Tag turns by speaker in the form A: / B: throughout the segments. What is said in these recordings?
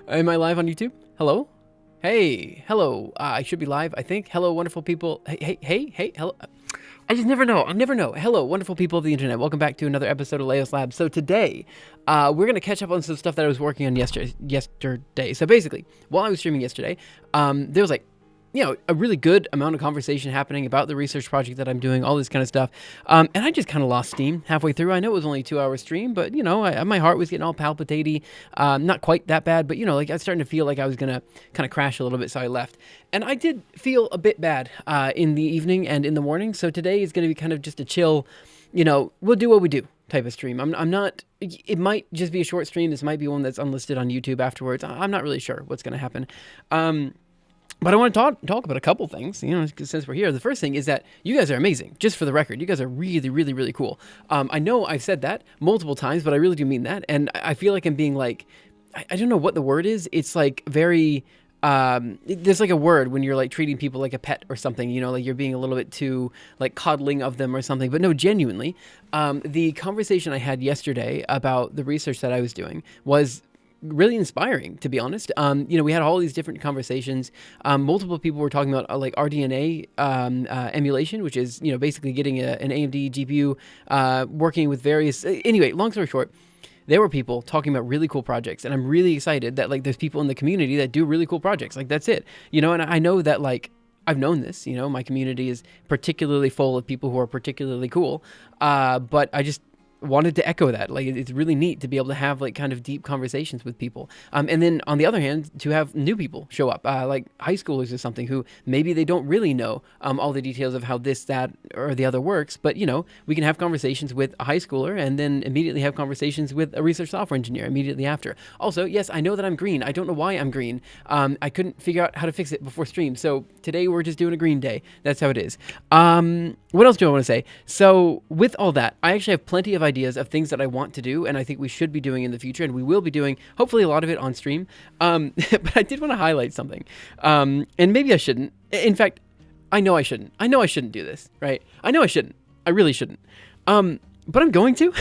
A: Am I live on YouTube? Hello? Hey, hello. I should be live, I think. Hello, wonderful people. Hey, hello. I just never know. I never know. Hello, wonderful people of the internet. Welcome back to another episode of Leo's Lab. So today, we're going to catch up on some stuff that I was working on yesterday. So basically, while I was streaming yesterday, there was a really good amount of conversation happening about the research project that I'm doing, all this kind of stuff. And I just kind of lost steam halfway through. I know it was only a 2-hour stream, but, my heart was getting all palpitaty. Not quite that bad, but, I was starting to feel like I was going to kind of crash a little bit, so I left. And I did feel a bit bad in the evening and in the morning. So today is going to be kind of just a chill, we'll do what we do type of stream. I'm not, it might just be a short stream. This might be one that's unlisted on YouTube afterwards. I'm not really sure what's going to happen. But I want to talk about a couple things, since we're here. The first thing is that you guys are amazing. Just for the record, you guys are really, really, really cool. I know I've said that multiple times, but I really do mean that. And I feel like I'm being I don't know what the word is. It's very, there's a word when you're treating people like a pet or something, you're being a little bit too coddling of them or something. But no, genuinely, the conversation I had yesterday about the research that I was doing was really inspiring, to be honest. We had all these different conversations. Multiple people were talking about RDNA emulation, which is, basically getting an AMD GPU, working with various, anyway, long story short, there were people talking about really cool projects, and I'm really excited that there's people in the community that do really cool projects. That's it, and I know that I've known this, my community is particularly full of people who are particularly cool, but I just wanted to echo that. It's really neat to be able to have kind of deep conversations with people, and then on the other hand, to have new people show up, like high schoolers or something, who maybe they don't really know all the details of how this, that, or the other works, but we can have conversations with a high schooler and then immediately have conversations with a research software engineer immediately after. Also, yes, I know that I'm green. I don't know why I'm green. I couldn't figure out how to fix it before stream, so today we're just doing a green day. That's how it is. What else do I want to say? So with all that, I actually have plenty of ideas of things that I want to do, and I think we should be doing in the future, and we will be doing hopefully a lot of it on stream. But I did want to highlight something, and maybe I shouldn't. In fact, I know I shouldn't. I know I shouldn't do this, right? I know I shouldn't. I really shouldn't. But I'm going to.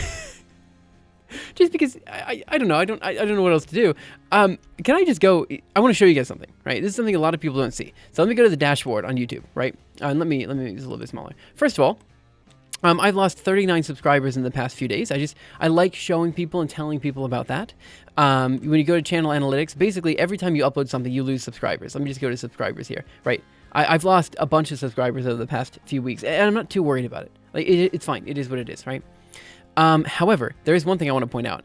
A: Just because I don't know. I don't know what else to do. Can I just go? I want to show you guys something, right? This is something a lot of people don't see. So let me go to the dashboard on YouTube, right? And let me use a little bit smaller. First of all, I've lost 39 subscribers in the past few days. I like showing people and telling people about that. When you go to channel analytics, basically every time you upload something, you lose subscribers. Let me just go to subscribers here, right? I've lost a bunch of subscribers over the past few weeks, and I'm not too worried about it. It's fine. It is what it is, right? However, there is one thing I want to point out.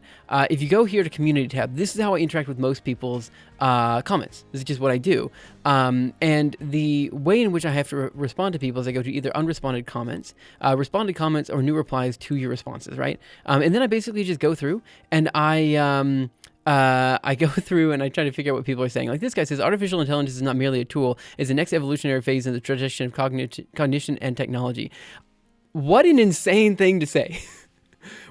A: If you go here to community tab, this is how I interact with most people's comments. This is just what I do. And the way in which I have to respond to people is I go to either unresponded comments, responded comments, or new replies to your responses, right? And then I basically just go through and I go through and I try to figure out what people are saying. This guy says, artificial intelligence is not merely a tool, it's the next evolutionary phase in the transition of cognition and technology. What an insane thing to say.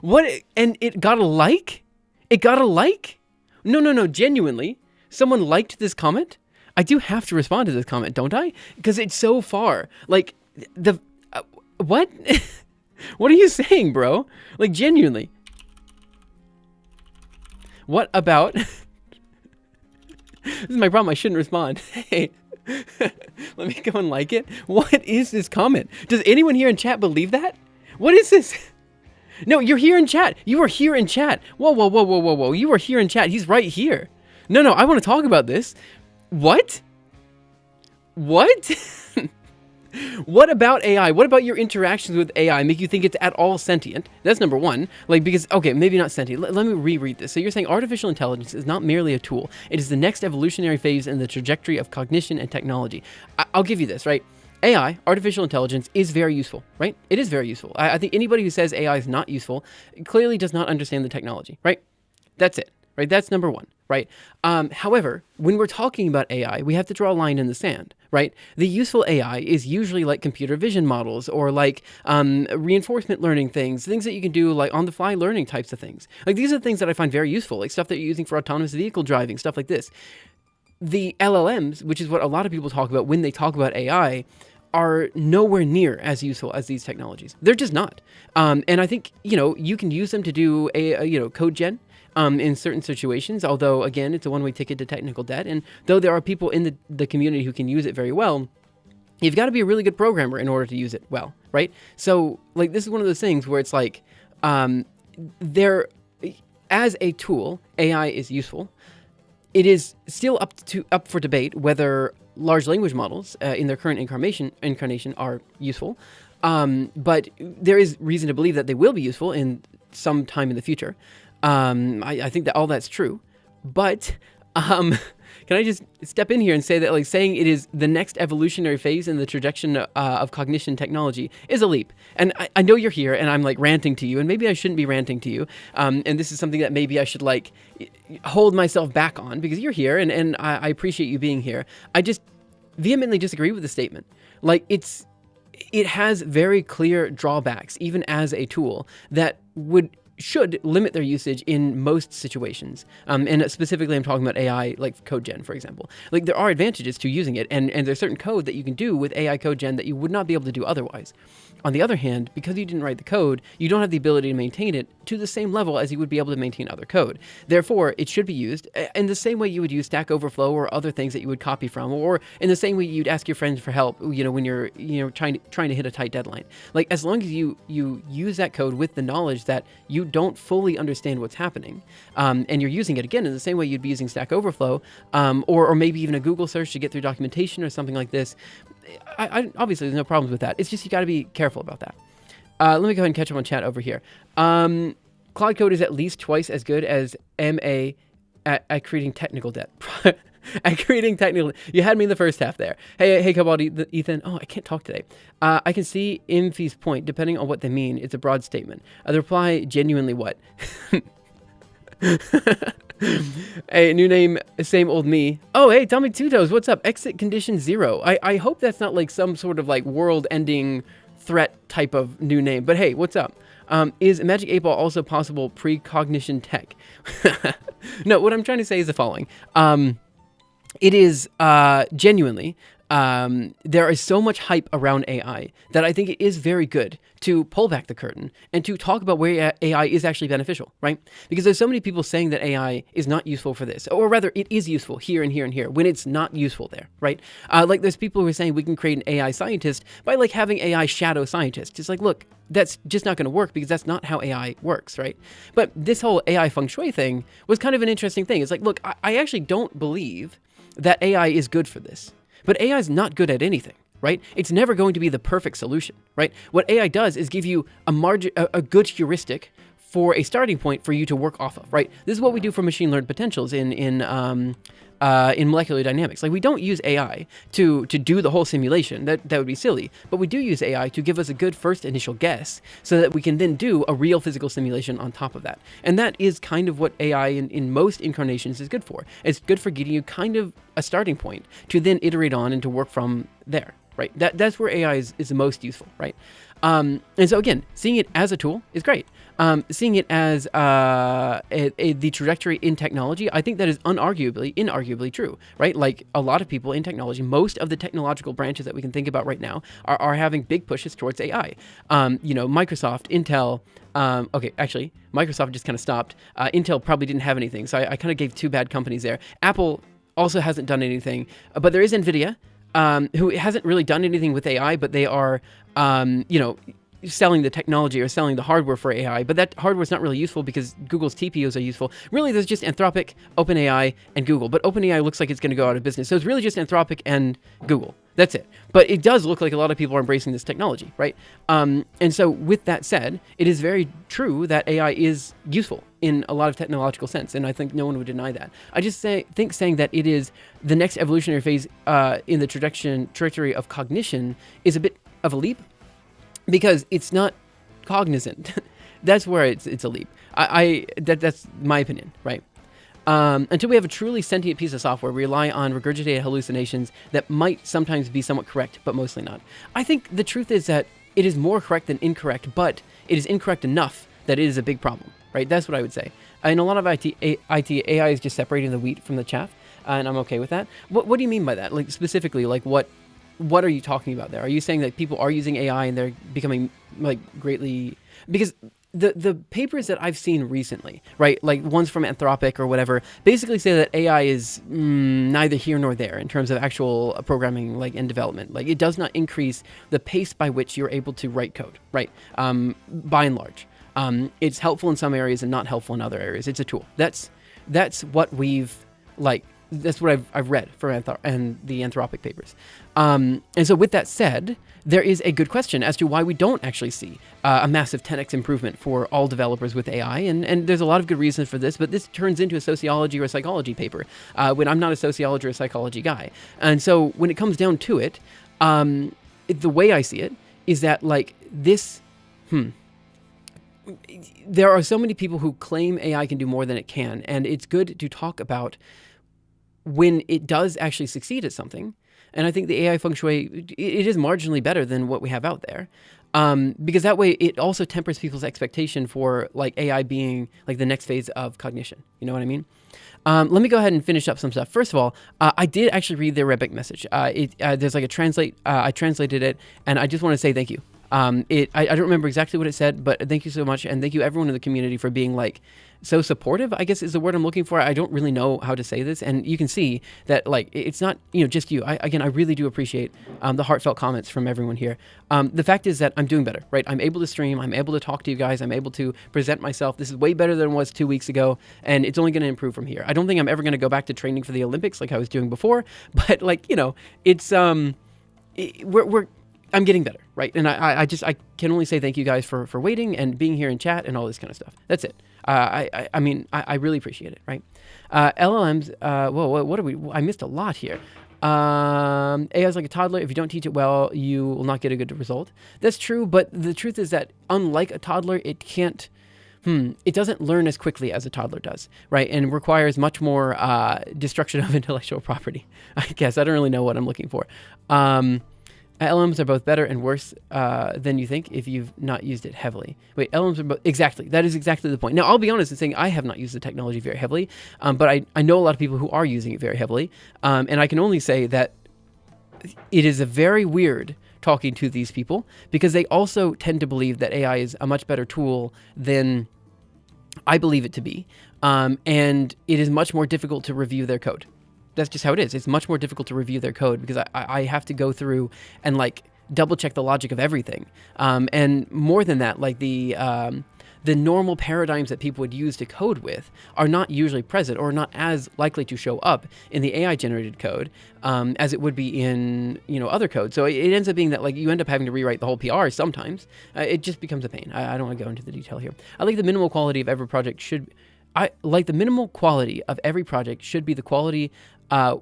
A: What? And it got a like? It got a like? No, genuinely. Someone liked this comment? I do have to respond to this comment, don't I? Because it's so far. What? What are you saying, bro? Genuinely. What about... This is my problem. I shouldn't respond. Hey, let me go and like it. What is this comment? Does anyone here in chat believe that? What is this? No, you're here in chat. You are here in chat. Whoa. You are here in chat. He's right here. No, I want to talk about this. What? What about AI? What about your interactions with AI make you think it's at all sentient? That's number one. Because, okay, maybe not sentient. Let me reread this. So you're saying artificial intelligence is not merely a tool. It is the next evolutionary phase in the trajectory of cognition and technology. I'll give you this, right? AI, artificial intelligence, is very useful, right? It is very useful. I think anybody who says AI is not useful clearly does not understand the technology, right? That's it, right? That's number one, right? However, when we're talking about AI, we have to draw a line in the sand, right? The useful AI is usually computer vision models or reinforcement learning things that you can do on-the-fly learning types of things. These are the things that I find very useful, stuff that you're using for autonomous vehicle driving, stuff like this. The LLMs, which is what a lot of people talk about when they talk about AI, are nowhere near as useful as these technologies. They're just not. And I think, you can use them to do code gen. in certain situations, although, again, it's a one-way ticket to technical debt. And though there are people in the community who can use it very well, you've got to be a really good programmer in order to use it well, right? So, like, this is one of those things where it's like, there, as a tool, AI is useful. It is still up for debate whether large language models in their current incarnation are useful. But there is reason to believe that they will be useful in some time in the future. I think that all that's true. But can I just step in here and say that, like, saying it is the next evolutionary phase in the trajectory of cognition technology is a leap. And I know you're here and I'm like ranting to you, and maybe I shouldn't be ranting to you. And this is something that maybe I should like hold myself back on, because you're here and I appreciate you being here. I just vehemently disagree with the statement. Like, it has very clear drawbacks, even as a tool, that should limit their usage in most situations. And specifically, I'm talking about AI, like code gen, for example. Like, there are advantages to using it, and there's certain code that you can do with AI code gen that you would not be able to do otherwise. On the other hand, because you didn't write the code, you don't have the ability to maintain it to the same level as you would be able to maintain other code. Therefore, it should be used in the same way you would use Stack Overflow or other things that you would copy from, or in the same way you'd ask your friends for help, when you're trying to hit a tight deadline. Like, as long as you use that code with the knowledge that you don't fully understand what's happening, and you're using it again in the same way you'd be using Stack Overflow, or maybe even a Google search to get through documentation or something like this. I obviously, there's no problems with that. It's just you got to be careful about that. Let me go ahead and catch up on chat over here. Cloud Code is at least twice as good as MA at creating technical debt. At creating technical, you had me in the first half there. Hey, Cobalt Ethan. Oh, I can't talk today. I can see Imphy's point. Depending on what they mean, it's a broad statement. The reply, genuinely what? Hey, new name, same old me. Oh, hey, Tommy Two Toes, what's up? Exit condition 0. I hope that's not like some sort of like world-ending threat type of new name. But hey, what's up? Is Magic 8 Ball also possible precognition tech? No, what I'm trying to say is the following. It is genuinely, there is so much hype around AI that I think it is very good to pull back the curtain and to talk about where AI is actually beneficial, right? Because there's so many people saying that AI is not useful for this, or rather it is useful here and here and here when it's not useful there, right? Like, there's people who are saying we can create an AI scientist by like having AI shadow scientists. It's like, look, that's just not going to work because that's not how AI works, right? But this whole AI feng shui thing was kind of an interesting thing. It's like, look, I actually don't believe that AI is good for this. But AI is not good at anything, right? It's never going to be the perfect solution, right? What AI does is give you a good heuristic for a starting point for you to work off of, right? This is what we do for machine learned potentials in molecular dynamics. Like, we don't use AI to do the whole simulation. That would be silly. But we do use AI to give us a good first initial guess so that we can then do a real physical simulation on top of that. And that is kind of what AI in most incarnations is good for. It's good for getting you kind of a starting point to then iterate on and to work from there, right? That's where AI is the most useful, right? And so again, seeing it as a tool is great. Seeing it as the trajectory in technology, I think that is inarguably true, right? Like, a lot of people in technology, most of the technological branches that we can think about right now are having big pushes towards AI. Microsoft, Intel, okay, actually, Microsoft just kind of stopped. Intel probably didn't have anything, so I kind of gave two bad companies there. Apple also hasn't done anything, but there is NVIDIA, who hasn't really done anything with AI, but they are, selling the technology or selling the hardware for AI, but that hardware is not really useful because Google's TPUs are useful. Really, there's just Anthropic, OpenAI, and Google, but OpenAI looks like it's going to go out of business. So it's really just Anthropic and Google. That's it. But it does look like a lot of people are embracing this technology, right? And so with that said, it is very true that AI is useful in a lot of technological sense, and I think no one would deny that. I just think saying that it is the next evolutionary phase in the trajectory of cognition is a bit of a leap, because it's not cognizant. That's where it's a leap. That's my opinion, right? Until we have a truly sentient piece of software, we rely on regurgitated hallucinations that might sometimes be somewhat correct, but mostly not. I think the truth is that it is more correct than incorrect, but it is incorrect enough that it is a big problem, right? That's what I would say. In a lot of IT, AI is just separating the wheat from the chaff, and I'm okay with that. What do you mean by that? Like, specifically, like what are you talking about there? Are you saying that people are using AI and they're becoming like greatly, because the papers that I've seen recently, right, like ones from Anthropic or whatever, basically say that AI is neither here nor there in terms of actual programming, like, and development. Like, it does not increase the pace by which you're able to write code, right? By and large, it's helpful in some areas and not helpful in other areas. It's a tool. That's what we've like. That's what I've read for and the Anthropic papers. And so with that said, there is a good question as to why we don't actually see a massive 10x improvement for all developers with AI. And there's a lot of good reasons for this, but this turns into a sociology or a psychology paper when I'm not a sociology or a psychology guy. And so when it comes down to it, the way I see it is that, like, this, there are so many people who claim AI can do more than it can. And it's good to talk about when it does actually succeed at something. And I think the AI feng shui, it is marginally better than what we have out there. Because that way it also tempers people's expectation for, like, AI being like the next phase of cognition. You know what I mean? Let me go ahead and finish up some stuff. First of all, I did actually read their Rebek message. There's like a translate, I translated it, and I just want to say thank you. I don't remember exactly what it said, but thank you so much. And thank you everyone in the community for being, like, so supportive, I guess is the word I'm looking for. I don't really know how to say this. And you can see that, like, it's not, just you. I really do appreciate the heartfelt comments from everyone here. The fact is that I'm doing better, right? I'm able to stream. I'm able to talk to you guys. I'm able to present myself. This is way better than it was 2 weeks ago. And it's only going to improve from here. I don't think I'm ever going to go back to training for the Olympics like I was doing before. But, like, it's, I'm getting better, right? And I can only say thank you guys for waiting and being here in chat and all this kind of stuff. That's it. I mean, I really appreciate it, right? LLMs, whoa, what are we? I missed a lot here. AI is like a toddler. If you don't teach it well, you will not get a good result. That's true, but the truth is that unlike a toddler, it can't, it doesn't learn as quickly as a toddler does, right? And requires much more destruction of intellectual property. I guess I don't really know what I'm looking for. LLMs are both better and worse than you think if you've not used it heavily. Wait, LLMs are both... Exactly. That is exactly the point. Now, I'll be honest in saying I have not used the technology very heavily, but I know a lot of people who are using it very heavily. And I can only say that it is a very weird talking to these people because they also tend to believe that AI is a much better tool than I believe it to be. And it is much more difficult to review their code. That's just how it is. It's much more difficult to review their code because I have to go through and, like, double check the logic of everything. And more than that, like, the normal paradigms that people would use to code with are not usually present or not as likely to show up in the AI generated code as it would be in, other code. So it ends up being that, like, you end up having to rewrite the whole PR sometimes. It just becomes a pain. I don't want to go into the detail here. I like the minimal quality of every project should be the quality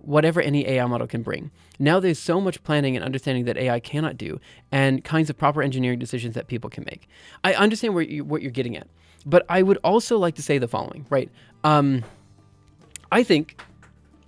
A: whatever any AI model can bring. Now there's so much planning and understanding that AI cannot do and kinds of proper engineering decisions that people can make. I understand what you're getting at, but I would also like to say the following, right? I think,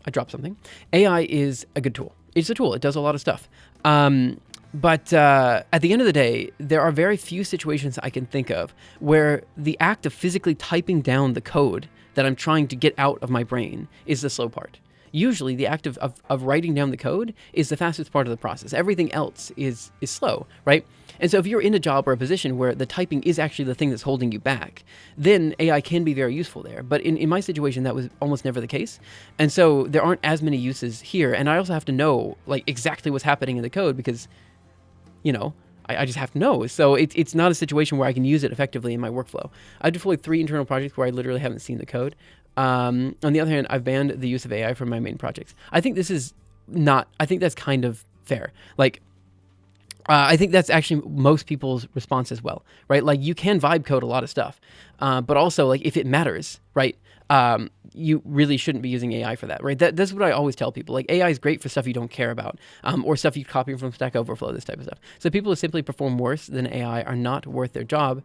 A: I dropped something. AI is a good tool. It's a tool. It does a lot of stuff. But at the end of the day, there are very few situations I can think of where the act of physically typing down the code that I'm trying to get out of my brain is the slow part. Usually the act of writing down the code is the fastest part of the process. Everything else is slow, right? And so if you're in a job or a position where the typing is actually the thing that's holding you back, then AI can be very useful there. But in my situation, that was almost never the case. And so there aren't as many uses here. And I also have to know, like, exactly what's happening in the code because, I just have to know. So it's not a situation where I can use it effectively in my workflow. I've deployed 3 internal projects where I literally haven't seen the code. On the other hand, I've banned the use of AI from my main projects. I think that's kind of fair. Like, I think that's actually most people's response as well, right? Like, you can vibe code a lot of stuff, but also, like, if it matters, right? You really shouldn't be using AI for that, right? That's what I always tell people. Like, AI is great for stuff you don't care about, or stuff you copy from Stack Overflow, this type of stuff. So people who simply perform worse than AI are not worth their job,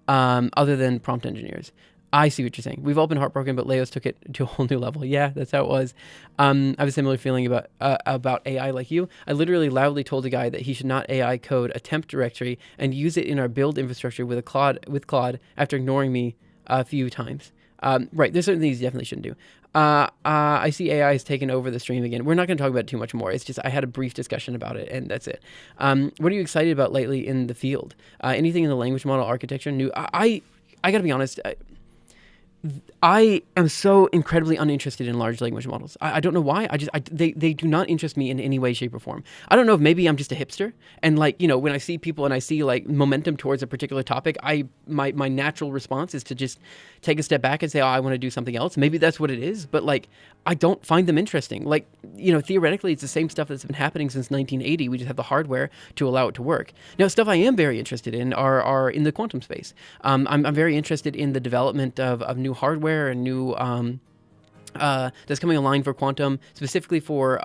A: other than prompt engineers. I see what you're saying. We've all been heartbroken, but Leos took it to a whole new level. Yeah, that's how it was. I have a similar feeling about AI like you. I literally loudly told a guy that he should not AI code a temp directory and use it in our build infrastructure with Claude after ignoring me a few times. Right, there's certain things you definitely shouldn't do. I see AI has taken over the stream again. We're not going to talk about it too much more. It's just I had a brief discussion about it, and that's it. What are you excited about lately in the field? Anything in the language model architecture new? I gotta be honest. I am so incredibly uninterested in large language models. I don't know why. They do not interest me in any way, shape, or form. I don't know if maybe I'm just a hipster, and like, you know, when I see people and I see like momentum towards a particular topic, my natural response is to just take a step back and say, oh, I want to do something else. Maybe that's what it is, but like, I don't find them interesting. Like, you know, theoretically, it's the same stuff that's been happening since 1980. We just have the hardware to allow it to work. Now, stuff I am very interested in are in the quantum space. I'm very interested in the development of new hardware and new that's coming online for quantum, specifically for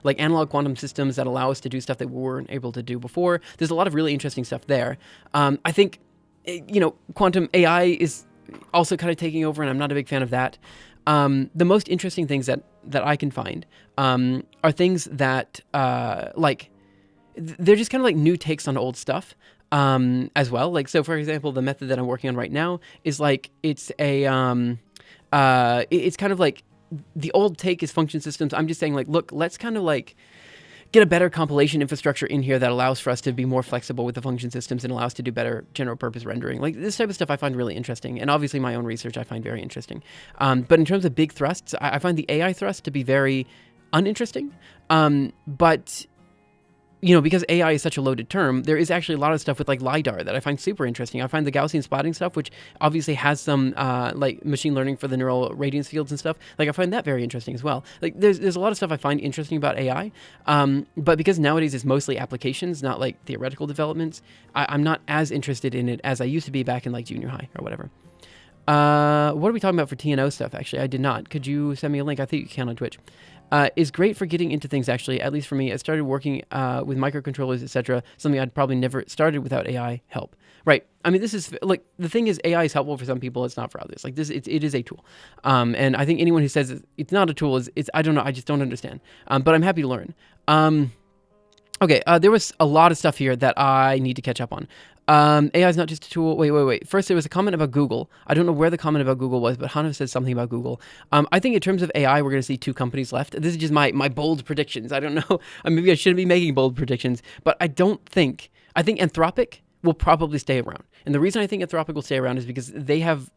A: like analog quantum systems that allow us to do stuff that we weren't able to do before. There's a lot of really interesting stuff there. I think, you know, quantum AI is also kind of taking over, and I'm not a big fan of that. The most interesting things that I can find are things that like they're just kind of like new takes on old stuff. As well. Like, so for example, the method that I'm working on right now is like, it's kind of like the old take is function systems. I'm just saying like, look, let's kind of like get a better compilation infrastructure in here that allows for us to be more flexible with the function systems and allows us to do better general purpose rendering. Like this type of stuff I find really interesting. And obviously my own research I find very interesting. But in terms of big thrusts, I find the AI thrust to be very uninteresting. But you know, because AI is such a loaded term, there is actually a lot of stuff with like LiDAR that I find super interesting. I find the Gaussian spotting stuff, which obviously has some like machine learning for the neural radiance fields and stuff. Like I find that very interesting as well. Like there's a lot of stuff I find interesting about AI. But because nowadays it's mostly applications, not like theoretical developments, I'm not as interested in it as I used to be back in like junior high or whatever. What are we talking about for TNO stuff? Actually, I did not. Could you send me a link? I think you can on Twitch. Is great for getting into things, actually, at least for me. I started working with microcontrollers, etc., something I'd probably never started without AI help. Right. I mean, this is, like, the thing is, AI is helpful for some people, it's not for others. Like, it is a tool. And I think anyone who says it's not a tool it's I don't know, I just don't understand. But I'm happy to learn. Okay, there was a lot of stuff here that I need to catch up on. AI is not just a tool. Wait. First, there was a comment about Google. I don't know where the comment about Google was, but Hannah said something about Google. I think in terms of AI, we're going to see 2 companies left. This is just my bold predictions. I don't know. Maybe I shouldn't be making bold predictions, but I think Anthropic will probably stay around. And the reason I think Anthropic will stay around is because they have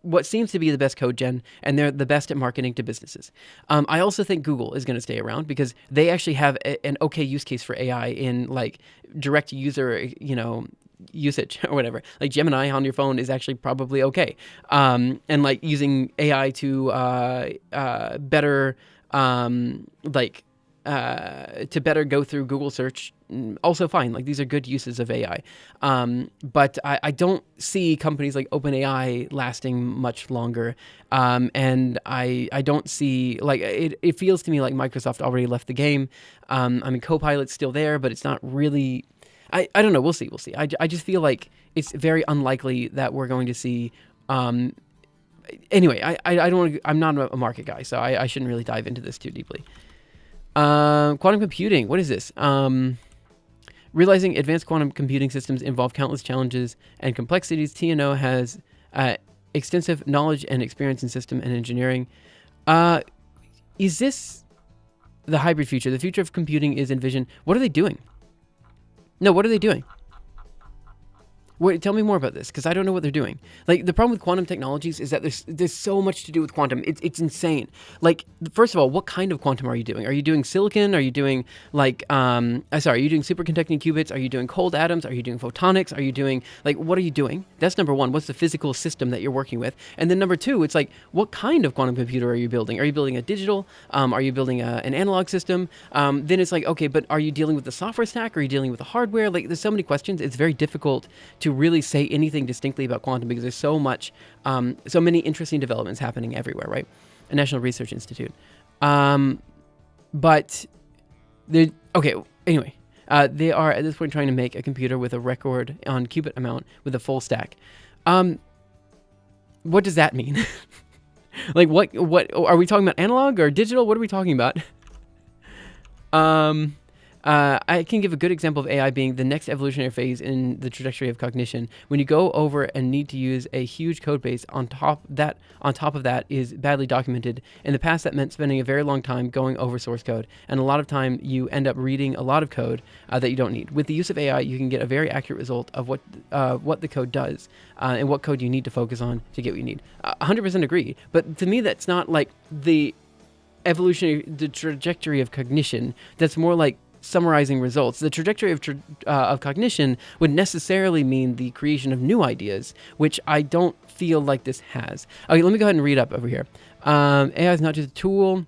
A: what seems to be the best code gen, and they're the best at marketing to businesses. I also think Google is going to stay around because they actually have an okay use case for AI in like direct user, usage or whatever. Like Gemini on your phone is actually probably okay. And like using AI to better to better go through Google search, also fine. Like these are good uses of AI. But I don't see companies like OpenAI lasting much longer. And I don't see, like, it feels to me like Microsoft already left the game. Copilot's still there, but it's not really, I don't know. We'll see. I just feel like it's very unlikely that we're going to see, anyway, I don't want to, I'm not a market guy, so I shouldn't really dive into this too deeply. Quantum computing, what is this? Realizing advanced quantum computing systems involve countless challenges and complexities. TNO has extensive knowledge and experience in system and engineering. Is this the hybrid future? The future of computing is envisioned. What are they doing? No, what are they doing? Wait, tell me more about this, because I don't know what they're doing. Like, the problem with quantum technologies is that there's so much to do with quantum. It's insane. Like, first of all, what kind of quantum are you doing? Are you doing silicon? Are you doing, like, are you doing superconducting qubits? Are you doing cold atoms? Are you doing photonics? Are you doing, like, what are you doing? That's number one. What's the physical system that you're working with? And then number two, it's like, what kind of quantum computer are you building? Are you building a digital? Are you building an analog system? Then it's like, okay, but are you dealing with the software stack? Are you dealing with the hardware? Like, there's so many questions. It's very difficult to really say anything distinctly about quantum because there's so many interesting developments happening everywhere, right? A National Research Institute. But they they are at this point trying to make a computer with a record on qubit amount with a full stack. What does that mean? Like what are we talking about, analog or digital? What are we talking about? I can give a good example of AI being the next evolutionary phase in the trajectory of cognition. When you go over and need to use a huge code base on top of that is badly documented. In the past, that meant spending a very long time going over source code, and a lot of time you end up reading a lot of code that you don't need. With the use of AI, you can get a very accurate result of what the code does and what code you need to focus on to get what you need. 100% agree, but to me, that's not like the trajectory of cognition. That's more like summarizing results. The trajectory of cognition would necessarily mean the creation of new ideas, which I don't feel like this has. Okay, let me go ahead and read up over here. AI is not just a tool.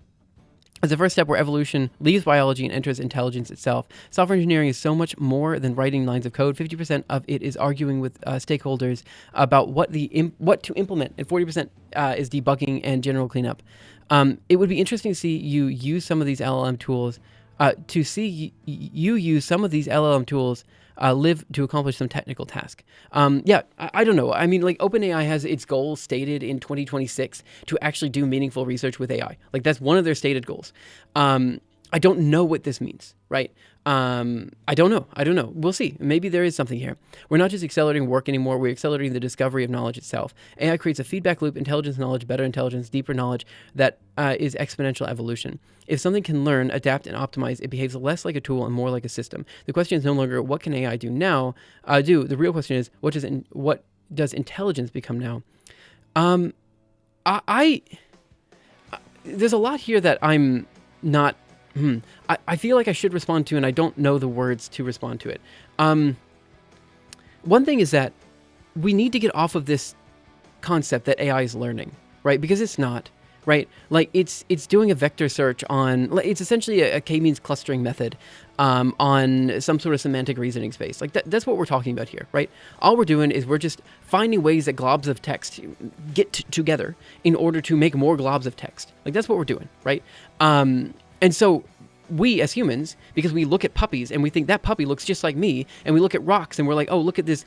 A: It's the first step where evolution leaves biology and enters intelligence itself. Software engineering is so much more than writing lines of code. 50% of it is arguing with stakeholders about what to implement, and 40% is debugging and general cleanup. It would be interesting to see you use some of these LLM tools. Live to accomplish some technical task. I don't know. I mean, like OpenAI has its goal stated in 2026 to actually do meaningful research with AI. Like that's one of their stated goals. I don't know what this means, right? I don't know. We'll see. Maybe there is something here. We're not just accelerating work anymore. We're accelerating the discovery of knowledge itself. AI creates a feedback loop: intelligence, knowledge, better intelligence, deeper knowledge. That is exponential evolution. If something can learn, adapt, and optimize, it behaves less like a tool and more like a system. The question is no longer what can AI do now? The real question is what does intelligence become now? There's a lot here that I'm not. I feel like I should respond to, and I don't know the words to respond to it. One thing is that we need to get off of this concept that AI is learning, right? Because it's not, right? Like it's doing a vector search on, it's essentially a k-means clustering method on some sort of semantic reasoning space. Like that's what we're talking about here, right? All we're doing is we're just finding ways that globs of text get together in order to make more globs of text. Like that's what we're doing, right? And so we as humans, because we look at puppies and we think that puppy looks just like me, and we look at rocks and we're like, oh, look at this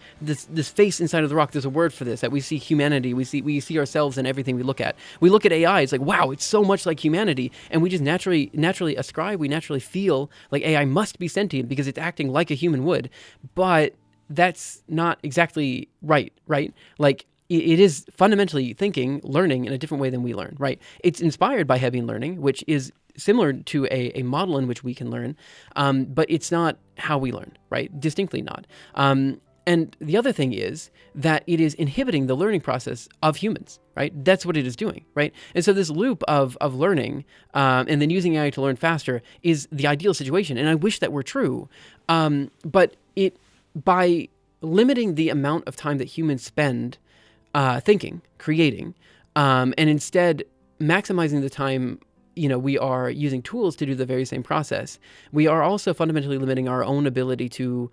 A: face inside of the rock. There's a word for this, that we see humanity. We see ourselves in everything we look at. We look at AI. It's like, wow, it's so much like humanity. And we just naturally ascribe, we naturally feel like AI must be sentient because it's acting like a human would. But that's not exactly right? Like, it is fundamentally learning in a different way than we learn, right? It's inspired by Hebbian learning, which is similar to a model in which we can learn, but it's not how we learn, right? Distinctly not. And the other thing is that it is inhibiting the learning process of humans, right? That's what it is doing, right? And so this loop of learning and then using AI to learn faster is the ideal situation, and I wish that were true, but by limiting the amount of time that humans spend thinking, creating, and instead maximizing the time we are using tools to do the very same process, we are also fundamentally limiting our own ability to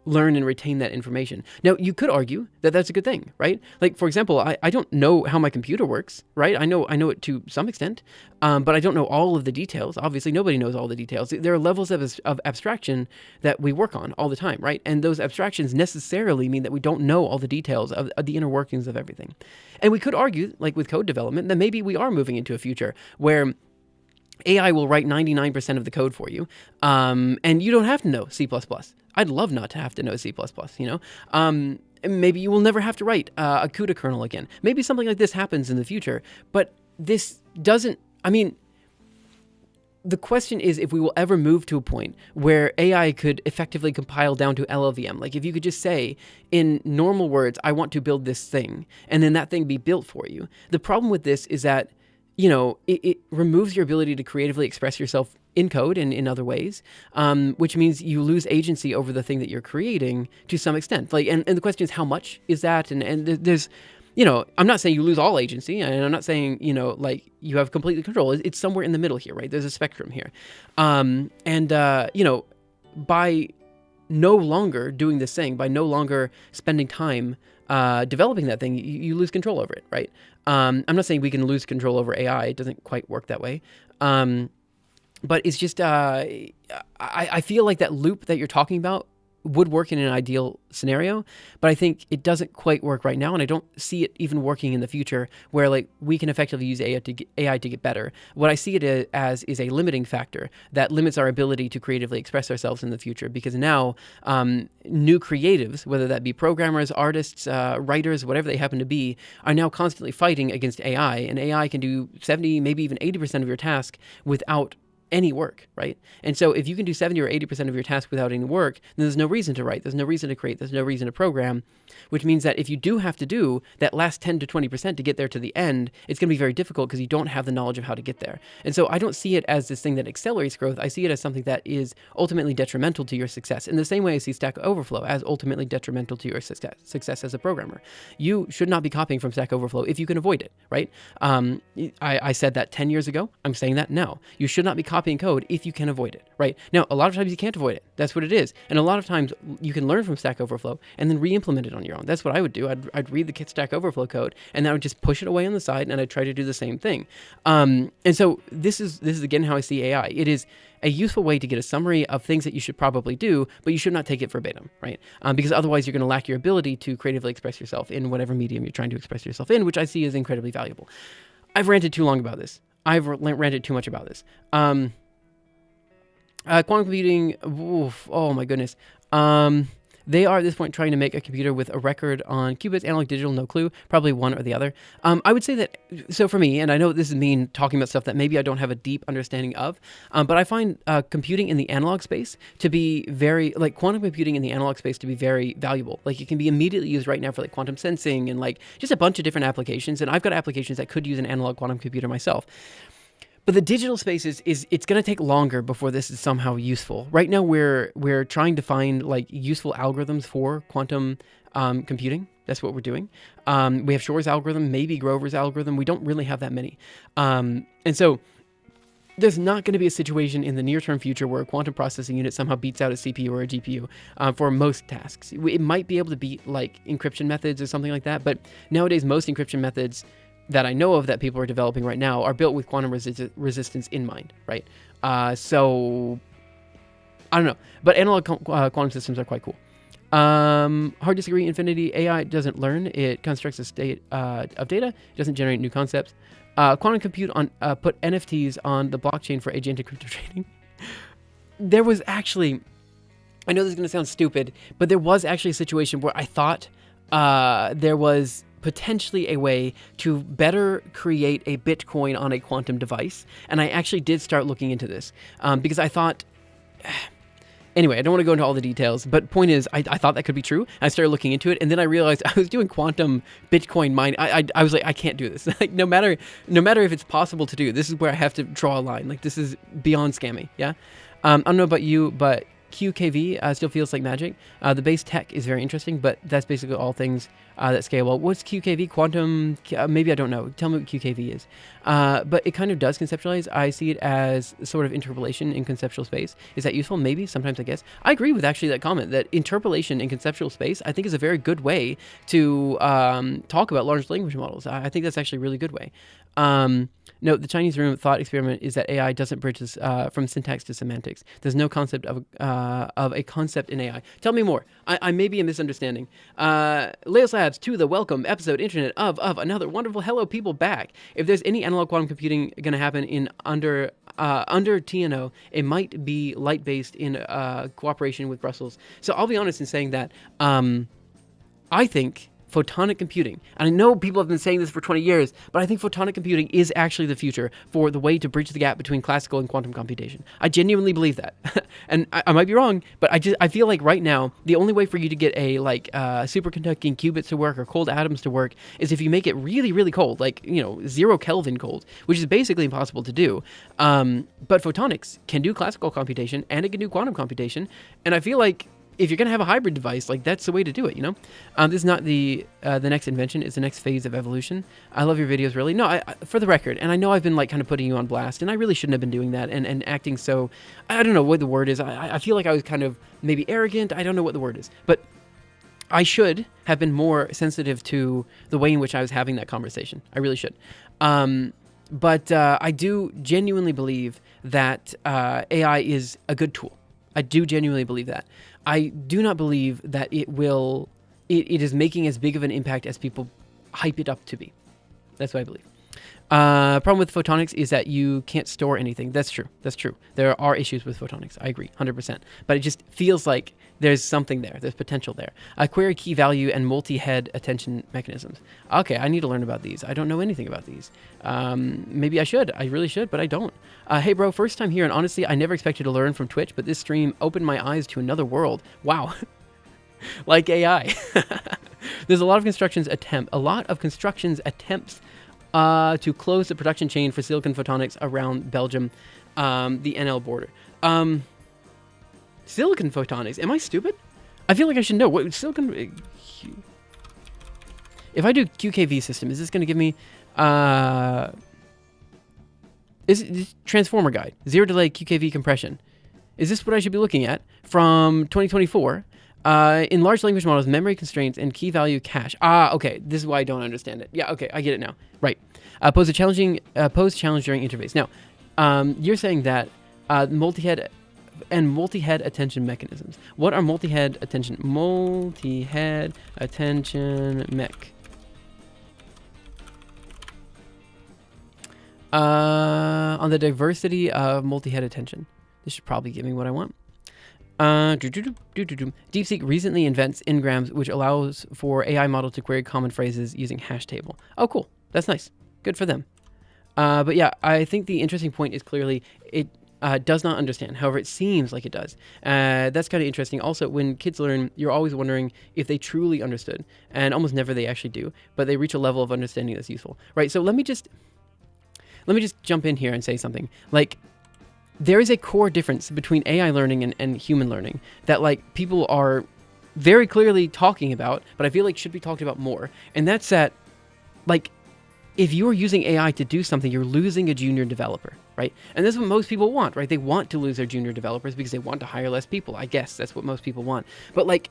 A: learn and retain that information. Now, you could argue that that's a good thing, right? Like, for example, I don't know how my computer works, right? I know it to some extent, but I don't know all of the details. Obviously, nobody knows all the details. There are levels of abstraction that we work on all the time, right? And those abstractions necessarily mean that we don't know all the details of the inner workings of everything. And we could argue, like with code development, that maybe we are moving into a future where AI will write 99% of the code for you, and you don't have to know C++. I'd love not to have to know C++, maybe you will never have to write a CUDA kernel again. Maybe something like this happens in the future, but this doesn't, the question is if we will ever move to a point where AI could effectively compile down to LLVM. Like if you could just say in normal words, I want to build this thing, and then that thing be built for you. The problem with this is that it removes your ability to creatively express yourself in code and in other ways, which means you lose agency over the thing that you're creating to some extent. Like, and the question is, how much is that? And there's, I'm not saying you lose all agency, and I'm not saying, you have complete control. It's somewhere in the middle here, right? There's a spectrum here. By no longer doing this thing, by no longer spending time developing that thing, you lose control over it, right? I'm not saying we can lose control over AI. It doesn't quite work that way. But it's just, I feel like that loop that you're talking about would work in an ideal scenario, but I think it doesn't quite work right now, and I don't see it even working in the future where like we can effectively use AI to get better. What I see it as is a limiting factor that limits our ability to creatively express ourselves in the future, because now new creatives, whether that be programmers, artists, writers, whatever they happen to be, are now constantly fighting against AI, and AI can do 70, maybe even 80% of your task without any work, right? And so if you can do 70 or 80% of your task without any work, then there's no reason to write, there's no reason to create, there's no reason to program, which means that if you do have to do that last 10 to 20% to get there to the end, it's going to be very difficult because you don't have the knowledge of how to get there. And so I don't see it as this thing that accelerates growth. I see it as something that is ultimately detrimental to your success. In the same way I see Stack Overflow as ultimately detrimental to your success as a programmer. You should not be copying from Stack Overflow if you can avoid it, right? I said that 10 years ago. I'm saying that now. You should not be copying code if you can avoid it, right? Now, a lot of times you can't avoid it. That's what it is. And a lot of times you can learn from Stack Overflow and then re-implement it on your own. That's what I would do. I'd read the Stack Overflow code and then I would just push it away on the side and I'd try to do the same thing. And so this is again how I see AI. It is a useful way to get a summary of things that you should probably do, but you should not take it verbatim, right? Because otherwise you're going to lack your ability to creatively express yourself in whatever medium you're trying to express yourself in, which I see as incredibly valuable. I've ranted too long about this. I've ranted too much about this. Quantum computing, oof, oh my goodness. They are at this point trying to make a computer with a record on qubits, analog, digital, no clue, probably one or the other. I would say that, so for me, and I know this is me talking about stuff that maybe I don't have a deep understanding of, but I find computing in the analog space to be very, like quantum computing in the analog space to be very valuable. Like it can be immediately used right now for like quantum sensing and like just a bunch of different applications. And I've got applications that could use an analog quantum computer myself. But the digital space is it's going to take longer before this is somehow useful. Right now, we're trying to find like useful algorithms for quantum computing. That's what we're doing. We have Shor's algorithm, maybe Grover's algorithm. We don't really have that many. And so there's not going to be a situation in the near-term future where a quantum processing unit somehow beats out a CPU or a GPU for most tasks. It might be able to beat like encryption methods or something like that. But nowadays, most encryption methods that I know of that people are developing right now are built with quantum resistance in mind, right? So, I don't know. But analog quantum systems are quite cool. Hard disagree, infinity. AI doesn't learn. It constructs a state of data. It doesn't generate new concepts. Quantum compute on put NFTs on the blockchain for agentic crypto trading. There was actually, I know this is going to sound stupid, but there was actually a situation where I thought there was potentially a way to better create a Bitcoin on a quantum device. And I actually did start looking into this because I thought, anyway, I don't want to go into all the details, but point is, I thought that could be true. I started looking into it, and then I realized I was doing quantum Bitcoin mining. I was like, I can't do this. Like, no matter if it's possible to do, this is where I have to draw a line. Like, this is beyond scammy, yeah? I don't know about you, but QKV still feels like magic. The base tech is very interesting, but that's basically all things that scale well. What's QKV? Quantum? Maybe I don't know. Tell me what QKV is. But it kind of does conceptualize. I see it as sort of interpolation in conceptual space. Is that useful? Maybe. Sometimes, I guess. I agree with actually that comment that interpolation in conceptual space, I think, is a very good way to talk about large language models. I think that's actually a really good way. No, the Chinese room thought experiment is that AI doesn't bridge this, from syntax to semantics. There's no concept of a concept in AI. Tell me more. I may be a misunderstanding. Leos Labs to the welcome episode internet of another wonderful hello people back. If there's any analog quantum computing going to happen in under TNO, it might be light based in cooperation with Brussels. So I'll be honest in saying that I think photonic computing, and I know people have been saying this for 20 years, but I think photonic computing is actually the future for the way to bridge the gap between classical and quantum computation. I genuinely believe that. And I might be wrong, but I feel like right now, the only way for you to get a superconducting qubits to work or cold atoms to work is if you make it really, really cold, like, 0 Kelvin cold, which is basically impossible to do. But photonics can do classical computation and it can do quantum computation. And I feel like if you're going to have a hybrid device, like that's the way to do it, This is not the next invention. It's the next phase of evolution. I love your videos, really. No, I for the record, and I know I've been kind of putting you on blast, and I really shouldn't have been doing that and acting so, I don't know what the word is. I feel like I was kind of maybe arrogant. I don't know what the word is. But I should have been more sensitive to the way in which I was having that conversation. I really should. But I do genuinely believe that AI is a good tool. I do genuinely believe that. I do not believe that it is making as big of an impact as people hype it up to be. That's what I believe. Problem with photonics is that you can't store anything. That's true. There are issues with photonics. I agree, 100%. But it just feels like there's something there. There's potential there. Query key value and multi-head attention mechanisms. Okay, I need to learn about these. I don't know anything about these. Maybe I should. I really should, but I don't. Hey, bro, first time here, and honestly, I never expected to learn from Twitch, but this stream opened my eyes to another world. Wow. Like AI. There's a lot of constructions attempts to close the production chain for silicon photonics around Belgium, the NL border. Silicon photonics? Am I stupid? I feel like I should know. What silicon? If I do QKV system, is this going to give me? Is it transformer guide 0 delay QKV compression? Is this what I should be looking at from 2024? In large language models, memory constraints and key value cache. Okay. This is why I don't understand it. Yeah, okay. I get it now. Right. Pose challenge during interface. Now, you're saying that multi-head attention mechanisms. What are multi-head attention mech? On the diversity of multi-head attention. This should probably give me what I want. DeepSeek recently invents Ngrams, which allows for AI model to query common phrases using hash table. Oh, cool. That's nice. Good for them. But yeah, I think the interesting point is clearly it does not understand. However, it seems like it does. That's kind of interesting. Also, when kids learn, you're always wondering if they truly understood, and almost never they actually do, but they reach a level of understanding that's useful. Right, so let me just jump in here and say something. Like, there is a core difference between AI learning and human learning that like people are very clearly talking about, but I feel like should be talked about more. And that's that, like, if you're using AI to do something, you're losing a junior developer, right? And that's what most people want, right? They want to lose their junior developers because they want to hire less people. I guess that's what most people want. But like,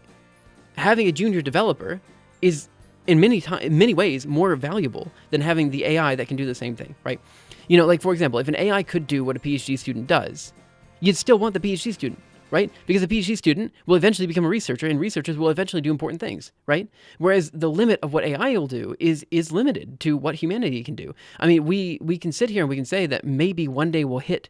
A: having a junior developer is in many ways more valuable than having the AI that can do the same thing, right? You know, like, for example, if an AI could do what a PhD student does, you'd still want the PhD student, right? Because a PhD student will eventually become a researcher, and researchers will eventually do important things, right? Whereas the limit of what AI will do is limited to what humanity can do. I mean, we can sit here and we can say that maybe one day we'll hit,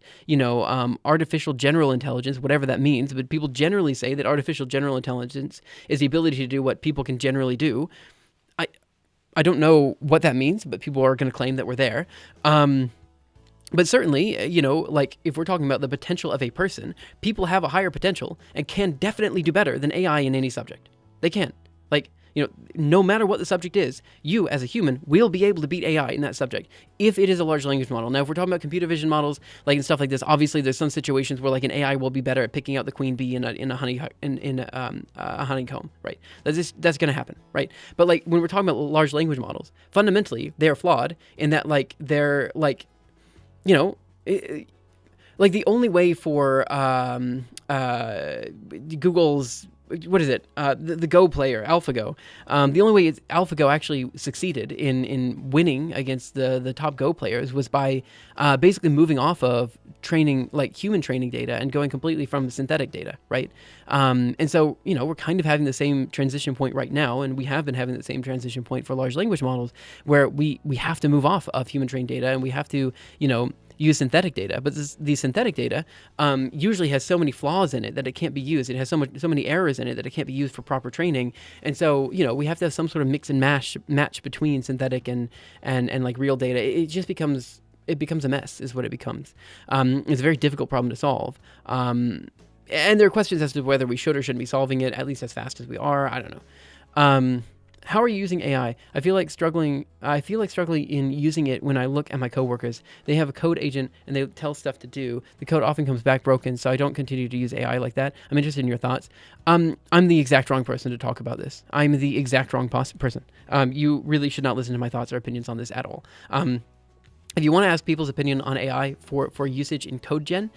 A: artificial general intelligence, whatever that means, but people generally say that artificial general intelligence is the ability to do what people can generally do. I don't know what that means, but people are going to claim that we're there. But certainly, like if we're talking about the potential of a person, people have a higher potential and can definitely do better than AI in any subject. They can. Like, no matter what the subject is, you as a human will be able to beat AI in that subject if it is a large language model. Now, if we're talking about computer vision models, like and stuff like this, obviously there's some situations where like an AI will be better at picking out the queen bee in a honeycomb, right? That's going to happen, right? But like when we're talking about large language models, fundamentally they are flawed in that like they're like, like the only way for Google's, what is it? The Go player, AlphaGo. The only way AlphaGo actually succeeded in winning against the top Go players was by basically moving off of training, like human training data, and going completely from synthetic data, right? And so, we're kind of having the same transition point right now, and we have been having the same transition point for large language models, where we have to move off of human trained data, and we have to, use synthetic data. But the synthetic data usually has so many flaws in it that it can't be used. It has so many errors in it that it can't be used for proper training. And so, we have to have some sort of mix and match between synthetic and like real data. It just becomes a mess, is what it becomes. It's a very difficult problem to solve. And there are questions as to whether we should or shouldn't be solving it, at least as fast as we are. I don't know. How are you using AI? I feel like struggling in using it when I look at my coworkers. They have a code agent and they tell stuff to do. The code often comes back broken, so I don't continue to use AI like that. I'm interested in your thoughts. I'm the exact wrong person to talk about this. I'm the exact wrong person. You really should not listen to my thoughts or opinions on this at all. If you want to ask people's opinion on AI for usage in CodeGen,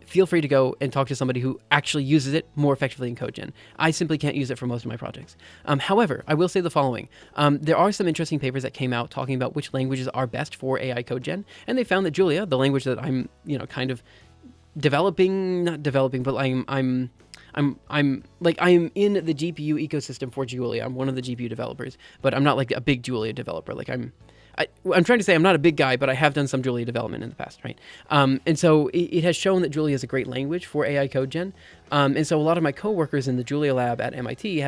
A: feel free to go and talk to somebody who actually uses it more effectively in CodeGen. I simply can't use it for most of my projects. However, I will say the following. There are some interesting papers that came out talking about which languages are best for AI CodeGen, and they found that Julia, the language that I'm, kind of not developing, but I'm I'm like, I am in the GPU ecosystem for Julia. I'm one of the GPU developers, but I'm not like a big Julia developer. Like I'm trying to say I'm not a big guy, but I have done some Julia development in the past, right? And so it has shown that Julia is a great language for AI code gen. And so a lot of my coworkers in the Julia lab at MIT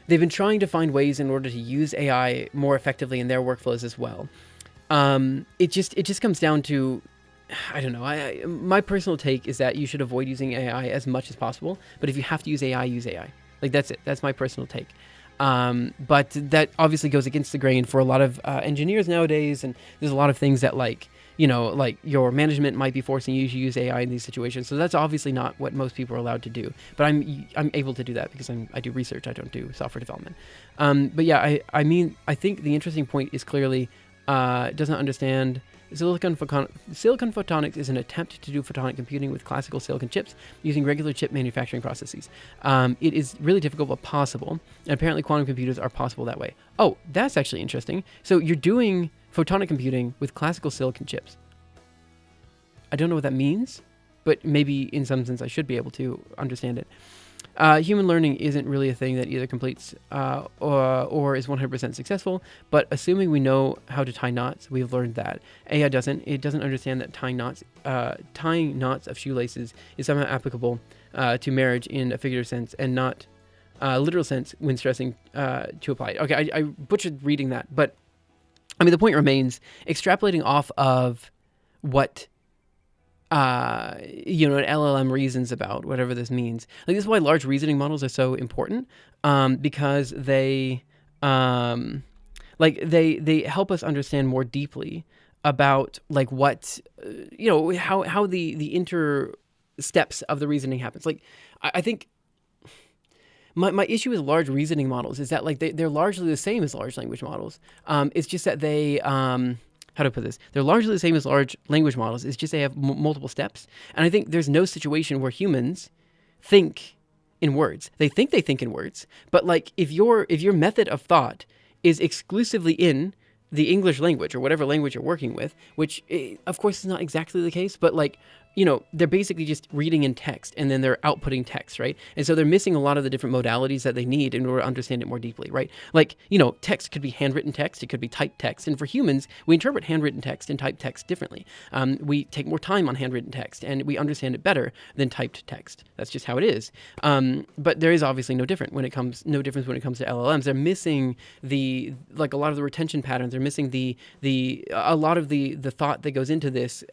A: they've been trying to find ways in order to use AI more effectively in their workflows as well. It just comes down to, I don't know. My personal take is that you should avoid using AI as much as possible. But if you have to use AI, use AI. Like, that's it. That's my personal take. But that obviously goes against the grain for a lot of engineers nowadays. And there's a lot of things that, like, you know, like your management might be forcing you to use AI in these situations. So that's obviously not what most people are allowed to do. But I'm able to do that because I do research. I don't do software development. But yeah, I mean, I think the interesting point is clearly doesn't understand silicon photonics is an attempt to do photonic computing with classical silicon chips using regular chip manufacturing processes. It is really difficult but possible, and apparently quantum computers are possible that way. Oh, that's actually interesting. So you're doing photonic computing with classical silicon chips. I don't know what that means, but maybe in some sense I should be able to understand it. Human learning isn't really a thing that either completes or is 100% successful, but assuming we know how to tie knots, we've learned that. AI doesn't. It doesn't understand that tying knots of shoelaces is somehow applicable to marriage in a figurative sense and not literal sense when stressing to apply it. Okay, I butchered reading that, but I mean, the point remains, extrapolating off of what you know, an LLM reasons about, whatever this means. Like, this is why large reasoning models are so important, because they they help us understand more deeply about, like, what you know, how the inter steps of the reasoning happens. Like, I think my issue with large reasoning models is that, like, they're largely the same as large language models. It's just that they how to put this? They're largely the same as large language models. It's just they have multiple steps. And I think there's no situation where humans think in words. They think in words, but, like, if your method of thought is exclusively in the English language or whatever language you're working with, which of course is not exactly the case, but, like, you know, they're basically just reading in text and then they're outputting text, right? And so they're missing a lot of the different modalities that they need in order to understand it more deeply, right? Like, you know, text could be handwritten text, it could be typed text. And for humans, we interpret handwritten text and typed text differently. We take more time on handwritten text and we understand it better than typed text. That's just how it is. But there is obviously no difference when it comes to LLMs. They're missing a lot of the retention patterns. They're missing a lot of the thought that goes into this.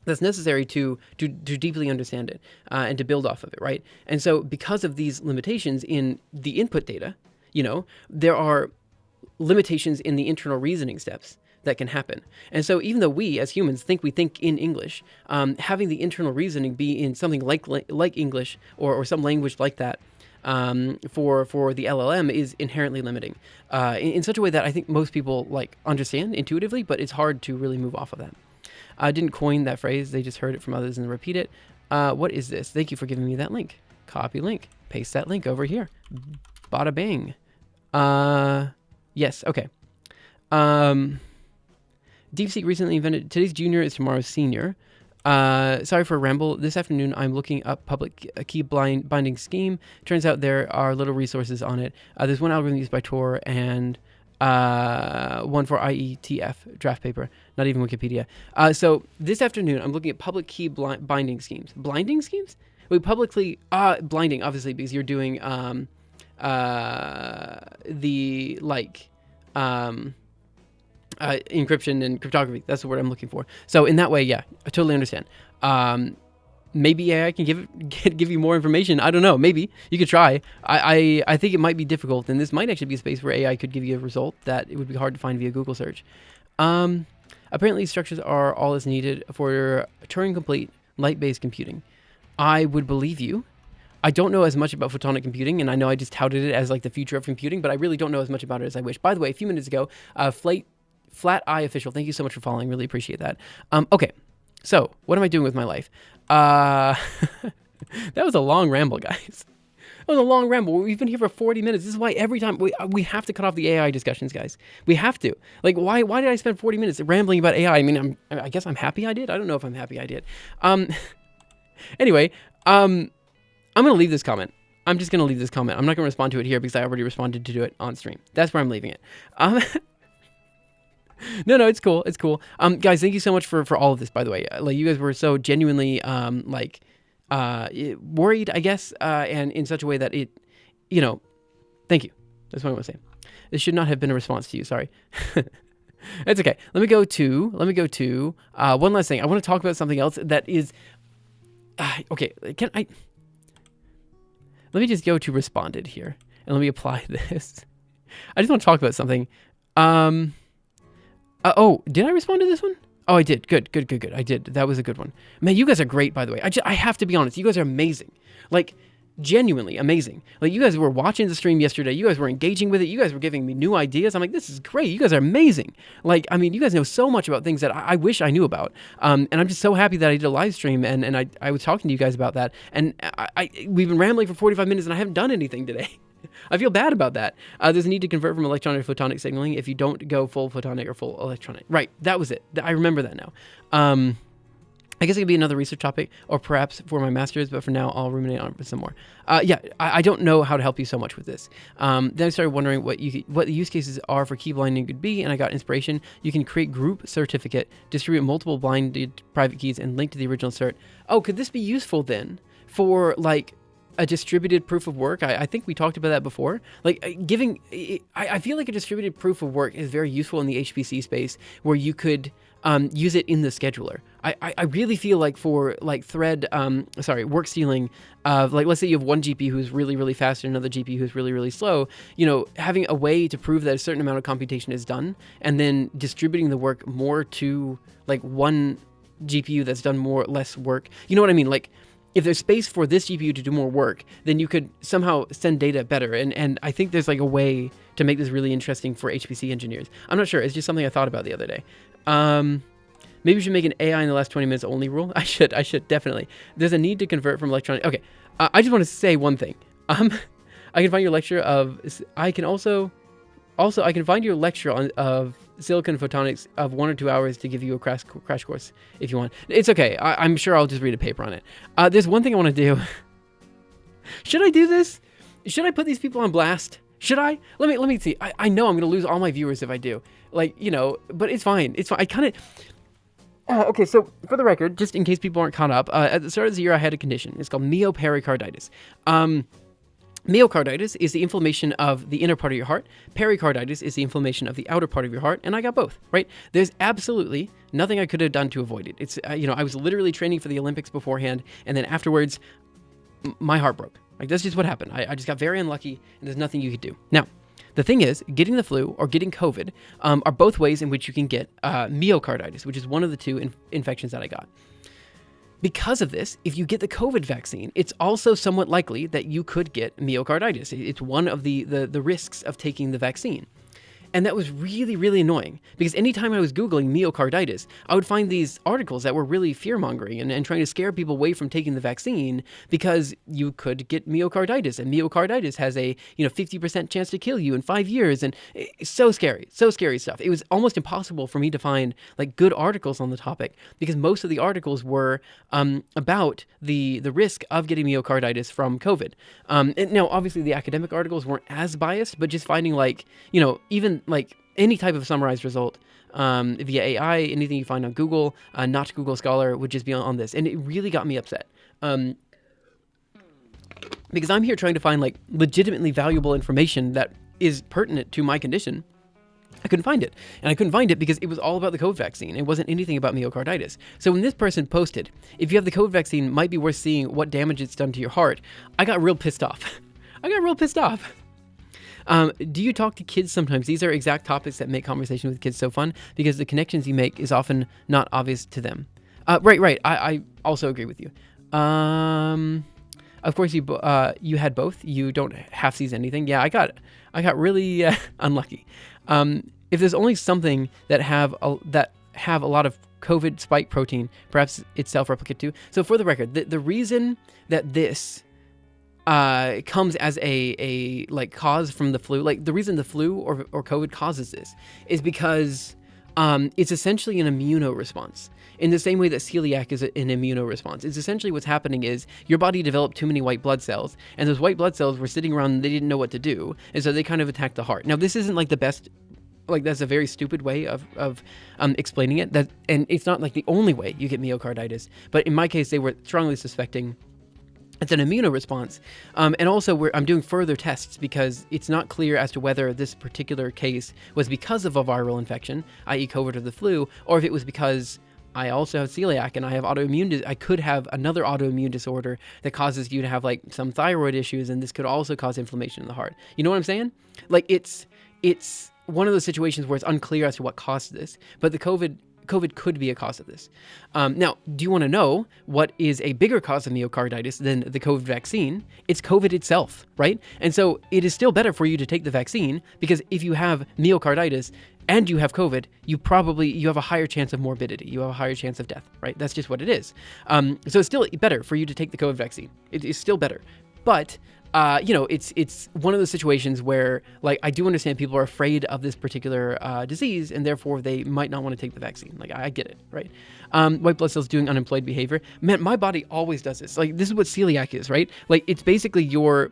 A: That's necessary to deeply understand it and to build off of it, right? And so because of these limitations in the input data, you know, there are limitations in the internal reasoning steps that can happen. And so even though we as humans we think in English, having the internal reasoning be in something like English or some language like that for the LLM is inherently limiting in such a way that I think most people, like, understand intuitively, but it's hard to really move off of that. I didn't coin that phrase. They just heard it from others and repeat it. What is this? Thank you for giving me that link. Copy link. Paste that link over here. Bada bang. Yes. Okay. DeepSeek recently invented today's junior is tomorrow's senior. Sorry for a ramble. This afternoon, I'm looking up public key binding scheme. Turns out there are little resources on it. There's one algorithm used by Tor and one for IETF draft paper, not even Wikipedia. So this afternoon, I'm looking at public key binding schemes. Blinding schemes? We publicly blinding, obviously, because you're doing encryption and cryptography. That's the word I'm looking for. So in that way, yeah, I totally understand. Maybe AI can give you more information. I don't know. Maybe you could try. I think it might be difficult, and this might actually be a space where AI could give you a result that it would be hard to find via Google search. Apparently, structures are all that's needed for Turing-complete light-based computing. I would believe you. I don't know as much about photonic computing, and I know I just touted it as, like, the future of computing, but I really don't know as much about it as I wish. By the way, a few minutes ago, Flat Eye Official, thank you so much for following. Really appreciate that. Okay, so what am I doing with my life? That was a long ramble, guys. That was a long ramble. We've been here for 40 minutes. This is why every time we have to cut off the AI discussions, guys. We have to. Like, why did I spend 40 minutes rambling about AI? I mean, I guess I'm happy I did. I don't know if I'm happy I did. Anyway, I'm going to leave this comment. I'm just going to leave this comment. I'm not going to respond to it here because I already responded to it on stream. That's where I'm leaving it. No, it's cool. It's cool. Guys, thank you so much for all of this, by the way. Like, you guys were so genuinely, worried, I guess, and in such a way that it, thank you. That's what I want to say. This should not have been a response to you. Sorry. It's okay. Let me go to one last thing. I want to talk about something else that is, okay. Let me just go to responded here and let me apply this. I just want to talk about something. Did I respond to this one? Oh, I did. Good. I did. That was a good one. Man, you guys are great, by the way. I have to be honest. You guys are amazing. Like, genuinely amazing. Like, you guys were watching the stream yesterday. You guys were engaging with it. You guys were giving me new ideas. I'm like, this is great. You guys are amazing. Like, I mean, you guys know so much about things that I wish I knew about. And I'm just so happy that I did a live stream and I was talking to you guys about that. And we've been rambling for 45 minutes and I haven't done anything today. I feel bad about that. There's a need to convert from electronic to photonic signaling if you don't go full photonic or full electronic. Right, that was it. I remember that now. I guess it could be another research topic, or perhaps for my master's, but for now, I'll ruminate on it some more. I don't know how to help you so much with this. Then I started wondering what the use cases are for key blinding could be, and I got inspiration. You can create group certificate, distribute multiple blinded private keys, and link to the original cert. Oh, could this be useful then for, like, a distributed proof of work? I think we talked about that before. Like, I feel like a distributed proof of work is very useful in the HPC space, where you could use it in the scheduler. I really feel like for like work stealing of, like, let's say you have one GPU who's really, really fast and another GPU who's really, really slow, having a way to prove that a certain amount of computation is done and then distributing the work more to like one GPU that's done less work. You know what I mean? Like, if there's space for this GPU to do more work, then you could somehow send data better. And I think there's like a way to make this really interesting for HPC engineers. I'm not sure. It's just something I thought about the other day. Maybe we should make an AI in the last 20 minutes only rule. I should definitely. There's a need to convert from electronic. Okay. I just want to say one thing. I can find your lecture I can find your lecture of silicon photonics of 1 or 2 hours to give you a crash course if you want. It's okay. I'm sure I'll just read a paper on it. There's one thing I want to do. Should I do this? Should I put these people on blast? Should I? Let me see. I know I'm going to lose all my viewers if I do. Like, but it's fine. It's fine. I kind of... okay, so for the record, just in case people aren't caught up, at the start of the year I had a condition. It's called myopericarditis. Myocarditis is the inflammation of the inner part of your heart. Pericarditis is the inflammation of the outer part of your heart, and I got both, right? There's absolutely nothing I could have done to avoid it. It's, I was literally training for the Olympics beforehand, and then afterwards, my heart broke. Like, that's just what happened. I just got very unlucky, and there's nothing you could do. Now, the thing is, getting the flu or getting COVID are both ways in which you can get myocarditis, which is one of the two infections that I got. Because of this, if you get the COVID vaccine, it's also somewhat likely that you could get myocarditis. It's one of the risks of taking the vaccine. And that was really, really annoying because anytime I was Googling myocarditis, I would find these articles that were really fear-mongering and trying to scare people away from taking the vaccine because you could get myocarditis, and myocarditis has a 50% chance to kill you in 5 years, and it's so scary stuff. It was almost impossible for me to find like good articles on the topic because most of the articles were about the risk of getting myocarditis from COVID. And now, obviously, the academic articles weren't as biased, but just finding even like any type of summarized result via AI, anything you find on Google, not Google Scholar, would just be on this. And it really got me upset. Because I'm here trying to find like legitimately valuable information that is pertinent to my condition. I couldn't find it. And I couldn't find it because it was all about the COVID vaccine. It wasn't anything about myocarditis. So when this person posted, if you have the COVID vaccine, might be worth seeing what damage it's done to your heart, I got real pissed off. Do you talk to kids sometimes? These are exact topics that make conversation with kids so fun because the connections you make is often not obvious to them. Right. I also agree with you. Of course, you had both. You don't half seize anything. Yeah, I got really unlucky. If there's only something that have a lot of COVID spike protein, perhaps it's self-replicate too. So for the record, the reason that this comes as a like cause from the flu, like the reason the flu or COVID causes this is because it's essentially an immunoresponse. In the same way that celiac is an immunoresponse. It's essentially what's happening is your body developed too many white blood cells, and those white blood cells were sitting around and they didn't know what to do, and so they kind of attacked the heart. Now, this isn't like the best, like that's a very stupid way of explaining it, and it's not like the only way you get myocarditis, but in my case, they were strongly suspecting it's an immunoresponse. And also, I'm doing further tests because it's not clear as to whether this particular case was because of a viral infection, i.e. COVID or the flu, or if it was because I also have celiac and I have I could have another autoimmune disorder that causes you to have like some thyroid issues, and this could also cause inflammation in the heart. You know what I'm saying? Like it's one of those situations where it's unclear as to what caused this, but the COVID could be a cause of this. Now, do you want to know what is a bigger cause of myocarditis than the COVID vaccine? It's COVID itself, right? And so it is still better for you to take the vaccine, because if you have myocarditis and you have COVID, you have a higher chance of morbidity. You have a higher chance of death, right? That's just what it is. So it's still better for you to take the COVID vaccine. It is still better. But it's one of those situations where, like, I do understand people are afraid of this particular disease, and therefore they might not want to take the vaccine. Like, I get it, right? White blood cells doing unemployed behavior. Man, my body always does this. Like, this is what celiac is, right? Like, it's basically you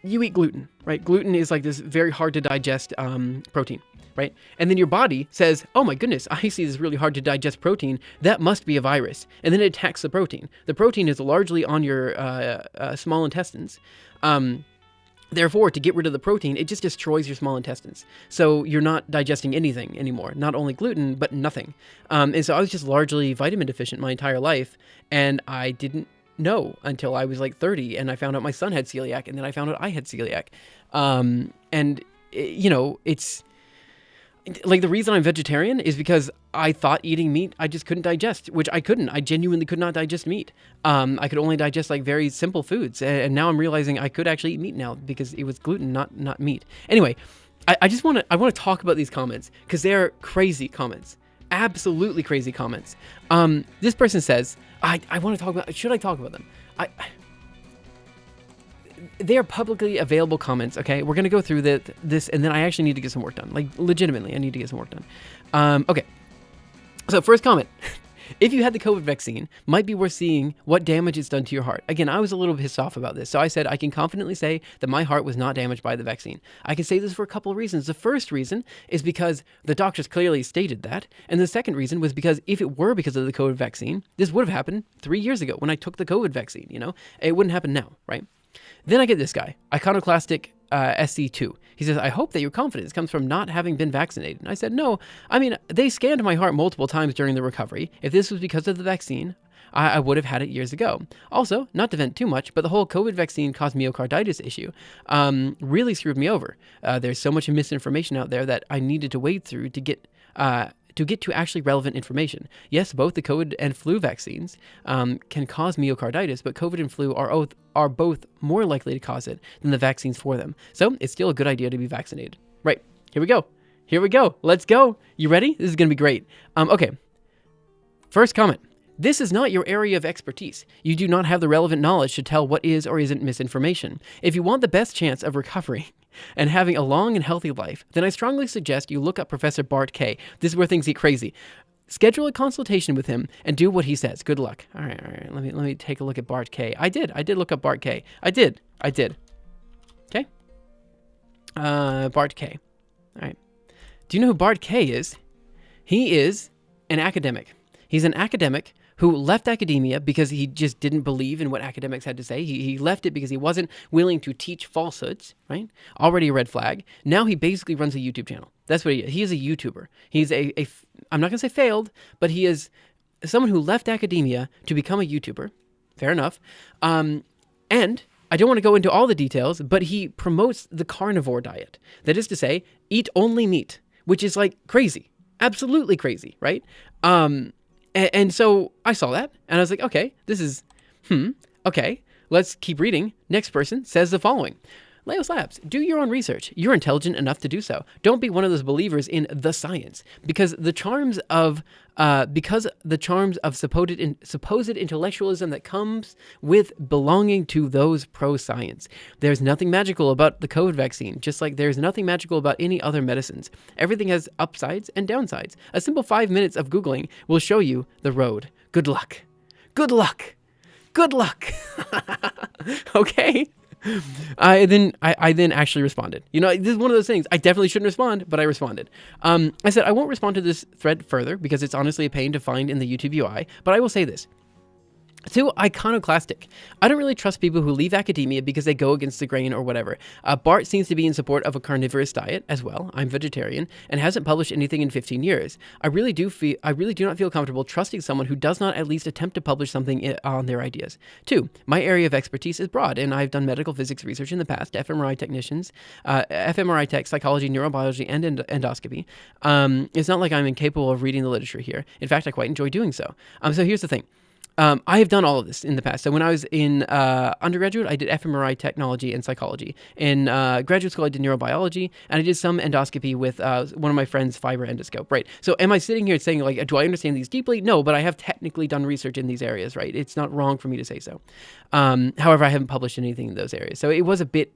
A: eat gluten, right? Gluten is like this very hard to digest protein, right? And then your body says, oh my goodness, I see this really hard to digest protein. That must be a virus. And then it attacks the protein. The protein is largely on your small intestines. Therefore, to get rid of the protein, it just destroys your small intestines. So you're not digesting anything anymore, not only gluten, but nothing. And so I was just largely vitamin deficient my entire life, and I didn't know until I was like 30, and I found out my son had celiac, and then I found out I had celiac. It's like the reason I'm vegetarian is because I thought eating meat I just couldn't digest, which I couldn't. I genuinely could not digest meat. I could only digest like very simple foods, and now I'm realizing I could actually eat meat now because it was gluten, not meat. Anyway, I want to talk about these comments because they're crazy comments. Absolutely crazy comments. This person says, I want to talk about, should I talk about them? They are publicly available comments, okay? We're going to go through this, and then I actually need to get some work done. Like, legitimately, I need to get some work done. Okay. So, first comment. If you had the COVID vaccine, might be worth seeing what damage it's done to your heart. Again, I was a little pissed off about this. So I said, I can confidently say that my heart was not damaged by the vaccine. I can say this for a couple of reasons. The first reason is because the doctors clearly stated that. And the second reason was because if it were because of the COVID vaccine, this would have happened 3 years ago when I took the COVID vaccine, It wouldn't happen now, right? Then I get this guy, Iconoclastic SC2. He says, I hope that your confidence comes from not having been vaccinated. And I said, no, I mean, they scanned my heart multiple times during the recovery. If this was because of the vaccine, I would have had it years ago. Also, not to vent too much, but the whole COVID vaccine caused myocarditis issue really screwed me over. There's so much misinformation out there that I needed to wade through to get to actually relevant information. Yes, both the COVID and flu vaccines can cause myocarditis, but COVID and flu are both more likely to cause it than the vaccines for them. So it's still a good idea to be vaccinated. Right, here we go. Let's go. You ready? This is going to be great. Okay, first comment. This is not your area of expertise. You do not have the relevant knowledge to tell what is or isn't misinformation. If you want the best chance of recovery and having a long and healthy life, then I strongly suggest you look up Professor Bart K. This is where things get crazy. Schedule a consultation with him and do what he says. Good luck. All right. Let me take a look at Bart K. I did look up Bart K. I did. Okay. Bart K. All right. Do you know who Bart K is? He is an academic. He's an academic who left academia because he just didn't believe in what academics had to say. He left it because he wasn't willing to teach falsehoods, right? Already a red flag. Now he basically runs a YouTube channel. That's what he is. He is a YouTuber. He's I'm not going to say failed, but he is someone who left academia to become a YouTuber. Fair enough. And I don't want to go into all the details, but he promotes the carnivore diet. That is to say, eat only meat, which is like crazy. Absolutely crazy, right? And so I saw that, and I was like, okay, this is, okay, let's keep reading. Next person says the following. Leos Labs, do your own research. You're intelligent enough to do so. Don't be one of those believers in the science, because the charms of because the charms of supposed intellectualism that comes with belonging to those pro-science. There's nothing magical about the COVID vaccine, just like there's nothing magical about any other medicines. Everything has upsides and downsides. A simple 5 minutes of Googling will show you the road. Good luck. Good luck. Good luck. Okay. I then actually responded. This is one of those things. I definitely shouldn't respond, but I responded. I said, I won't respond to this thread further because it's honestly a pain to find in the YouTube UI, but I will say this. Too iconoclastic. I don't really trust people who leave academia because they go against the grain or whatever. Bart seems to be in support of a carnivorous diet as well. I'm vegetarian and hasn't published anything in 15 years. I really do not feel comfortable trusting someone who does not at least attempt to publish something on their ideas. 2, my area of expertise is broad, and I've done medical physics research in the past, fMRI tech, psychology, neurobiology, and endoscopy. It's not like I'm incapable of reading the literature here. In fact, I quite enjoy doing so. So here's the thing. I have done all of this in the past. So when I was in undergraduate, I did fMRI technology and psychology. In graduate school, I did neurobiology, and I did some endoscopy with one of my friends' fiber endoscope, right? So am I sitting here saying, like, do I understand these deeply? No, but I have technically done research in these areas, right? It's not wrong for me to say so. However, I haven't published anything in those areas. So it was a bit...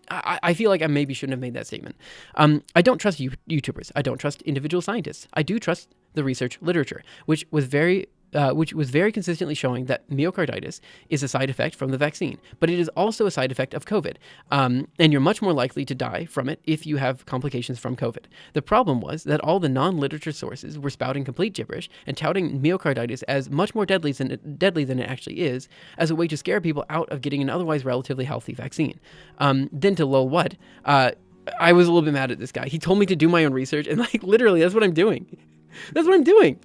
A: I feel like I maybe shouldn't have made that statement. I don't trust YouTubers. I don't trust individual scientists. I do trust the research literature, which was very consistently showing that myocarditis is a side effect from the vaccine, but it is also a side effect of COVID. And you're much more likely to die from it if you have complications from COVID. The problem was that all the non-literature sources were spouting complete gibberish and touting myocarditis as much more deadly than it actually is, as a way to scare people out of getting an otherwise relatively healthy vaccine. Then to lol what? I was a little bit mad at this guy. He told me to do my own research, and like literally that's what I'm doing. That's what I'm doing.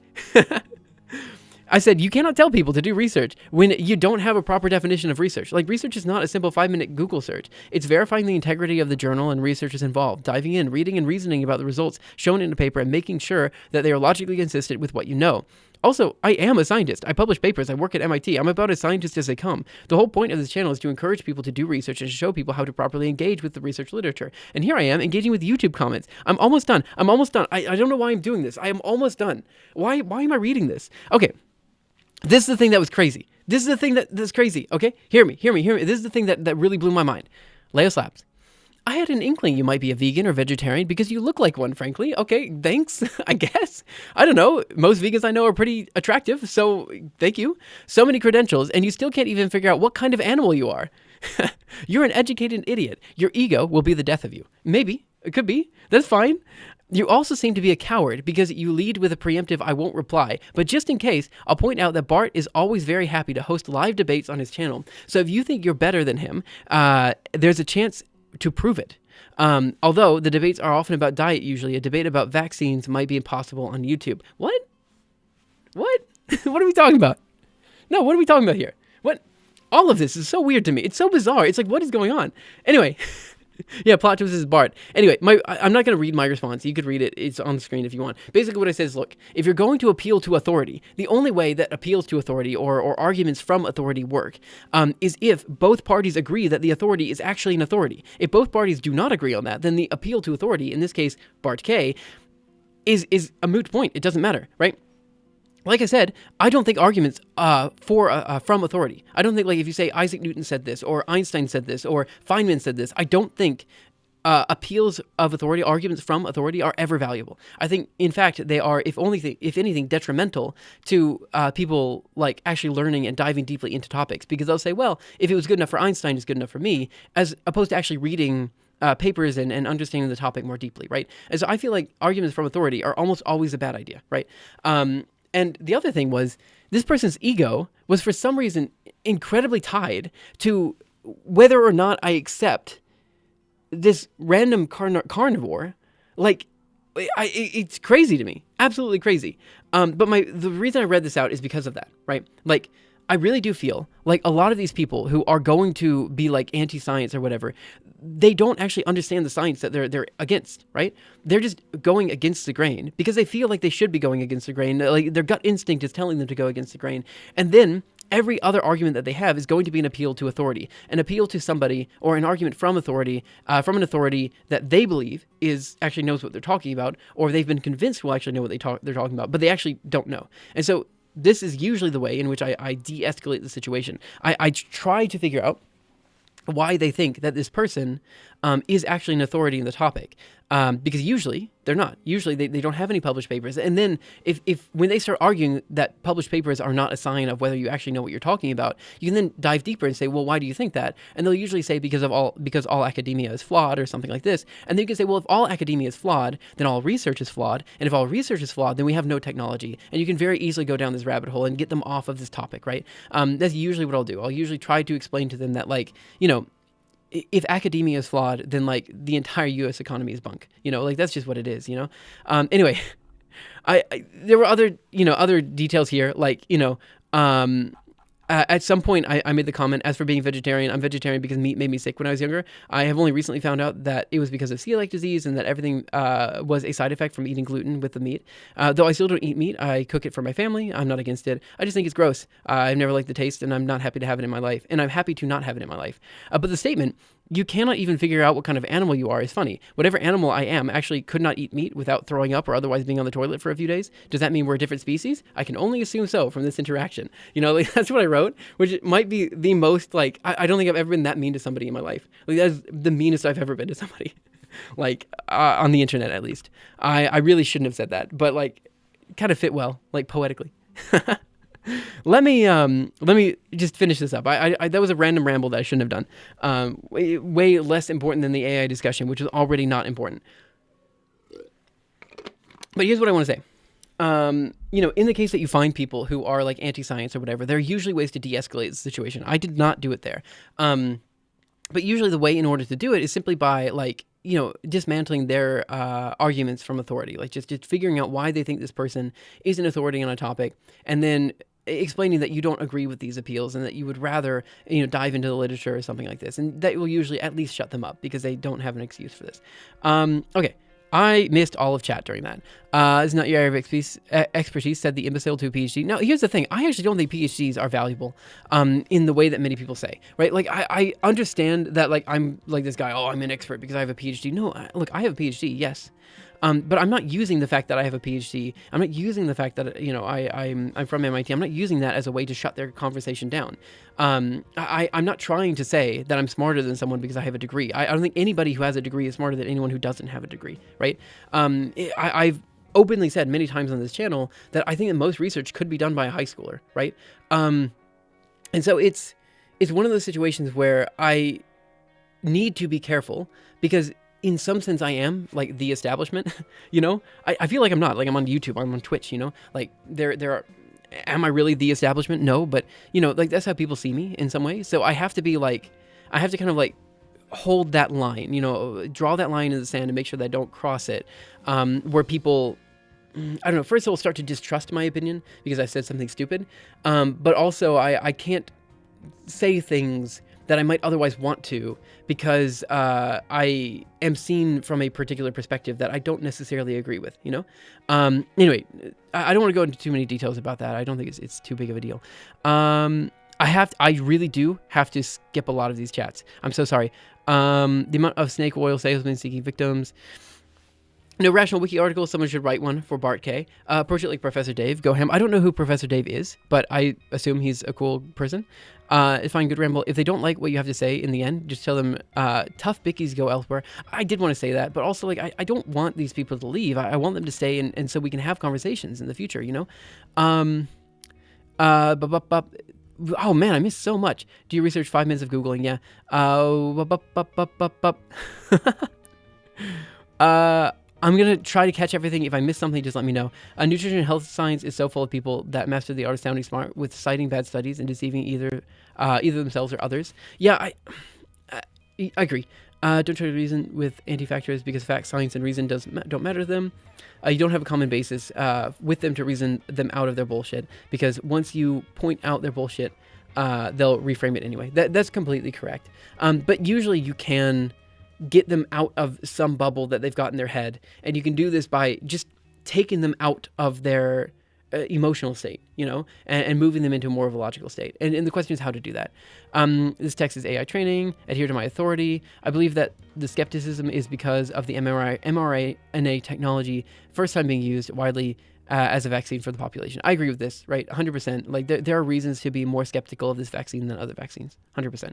A: I said, you cannot tell people to do research when you don't have a proper definition of research. Like, research is not a simple 5-minute Google search. It's verifying the integrity of the journal and researchers involved, diving in, reading and reasoning about the results shown in a paper, and making sure that they are logically consistent with what you know. Also, I am a scientist. I publish papers. I work at MIT. I'm about as scientist as they come. The whole point of this channel is to encourage people to do research and to show people how to properly engage with the research literature. And here I am engaging with YouTube comments. I'm almost done. I don't know why I'm doing this. I am almost done. Why am I reading this? Okay. This is the thing that was crazy. This is the thing that's crazy, okay? Hear me. This is the thing that really blew my mind. Leo Slaps. I had an inkling you might be a vegan or vegetarian because you look like one, frankly. Okay, thanks, I guess. I don't know. Most vegans I know are pretty attractive, so thank you. So many credentials, and you still can't even figure out what kind of animal you are. You're an educated idiot. Your ego will be the death of you. Maybe. It could be. That's fine. You also seem to be a coward because you lead with a preemptive I won't reply, but just in case, I'll point out that Bart is always very happy to host live debates on his channel, so if you think you're better than him, there's a chance to prove it. Although the debates are often about diet usually, a debate about vaccines might be impossible on YouTube. What? What? What are we talking about? No, what are we talking about here? What? All of this is so weird to me. It's so bizarre. It's like, what is going on? Anyway... Yeah, plot twist is Bart. Anyway, I'm not going to read my response. You could read it. It's on the screen if you want. Basically what I said is, look, if you're going to appeal to authority, the only way that appeals to authority or arguments from authority work is if both parties agree that the authority is actually an authority. If both parties do not agree on that, then the appeal to authority, in this case, Bart K, is a moot point. It doesn't matter, right? Like I said, I don't think arguments from authority. I don't think, like, if you say Isaac Newton said this, or Einstein said this, or Feynman said this, I don't think appeals of authority, arguments from authority, are ever valuable. I think, in fact, they are, if anything, detrimental to people, like, actually learning and diving deeply into topics, because they'll say, well, if it was good enough for Einstein, it's good enough for me, as opposed to actually reading papers and understanding the topic more deeply, right? And so I feel like arguments from authority are almost always a bad idea, right? And the other thing was, this person's ego was for some reason incredibly tied to whether or not I accept this random carnivore. Like, it's crazy to me. Absolutely crazy. But the reason I read this out is because of that, right? Like, I really do feel like a lot of these people who are going to be like anti-science or whatever, they don't actually understand the science that they're against, right? They're just going against the grain because they feel like they should be going against the grain. Like, their gut instinct is telling them to go against the grain. And then every other argument that they have is going to be an appeal to authority, an appeal to somebody, or an argument from authority, from an authority that they believe is actually knows what they're talking about, or they've been convinced will actually know what they're talking about, but they actually don't know. And so this is usually the way in which I de-escalate the situation. I try to figure out why they think that this person is actually an authority in the topic. Because usually they're not. Usually they don't have any published papers. And then if when they start arguing that published papers are not a sign of whether you actually know what you're talking about, you can then dive deeper and say, well, why do you think that? And they'll usually say because all academia is flawed or something like this. And then you can say, well, if all academia is flawed, then all research is flawed. And if all research is flawed, then we have no technology. And you can very easily go down this rabbit hole and get them off of this topic, right? That's usually what I'll do. I'll usually try to explain to them that, like, if academia is flawed, then like the entire U.S. economy is bunk. Like that's just what it is. Anyway, I there were other details here, like at some point I made the comment, as for being vegetarian, I'm vegetarian because meat made me sick when I was younger. I have only recently found out that it was because of celiac disease and that everything was a side effect from eating gluten with the meat. Though I still don't eat meat, I cook it for my family. I'm not against it. I just think it's gross. I've never liked the taste, and I'm not happy to have it in my life. And I'm happy to not have it in my life. But the statement, you cannot even figure out what kind of animal you are, is funny. Whatever animal I am actually could not eat meat without throwing up or otherwise being on the toilet for a few days. Does that mean we're a different species? I can only assume so from this interaction. Like, that's what I wrote, which might be the most, like, I don't think I've ever been that mean to somebody in my life. Like, that's the meanest I've ever been to somebody. Like, on the internet, at least. I really shouldn't have said that, but, like, kind of fit well, like, poetically. Let me just finish this up. I that was a random ramble that I shouldn't have done. Way less important than the AI discussion, which is already not important. But here's what I want to say. In the case that you find people who are like anti-science or whatever, there are usually ways to de-escalate the situation. I did not do it there. But usually the way in order to do it is simply by dismantling their arguments from authority, like just figuring out why they think this person is an authority on a topic, and then explaining that you don't agree with these appeals and that you would rather, dive into the literature or something like this. And that will usually at least shut them up because they don't have an excuse for this. Okay. I missed all of chat during that. It's not your area of expertise, said the imbecile to a PhD. Now, here's the thing. I actually don't think PhDs are valuable in the way that many people say, right? Like, I understand that, like, I'm like this guy, I'm an expert because I have a PhD. No, look, I have a PhD, yes. But I'm not using the fact that I have a PhD. I'm not using the fact that, I'm from MIT. I'm not using that as a way to shut their conversation down. I'm not trying to say that I'm smarter than someone because I have a degree. I don't think anybody who has a degree is smarter than anyone who doesn't have a degree, right? I've openly said many times on this channel that I think that most research could be done by a high schooler, right? And so it's one of those situations where I need to be careful because in some sense I am like the establishment, I feel like I'm not. Like, I'm on YouTube, I'm on Twitch, like there are, am I really the establishment? No, but like that's how people see me in some ways. So I have to be like, I have to kind of like hold that line, draw that line in the sand and make sure that I don't cross it, where people, I don't know, first of all start to distrust my opinion because I said something stupid, but also I can't say things that I might otherwise want to because I am seen from a particular perspective that I don't necessarily agree with, Anyway, I don't want to go into too many details about that. I don't think it's too big of a deal. I really do have to skip a lot of these chats. I'm so sorry. The amount of snake oil salesmen seeking victims. No rational wiki article. Someone should write one for Bart K. Approach it like Professor Dave. Go ham. I don't know who Professor Dave is, but I assume he's a cool person. Find good ramble. If they don't like what you have to say in the end, just tell them tough bickies go elsewhere. I did want to say that, but also like I don't want these people to leave. I want them to stay and so we can have conversations in the future, Oh man, I missed so much. Do you research 5 minutes of Googling? Yeah. I'm going to try to catch everything. If I miss something, just let me know. Nutrition and health science is so full of people that master the art of sounding smart with citing bad studies and deceiving either themselves or others. Yeah, I agree. Don't try to reason with anti-factors because facts, science, and reason don't matter to them. You don't have a common basis with them to reason them out of their bullshit because once you point out their bullshit, they'll reframe it anyway. That's completely correct. But usually you can get them out of some bubble that they've got in their head, and you can do this by just taking them out of their emotional state, and moving them into more of a logical state. And the question is how to do that. This text is AI training, adhere to my authority. I believe that the skepticism is because of the mRNA technology first time being used widely as a vaccine for the population. I agree with this, right? 100%. Like there are reasons to be more skeptical of this vaccine than other vaccines. 100%.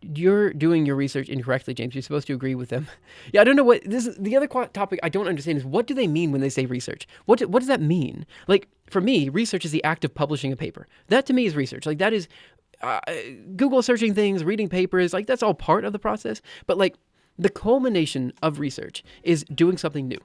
A: You're doing your research incorrectly, James. You're supposed to agree with them. Yeah, I don't know what this is. The other topic I don't understand is what do they mean when they say research? What does that mean? Like for me, research is the act of publishing a paper. That to me is research. Like that is Google searching things, reading papers. Like that's all part of the process. But like the culmination of research is doing something new.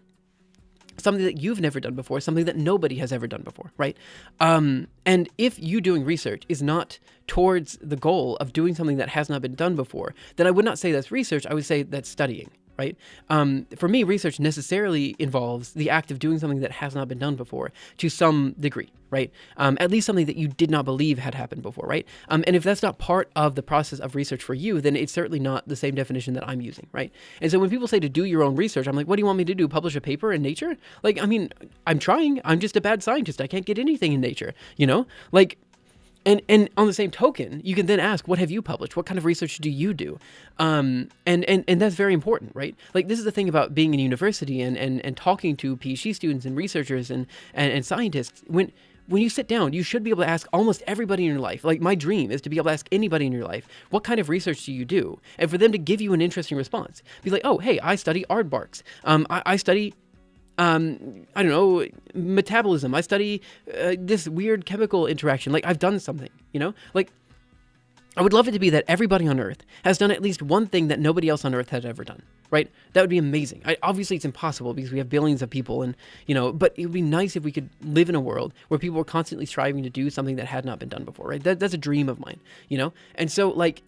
A: Something that you've never done before, something that nobody has ever done before, right? And if you doing research is not towards the goal of doing something that has not been done before, then I would not say that's research. I would say that's studying, right? For me, research necessarily involves the act of doing something that has not been done before to some degree, right? At least something that you did not believe had happened before, right? And if that's not part of the process of research for you, then it's certainly not the same definition that I'm using, right? And so when people say to do your own research, I'm like, what do you want me to do? Publish a paper in Nature? Like, I mean, I'm trying. I'm just a bad scientist. I can't get anything in Nature, Like, and on the same token, you can then ask, what have you published? What kind of research do you do? And that's very important, right? Like this is the thing about being in university and talking to PhD students and researchers and scientists. When you sit down, you should be able to ask almost everybody in your life. Like my dream is to be able to ask anybody in your life, what kind of research do you do? And for them to give you an interesting response. Be like, oh, hey, I study aardvarks. I study I don't know, metabolism. I study this weird chemical interaction. Like I've done something, like I would love it to be that everybody on Earth has done at least one thing that nobody else on Earth has ever done, right? That would be amazing. Obviously it's impossible because we have billions of people and, but it would be nice if we could live in a world where people are constantly striving to do something that had not been done before, right? That's a dream of mine, And so like,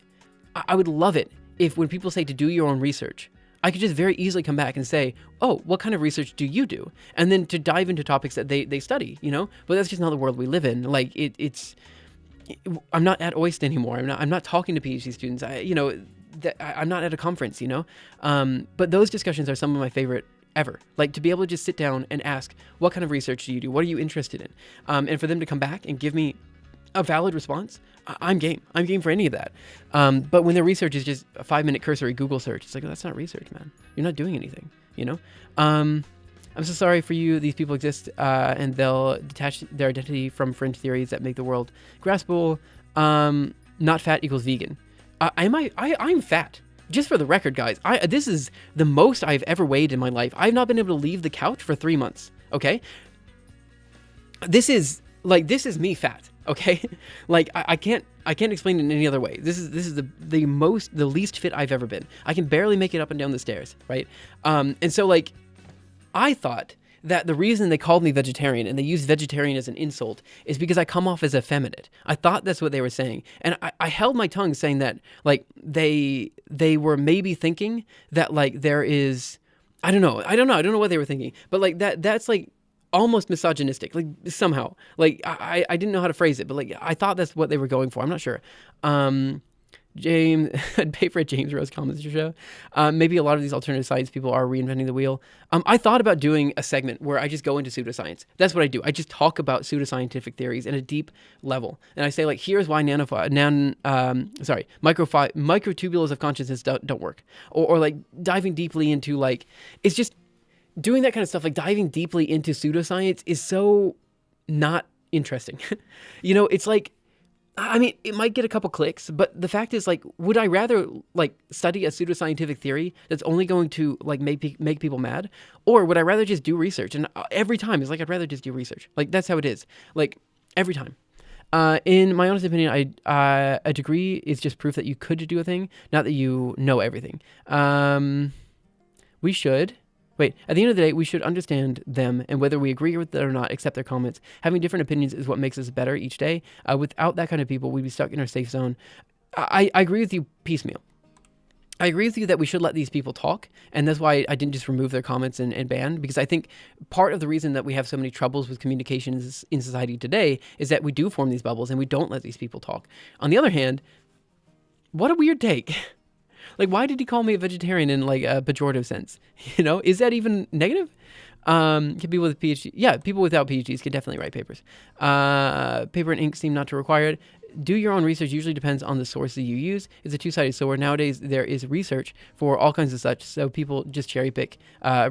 A: I would love it if when people say to do your own research, I could just very easily come back and say, oh, what kind of research do you do? And then to dive into topics that they study, But that's just not the world we live in. Like I'm not at OIST anymore. I'm not talking to PhD students. I'm not at a conference, But those discussions are some of my favorite ever. Like to be able to just sit down and ask, what kind of research do you do? What are you interested in? And for them to come back and give me a valid response, I'm game. I'm game for any of that. But when the research is just a 5-minute cursory Google search, it's like, oh, that's not research, man. You're not doing anything, I'm so sorry for you. These people exist, and they'll detach their identity from fringe theories that make the world graspable. Not fat equals vegan. I'm fat. Just for the record, guys, this is the most I've ever weighed in my life. I've not been able to leave the couch for 3 months. Okay. This is me fat. Okay, like I can't explain it in any other way. This is the least fit I've ever been. I can barely make it up and down the stairs, right? And so like, I thought that the reason they called me vegetarian and they used vegetarian as an insult is because I come off as effeminate. I thought that's what they were saying, and I held my tongue saying that like they were maybe thinking that like there is I don't know what they were thinking, but like that's like almost misogynistic, like somehow, like I didn't know how to phrase it, but like I thought that's what they were going for. I'm not sure. James, I'd pay for a James Rose comments show. Maybe a lot of these alternative science people are reinventing the wheel. I thought about doing a segment where I just go into pseudoscience. That's what I do. I just talk about pseudoscientific theories at a deep level, and I say like, here's why microtubules of consciousness don't work, or like diving deeply into like, it's just. Doing that kind of stuff, like diving deeply into pseudoscience is so not interesting. It's like, I mean, it might get a couple clicks, but the fact is like, would I rather like study a pseudoscientific theory that's only going to like make people mad? Or would I rather just do research? And every time it's like, I'd rather just do research. Like that's how it is. Like every time. In my honest opinion, a degree is just proof that you could do a thing, not that you know everything. At the end of the day, we should understand them, and whether we agree with it or not, accept their comments. Having different opinions is what makes us better each day. Without that kind of people, we'd be stuck in our safe zone. I agree with you piecemeal. I agree with you that we should let these people talk, and that's why I didn't just remove their comments and ban, because I think part of the reason that we have so many troubles with communications in society today is that we do form these bubbles and we don't let these people talk. On the other hand, what a weird take. Like, why did he call me a vegetarian in like a pejorative sense? Is that even negative? People with PhD, yeah, people without PhDs can definitely write papers. Paper and ink seem not to require it. Do your own research usually depends on the sources you use. It's a two-sided sword. Nowadays, there is research for all kinds of such, so people just cherry pick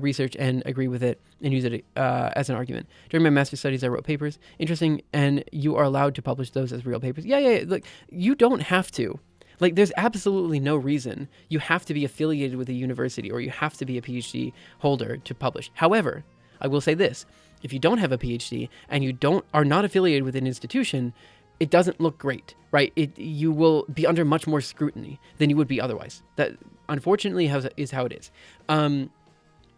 A: research and agree with it and use it as an argument. During my master's studies, I wrote papers. Interesting, and you are allowed to publish those as real papers. Yeah. Like, you don't have to. Like, there's absolutely no reason you have to be affiliated with a university or you have to be a PhD holder to publish. However, I will say this. If you don't have a PhD and you are not affiliated with an institution, it doesn't look great, right? You will be under much more scrutiny than you would be otherwise. That, unfortunately, is how it is.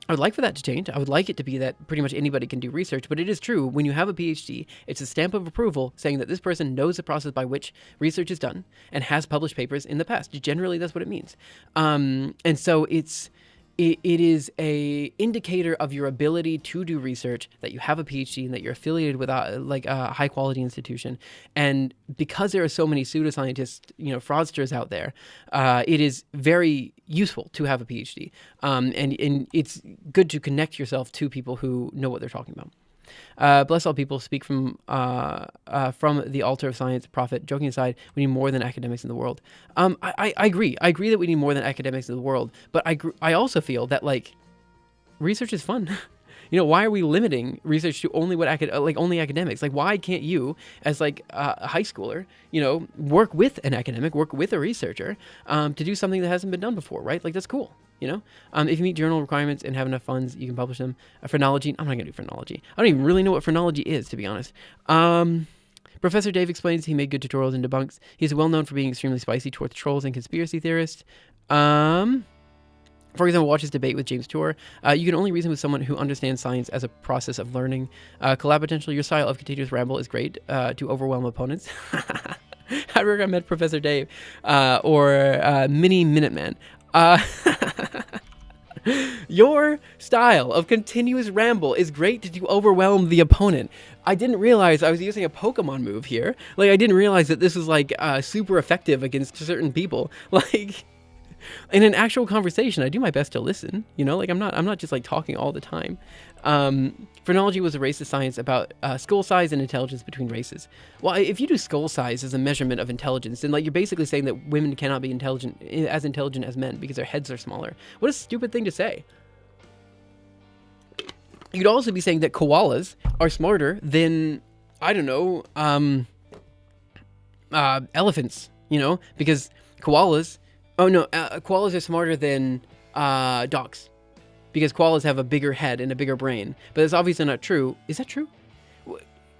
A: I would like for that to change. I would like it to be that pretty much anybody can do research, but it is true. When you have a PhD, it's a stamp of approval saying that this person knows the process by which research is done and has published papers in the past. Generally, that's what it means. And so it is a indicator of your ability to do research that you have a PhD and that you're affiliated with a high quality institution. And because there are so many pseudoscientists, fraudsters out there, it is very useful to have a PhD. And it's good to connect yourself to people who know what they're talking about. Bless all people, speak from the altar of science, prophet. Joking aside, we need more than academics in the world. I agree. I agree that we need more than academics in the world, but I also feel that, like, research is fun. Why are we limiting research to only only academics? Like, why can't you, as like a high schooler, work with an academic, work with a researcher, to do something that hasn't been done before, right? Like, that's cool. If you meet journal requirements and have enough funds, you can publish them. Phrenology, I'm not gonna do phrenology. I don't even really know what phrenology is, to be honest. Professor Dave explains he made good tutorials and debunks. He's well known for being extremely spicy towards trolls and conspiracy theorists. For example, watch his debate with James Tour. You can only reason with someone who understands science as a process of learning. Collab potential, your style of continuous ramble is great to overwhelm opponents. I remember I met Professor Dave or Mini Minuteman. Your style of continuous ramble is great to overwhelm the opponent. I didn't realize I was using a Pokemon move here. Like, I didn't realize that this was like super effective against certain people. Like, in an actual conversation, I do my best to listen. Like, I'm not just like talking all the time. Phrenology was a racist science about skull size and intelligence between races. Well, if you do skull size as a measurement of intelligence, then like you're basically saying that women cannot be intelligent as men because their heads are smaller. What a stupid thing to say. You'd also be saying that koalas are smarter than, I don't know, elephants. Because koalas. Oh no, koalas are smarter than dogs. Because koalas have a bigger head and a bigger brain. But that's obviously not true. Is that true?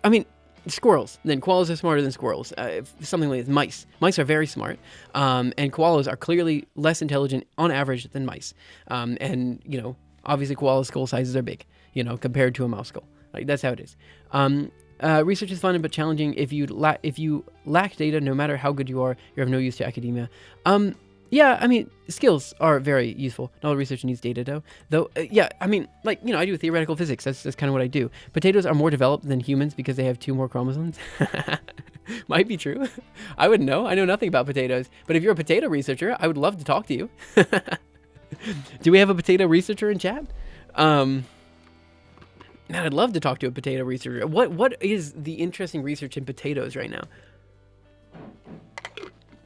A: I mean, squirrels. Then koalas are smarter than squirrels. Something like mice. Mice are very smart. And koalas are clearly less intelligent on average than mice. And, obviously koalas' skull sizes are big, compared to a mouse skull. Like, that's how it is. Research is fun but challenging. If you lack data, no matter how good you are, you're of no use to academia. Yeah, I mean, skills are very useful. Not all research needs data, though. Yeah, I mean, like, I do theoretical physics. That's kind of what I do. Potatoes are more developed than humans because they have 2 more chromosomes. Might be true. I wouldn't know. I know nothing about potatoes. But if you're a potato researcher, I would love to talk to you. Do we have a potato researcher in chat? Man, I'd love to talk to a potato researcher. What is the interesting research in potatoes right now?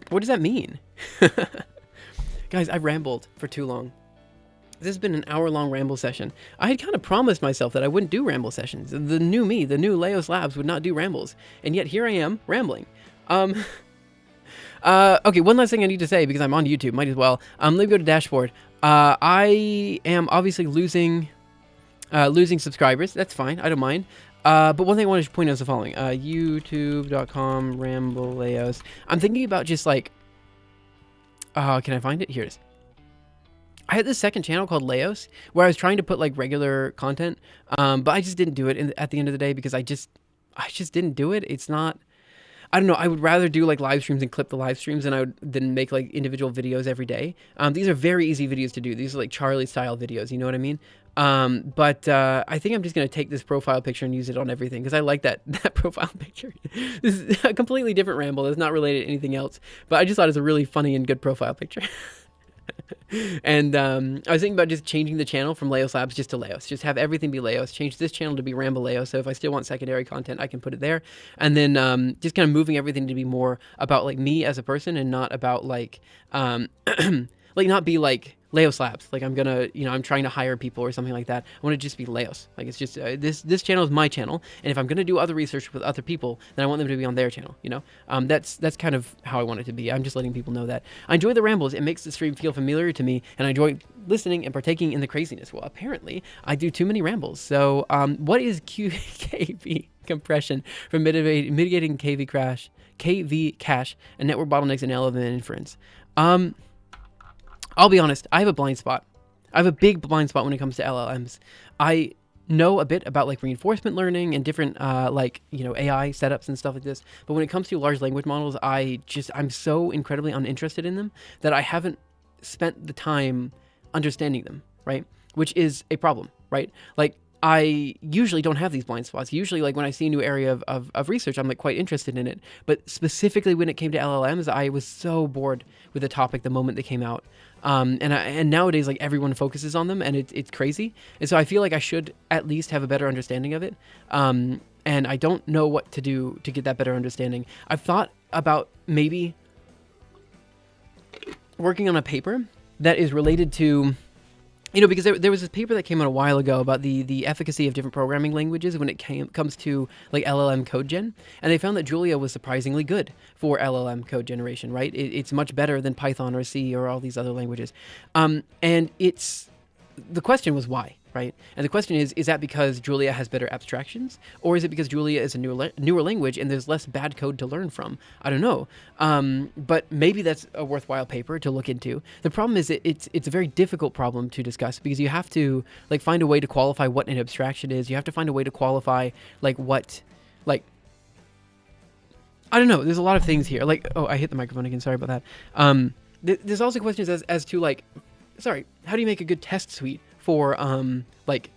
A: What does that mean? Guys, I rambled for too long. This has been an hour-long ramble session. I had kind of promised myself that I wouldn't do ramble sessions. The new me, the new Leos Labs would not do rambles. And yet here I am, rambling. Okay, one last thing I need to say, because I'm on YouTube, might as well. Let me go to dashboard. I am obviously losing subscribers. That's fine, I don't mind. But one thing I wanted to point out is the following. YouTube.com ramble Leos. I'm thinking about just like... can I find it? Here it is. I had this second channel called Leos where I was trying to put like regular content, but I just didn't do it at the end of the day because I just didn't do it. It's not, I don't know. I would rather do like live streams and clip the live streams than make like individual videos every day. These are very easy videos to do. These are like Charlie style videos. You know what I mean? But I think I'm just going to take this profile picture and use it on everything because I like that profile picture. This is a completely different ramble. It's not related to anything else, but I just thought it was a really funny and good profile picture. And I was thinking about just changing the channel from Leos Labs just to Leos. Just have everything be Leos. Change this channel to be Ramble Leos. So if I still want secondary content, I can put it there. And then just kind of moving everything to be more about like me as a person and not about like like not be like Leos Labs. Like I'm gonna, I'm trying to hire people or something like that. I want to just be Leos. Like it's just this channel is my channel, and if I'm gonna do other research with other people, then I want them to be on their channel. That's kind of how I want it to be. I'm just letting people know that I enjoy the rambles. It makes the stream feel familiar to me, and I enjoy listening and partaking in the craziness. Well, apparently I do too many rambles. So what is KV compression for mitigating KV cache, and network bottlenecks and LLM inference? I'll be honest, I have a blind spot. I have a big blind spot when it comes to LLMs. I know a bit about like reinforcement learning and different AI setups and stuff like this. But when it comes to large language models, I'm so incredibly uninterested in them that I haven't spent the time understanding them, right? Which is a problem, right? Like I usually don't have these blind spots. Usually like when I see a new area of research, I'm like quite interested in it. But specifically when it came to LLMs, I was so bored with the topic the moment they came out. And nowadays, like everyone focuses on them, and it's crazy. And so I feel like I should at least have a better understanding of it. And I don't know what to do to get that better understanding. I've thought about maybe working on a paper that is related to, because there was this paper that came out a while ago about the efficacy of different programming languages when it comes to like LLM code gen, and they found that Julia was surprisingly good for LLM code generation, right? It's much better than Python or C or all these other languages, and the question was why, right? And the question is that because Julia has better abstractions, or is it because Julia is a newer language and there's less bad code to learn from? I don't know, but maybe that's a worthwhile paper to look into. The problem is it's a very difficult problem to discuss because you have to like find a way to qualify what an abstraction is. You have to find a way to qualify like what, like, I don't know. There's a lot of things here. Like, oh, I hit the microphone again. Sorry about that. There's also questions as to like, how do you make a good test suite for like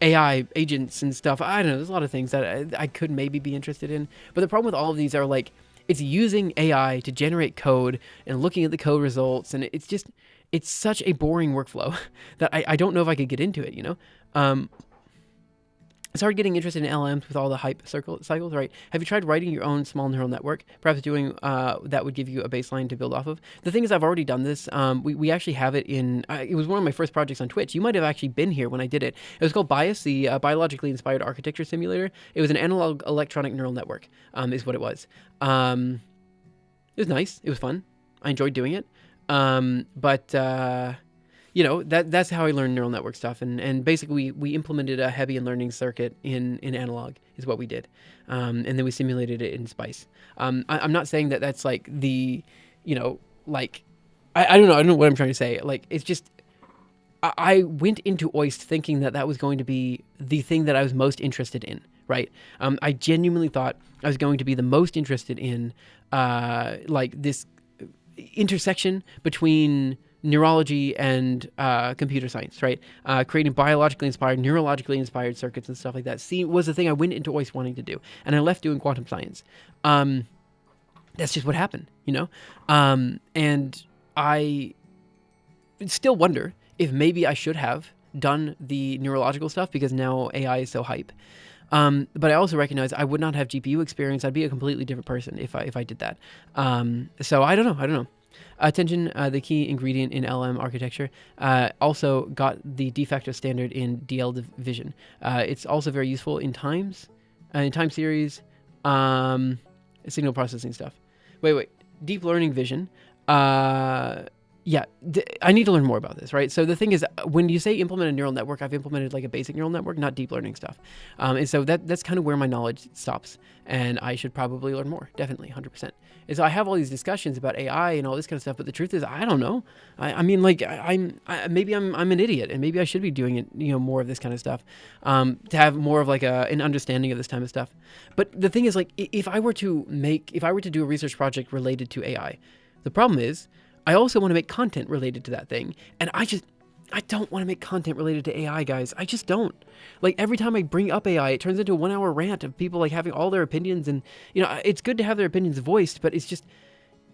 A: AI agents and stuff? I don't know. There's a lot of things that I could maybe be interested in. But the problem with all of these are like, it's using AI to generate code and looking at the code results. And it's such a boring workflow that I don't know if I could get into it, It's hard getting interested in LLMs with all the hype cycles, right? Have you tried writing your own small neural network? Perhaps doing that would give you a baseline to build off of. The thing is, I've already done this. We actually have it in, it was one of my first projects on Twitch. You might have actually been here when I did it. It was called BIAS, the biologically inspired architecture simulator. It was an analog electronic neural network, is what it was. It was nice. It was fun. I enjoyed doing it. That's how I learned neural network stuff. And basically we implemented a Hebbian learning circuit in analog is what we did. And then we simulated it in Spice. I'm not saying that that's like the, I don't know what I'm trying to say. Like, it's just, I went into OIST thinking that was going to be the thing that I was most interested in, right? I genuinely thought I was going to be the most interested in, like this intersection between neurology and computer science, right? Creating biologically inspired, neurologically inspired circuits and stuff like that. Was the thing I went into OIST wanting to do, and I left doing quantum science. That's just what happened, and I still wonder if maybe I should have done the neurological stuff because now AI is so hype. But I also recognize I would not have GPU experience. I'd be a completely different person if I did that. So I don't know. Attention, the key ingredient in LM architecture, also got the de facto standard in DL division. It's also very useful in time series, signal processing stuff. Wait, deep learning vision. Yeah, I need to learn more about this, right? So the thing is, when you say implement a neural network, I've implemented like a basic neural network, not deep learning stuff. And so that's kind of where my knowledge stops. And I should probably learn more, definitely, 100%. And so I have all these discussions about AI and all this kind of stuff, but the truth is, I don't know. I mean, like, maybe I'm an idiot, and maybe I should be doing it, more of this kind of stuff, to have more of like an understanding of this type of stuff. But the thing is, like, if I were to do a research project related to AI, the problem is, I also want to make content related to that thing. And I don't want to make content related to AI, guys. I just don't. Like, every time I bring up AI, it turns into a 1-hour rant of people like having all their opinions. And, it's good to have their opinions voiced, but it's just,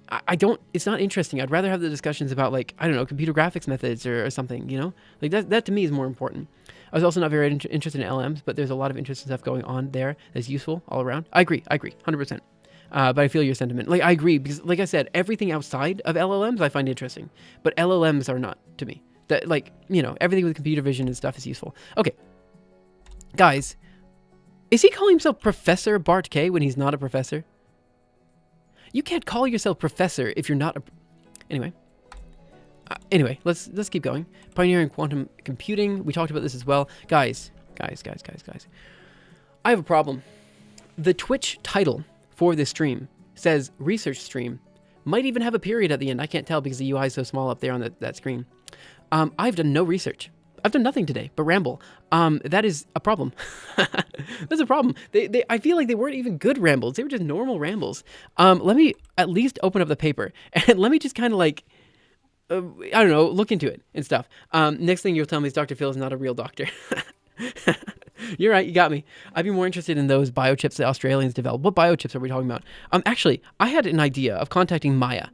A: I don't, it's not interesting. I'd rather have the discussions about like, I don't know, computer graphics methods or something, you know, like that to me is more important. I was also not very interested in LMs, but there's a lot of interesting stuff going on there that's useful all around. I agree, 100%. But I feel your sentiment. Like, I agree, because like I said, everything outside of LLMs I find interesting, but LLMs are not to me. That, like, you know, everything with computer vision and stuff is useful. Okay, guys, is he calling himself Professor Bart K when he's not a professor? You can't call yourself professor if you're not a... Anyway, let's keep going. Pioneering quantum computing. We talked about this as well. Guys. I have a problem. The Twitch title for this stream says research stream. Might even have a period at the end. I can't tell because the UI is so small up there on that screen. I've done no research. I've done nothing today but ramble. That is a problem. That's a problem. I feel like they weren't even good rambles. They were just normal rambles. Let me at least open up the paper and let me just kind of like, I don't know, look into it and stuff. Next thing you'll tell me is Dr. Phil is not a real doctor. You're right. You got me. I'd be more interested in those biochips that Australians developed. What biochips are we talking about? Actually, I had an idea of contacting Maya.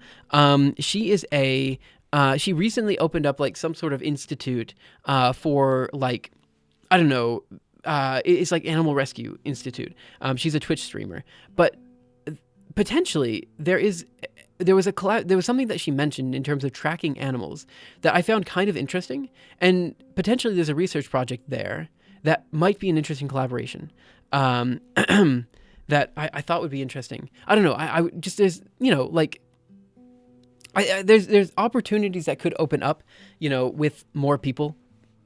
A: She is she recently opened up like some sort of institute for like, I don't know, it's like Animal Rescue Institute. She's a Twitch streamer, but potentially there was something that she mentioned in terms of tracking animals that I found kind of interesting, and potentially there's a research project there that might be an interesting collaboration that I thought would be interesting. I don't know. I just, there's, you know, like, there's opportunities that could open up, you know, with more people,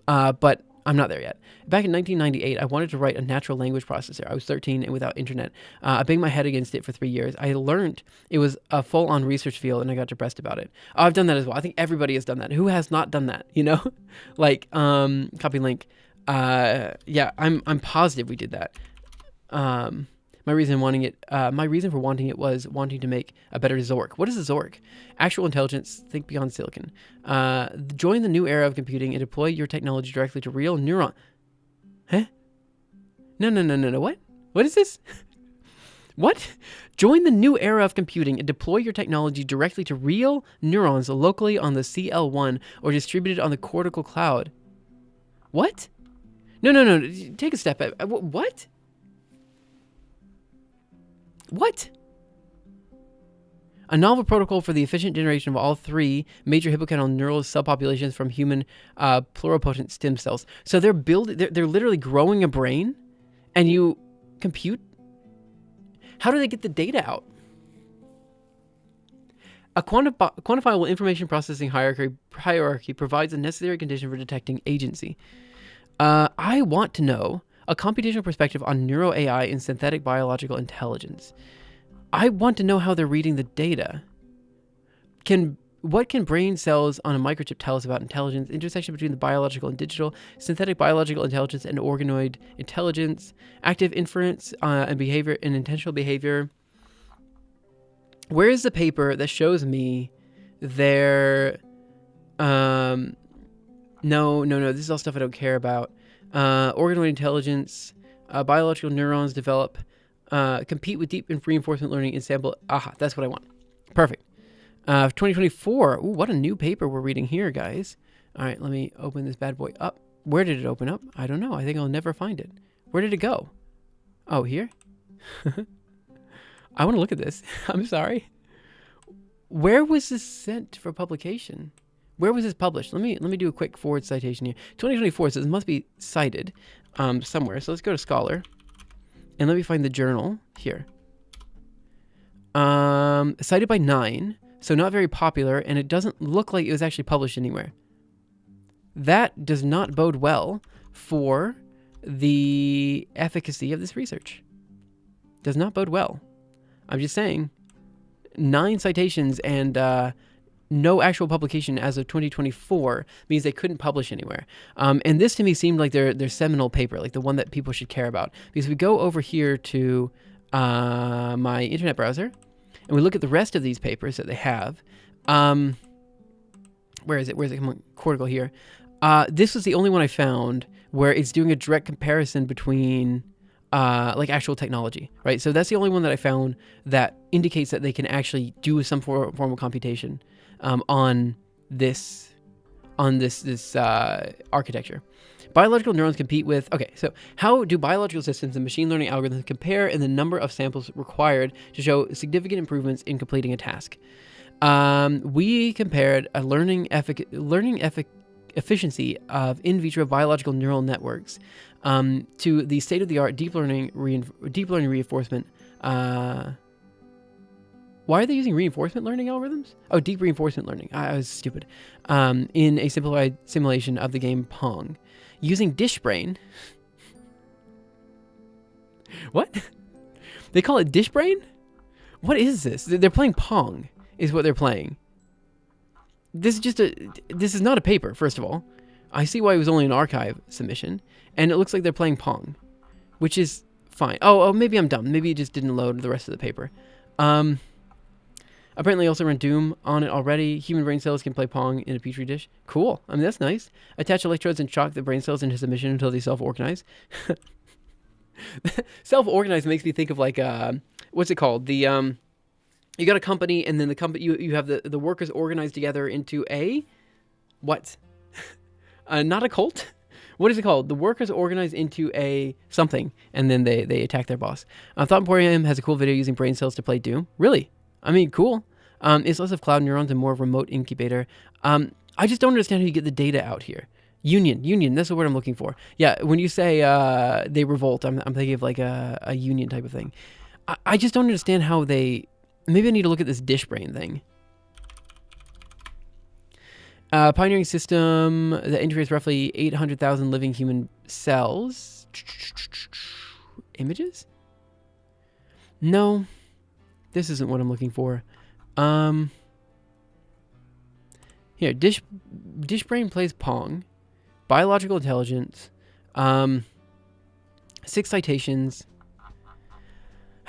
A: but I'm not there yet. Back in 1998, I wanted to write a natural language processor. I was 13 and without internet. I banged my head against it for 3 years. I learned it was a full-on research field, and I got depressed about it. I've done that as well. I think everybody has done that. Who has not done that, you know? Like, copy link. Yeah, I'm positive we did that. My reason for wanting it was wanting to make a better Zork. What is a Zork? Actual intelligence, think beyond silicon. Join the new era of computing and deploy your technology directly to real neuron. Huh? No. What? What is this? What? Join the new era of computing and deploy your technology directly to real neurons locally on the CL1 or distributed on the cortical cloud. What? No. Take a step back. What? What? A novel protocol for the efficient generation of all three major hippocampal neural subpopulations from human pluripotent stem cells. So they're literally growing a brain, and you compute. How do they get the data out? A quantifiable information processing hierarchy provides a necessary condition for detecting agency. I want to know a computational perspective on neuro AI and synthetic biological intelligence. I want to know how they're reading the data. What can brain cells on a microchip tell us about intelligence, intersection between the biological and digital, synthetic biological intelligence and organoid intelligence, active inference and behavior and intentional behavior? Where is the paper that shows me their... No, this is all stuff I don't care about. Organoid intelligence, biological neurons develop, compete with deep reinforcement learning and sample. Aha, that's what I want. Perfect. 2024. Ooh, what a new paper we're reading here, guys. All right, let me open this bad boy up. Where did it open up? I don't know. I think I'll never find it. Where did it go? Oh, here? I want to look at this. I'm sorry. Where was this sent for publication? Where was this published? Let me do a quick forward citation here. 2024 says it must be cited somewhere. So let's go to Scholar. And let me find the journal here. Cited by 9. So not very popular. And it doesn't look like it was actually published anywhere. That does not bode well for the efficacy of this research. Does not bode well. I'm just saying. 9 citations and... no actual publication as of 2024 means they couldn't publish anywhere. And this to me seemed like their seminal paper, like the one that people should care about. Because if we go over here to my internet browser and we look at the rest of these papers that they have, where is it? Come on, cortical here. This was the only one I found where it's doing a direct comparison between like actual technology, right? So that's the only one that I found that indicates that they can actually do some form of computation on this architecture. Biological neurons compete with, okay, so how do biological systems and machine learning algorithms compare in the number of samples required to show significant improvements in completing a task? We compared a learning efficiency of in vitro biological neural networks to the state-of-the-art deep learning reinforcement. Why are they using reinforcement learning algorithms? Oh, deep reinforcement learning. I was stupid. In a simplified simulation of the game Pong. Using Dishbrain. What? They call it Dishbrain? What is this? They're playing Pong, is what they're playing. This is not a paper, first of all. I see why it was only an archive submission. And it looks like they're playing Pong, which is fine. Oh, maybe I'm dumb. Maybe it just didn't load the rest of the paper. Apparently also run Doom on it already. Human brain cells can play Pong in a petri dish. Cool. I mean, that's nice. Attach electrodes and shock the brain cells into submission until they self-organize. Self-organize makes me think of like, what's it called? The, you got a company and then the company, you have the workers organized together into a, what? Not a cult? What is it called? The workers organize into a something and then they attack their boss. Thought Emporium has a cool video using brain cells to play Doom. Really? I mean, cool. It's less of cloud neurons and more of remote incubator. I just don't understand how you get the data out here. Union, that's the word I'm looking for. Yeah, when you say they revolt, I'm thinking of like a union type of thing. I just don't understand how they... Maybe I need to look at this Dishbrain thing. Pioneering system that integrates roughly 800,000 living human cells. Images? No. This isn't what I'm looking for. Here, Dishbrain plays Pong. Biological intelligence. 6 citations.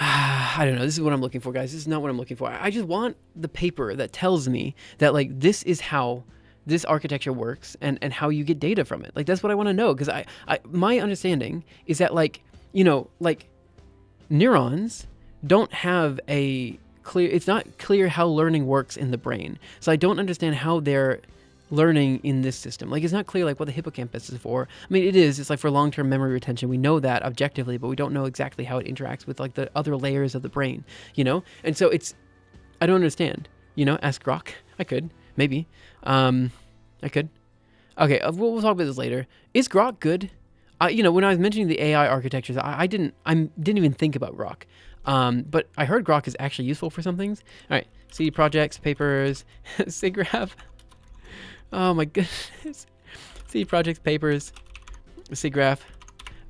A: I don't know. This is what I'm looking for, guys. This is not what I'm looking for. I just want the paper that tells me that, like, this is how this architecture works and how you get data from it. Like, that's what I want to know. Because my understanding is that, like, you know, like, neurons don't have a clear... It's not clear how learning works in the brain. So I don't understand how they're learning in this system. Like, it's not clear, like, what the hippocampus is for. I mean, it is. It's, like, for long-term memory retention. We know that objectively, but we don't know exactly how it interacts with, like, the other layers of the brain, you know? And so it's... I don't understand. You know? Ask Grok. I could. Maybe. I could. Okay, we'll talk about this later. Is Grok good? You know, when I was mentioning the AI architectures, I didn't even think about Grok. But I heard Grok is actually useful for some things. All right, CD projects, papers, SIGGRAPH. Oh my goodness. CD projects, papers, SIGGRAPH.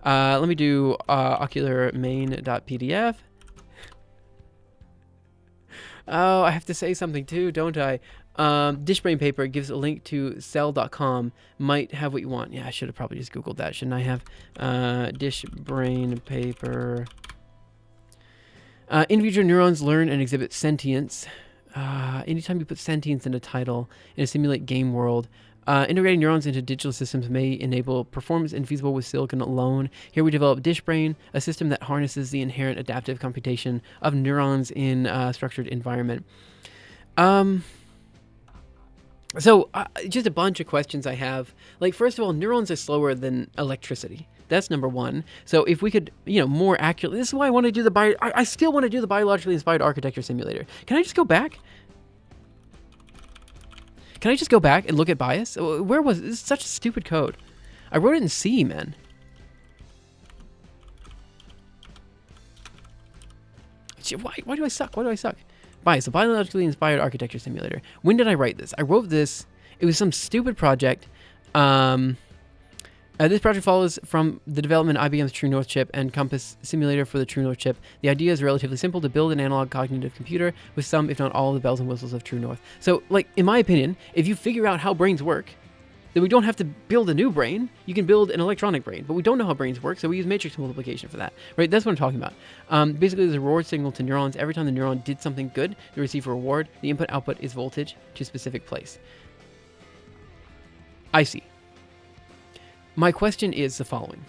A: Let me do ocularmain.pdf. Oh, I have to say something too, don't I? Dishbrain paper gives a link to cell.com. Might have what you want. Yeah, I should have probably just Googled that, shouldn't I have? Dishbrain paper. In vitro neurons learn and exhibit sentience. Anytime you put sentience in a title in a simulate game world, integrating neurons into digital systems may enable performance infeasible with silicon alone. Here we develop Dishbrain, a system that harnesses the inherent adaptive computation of neurons in a structured environment. So just a bunch of questions I have. Like, first of all, neurons are slower than electricity. That's number one. So if we could, you know, more accurately, this is why I want to do the I still want to do the biologically inspired architecture simulator. Can I just go back? Can I just go back and look at bias? Where was this? Is such stupid code. I wrote it in C, man. Why do I suck? Why do I suck? Bias, a biologically inspired architecture simulator. When did I write this? I wrote this. It was some stupid project. This project follows from the development of IBM's True North chip and Compass simulator for the True North chip. The idea is relatively simple: to build an analog cognitive computer with some, if not all, of the bells and whistles of True North. So, like, in my opinion, if you figure out how brains work, then we don't have to build a new brain. You can build an electronic brain, but we don't know how brains work, so we use matrix multiplication for that, right? That's what I'm talking about. Basically, there's a reward signal to neurons. Every time the neuron did something good, they receive a reward. The input-output is voltage to a specific place. I see. My question is the following.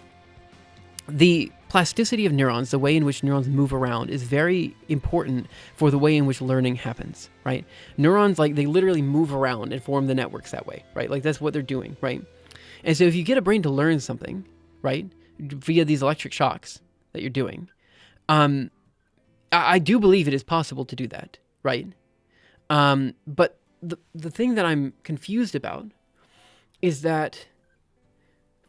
A: the plasticity of neurons, the way in which neurons move around, is very important for the way in which learning happens, right? Neurons, like, they literally move around and form the networks that way, right? Like, that's what they're doing, right? And so if you get a brain to learn something, right, via these electric shocks that you're doing, I do believe it is possible to do that, right? But the thing that I'm confused about is that,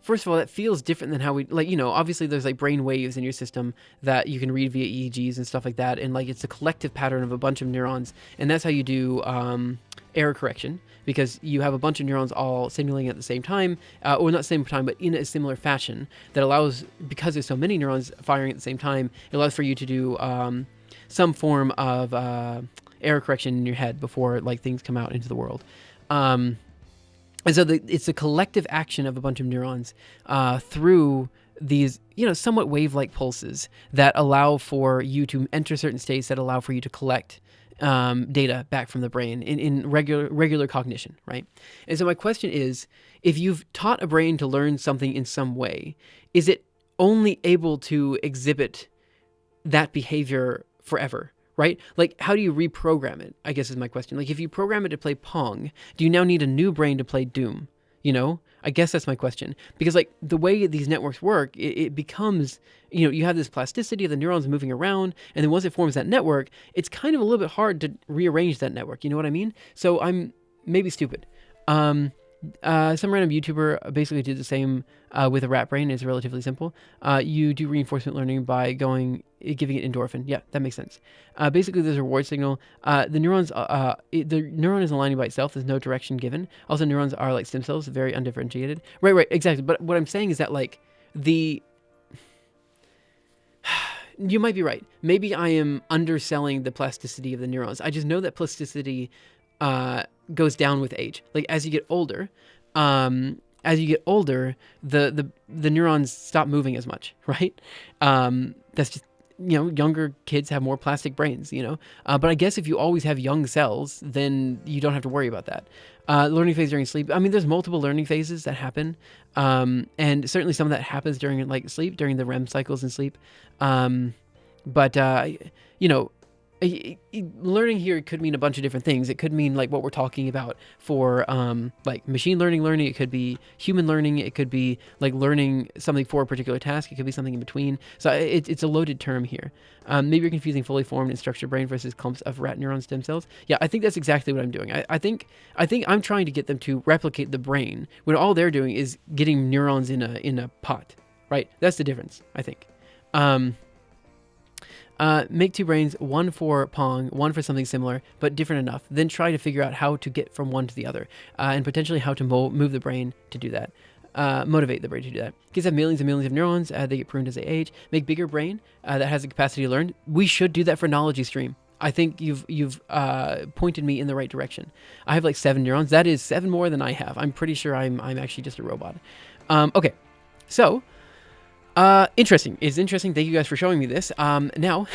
A: first of all, that feels different than how we, like, obviously there's like brain waves in your system that you can read via EEGs and stuff like that. And like, it's a collective pattern of a bunch of neurons. And that's how you do error correction, because you have a bunch of neurons all signaling at the same time, or not same time, but in a similar fashion that allows, because there's so many neurons firing at the same time, it allows for you to do some form of error correction in your head before like things come out into the world. And so it's a collective action of a bunch of neurons through these, somewhat wave-like pulses that allow for you to enter certain states that allow for you to collect data back from the brain in regular cognition, right? And so my question is, if you've taught a brain to learn something in some way, is it only able to exhibit that behavior forever? Right? Like, how do you reprogram it, I guess is my question. Like, if you program it to play Pong, do you now need a new brain to play Doom? I guess that's my question. Because, like, the way these networks work, it becomes, you have this plasticity of the neurons moving around, and then once it forms that network, it's kind of a little bit hard to rearrange that network. You know what I mean? So I'm maybe stupid. Some random YouTuber basically did the same with a rat brain. It's relatively simple. You do reinforcement learning by giving it endorphin. Yeah, that makes sense. Basically, there's a reward signal. The neuron is aligning by itself. There's no direction given. Also, neurons are like stem cells, very undifferentiated. Right, exactly. But what I'm saying is that, like, you might be right. Maybe I am underselling the plasticity of the neurons. I just know that plasticity goes down with age. Like, as you get older, the neurons stop moving as much, right? That's just, younger kids have more plastic brains, but I guess if you always have young cells, then you don't have to worry about that. Learning phase during sleep. I mean, there's multiple learning phases that happen. And certainly some of that happens during like sleep, during the REM cycles in sleep. Learning here could mean a bunch of different things. It could mean like what we're talking about for like machine learning. It could be human learning. It could be like learning something for a particular task. It could be something in between. So it's a loaded term here. Maybe you're confusing fully formed and structured brain versus clumps of rat neuron stem cells. Yeah, I think that's exactly what I'm doing. I think I'm trying to get them to replicate the brain when all they're doing is getting neurons in a pot. Right? That's the difference, I think. Make two brains, one for Pong, one for something similar, but different enough. Then try to figure out how to get from one to the other, and potentially how to move the brain to do that. Motivate the brain to do that. Kids have millions and millions of neurons. They get pruned as they age. Make bigger brain that has the capacity to learn. We should do that for Knowledge Stream. I think you've pointed me in the right direction. I have like 7 neurons. That is 7 more than I have. I'm pretty sure I'm actually just a robot. Okay, so. Interesting. It's interesting. Thank you guys for showing me this. Now,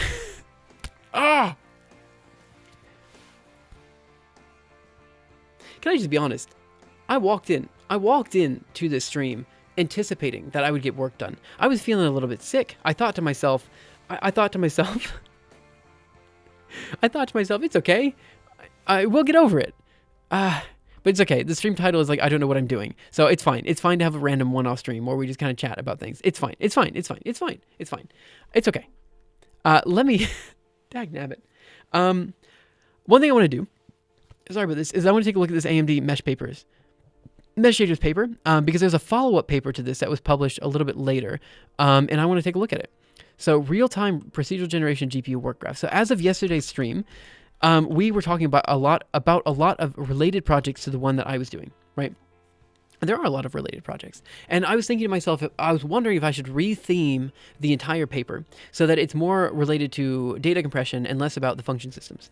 A: can I just be honest? I walked in to this stream anticipating that I would get work done. I was feeling a little bit sick. I thought to myself, it's okay. I will get over it. But it's okay. The stream title is like, I don't know what I'm doing. So it's fine. It's fine to have a random one-off stream where we just kind of chat about things. It's fine. It's okay. Let me... Dag nabbit. One thing I want to do, sorry about this, is I want to take a look at this AMD mesh shaders paper, because there's a follow-up paper to this that was published a little bit later, and I want to take a look at it. So real-time procedural generation GPU work graph. So as of yesterday's stream, we were talking about a lot of related projects to the one that I was doing, right? And there are a lot of related projects. And I was thinking to myself, I was wondering if I should re-theme the entire paper so that it's more related to data compression and less about the function systems.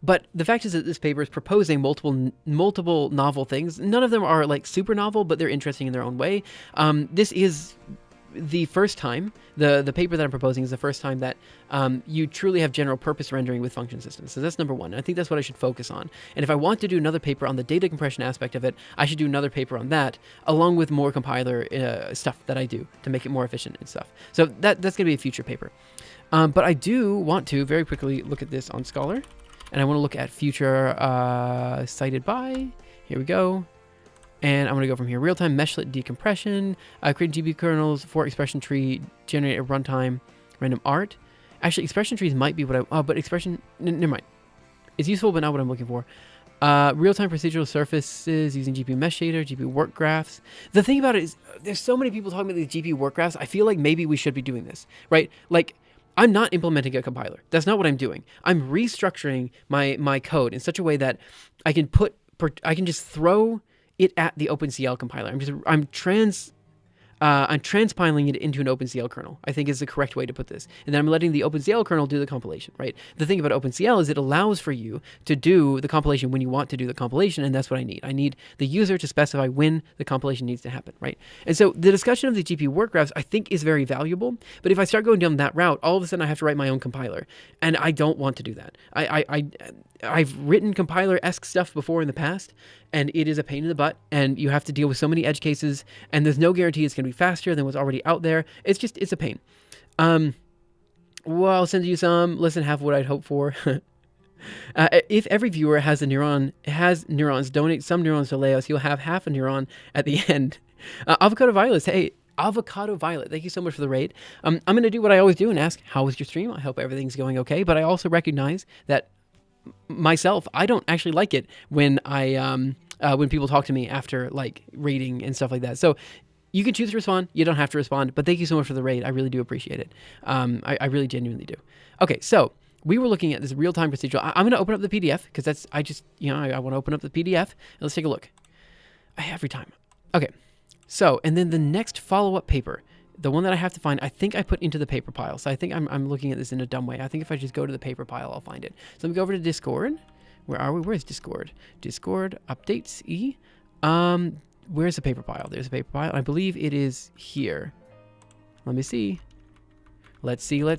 A: But the fact is that this paper is proposing multiple novel things. None of them are like super novel, but they're interesting in their own way. This is the first time, the paper that I'm proposing is the first time that you truly have general purpose rendering with function systems. So that's number one. I think that's what I should focus on. And if I want to do another paper on the data compression aspect of it, I should do another paper on that, along with more compiler stuff that I do to make it more efficient and stuff. So that's going to be a future paper. But I do want to very quickly look at this on Scholar, and I want to look at future cited by. Here we go. And I'm going to go from here. Real-time meshlet decompression, create GPU kernels for expression tree, generate a runtime random art. Actually, expression trees might be what but expression, never mind. It's useful, but not what I'm looking for. Real-time procedural surfaces using GPU mesh shader, GPU work graphs. The thing about it is, there's so many people talking about these GPU work graphs. I feel like maybe we should be doing this, right? Like, I'm not implementing a compiler. That's not what I'm doing. I'm restructuring my code in such a way that I can just throw it at the OpenCL compiler. I'm transpiling it into an OpenCL kernel, I think is the correct way to put this. And then I'm letting the OpenCL kernel do the compilation, right? The thing about OpenCL is it allows for you to do the compilation when you want to do the compilation, and that's what I need. I need the user to specify when the compilation needs to happen, right? And so the discussion of the GPU work graphs, I think, is very valuable, but if I start going down that route, all of a sudden I have to write my own compiler, and I don't want to do that. I've written compiler-esque stuff before in the past, and it is a pain in the butt, and you have to deal with so many edge cases, and there's no guarantee it's going to be faster than what's already out there. It's a pain. Well, I'll send you some. Less than half what I'd hope for. If every viewer has neurons, donate some neurons to Leos, you'll have half a neuron at the end. Avocado Violet, hey, Avocado Violet, thank you so much for the raid. I'm going to do what I always do and ask, how was your stream? I hope everything's going okay, but I also recognize that myself, I don't actually like it when when people talk to me after like raiding and stuff like that. So you can choose to respond. You don't have to respond, but thank you so much for the raid. I really do appreciate it. I really genuinely do. Okay, so we were looking at this real-time procedural. I'm going to open up the PDF because I want to open up the PDF. Let's take a look. Every time. Okay, so, and then the next follow-up paper, the one that I have to find, I think I put into the paper pile. So I think I'm looking at this in a dumb way. I think if I just go to the paper pile, I'll find it. So let me go over to Discord. Where are we? Where's Discord? Discord updates E. Where's the paper pile? There's a paper pile. I believe it is here. Let me see. Let's see. 1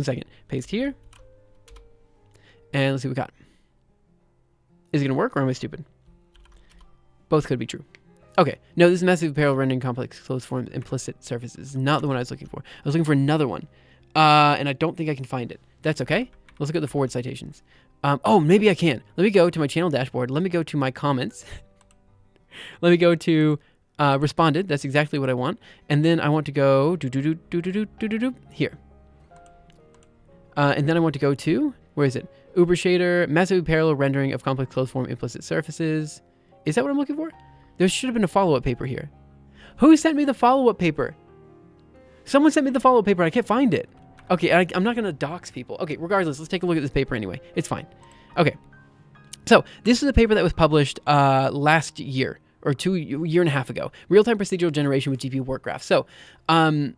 A: second. Paste here. And let's see what we got. Is it going to work or am I stupid? Both could be true. Okay, no, this is massive parallel rendering complex closed form implicit surfaces. Not the one I was looking for. I was looking for another one. And I don't think I can find it. That's okay. Let's look at the forward citations. Oh, maybe I can. Let me go to my channel dashboard. Let me go to my comments. Let me go to responded. That's exactly what I want. And then I want to go here. And then I want to go to, where is it? Uber shader, massive parallel rendering of complex closed form implicit surfaces. Is that what I'm looking for? There should have been a follow-up paper here. Who sent me the follow-up paper? Someone sent me the follow-up paper. I can't find it. Okay, I'm not going to dox people. Okay, regardless, let's take a look at this paper anyway. It's fine. Okay. So this is a paper that was published last year or year and a half ago. Real-time procedural generation with GPU work graphs. So the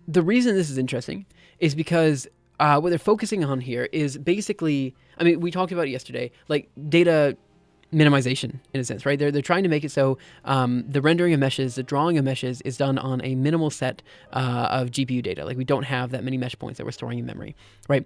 A: reason this is interesting is because what they're focusing on here is basically, I mean, we talked about it yesterday, like data minimization in a sense, right? They're trying to make it so the rendering of meshes, the drawing of meshes is done on a minimal set of GPU data. Like we don't have that many mesh points that we're storing in memory, right?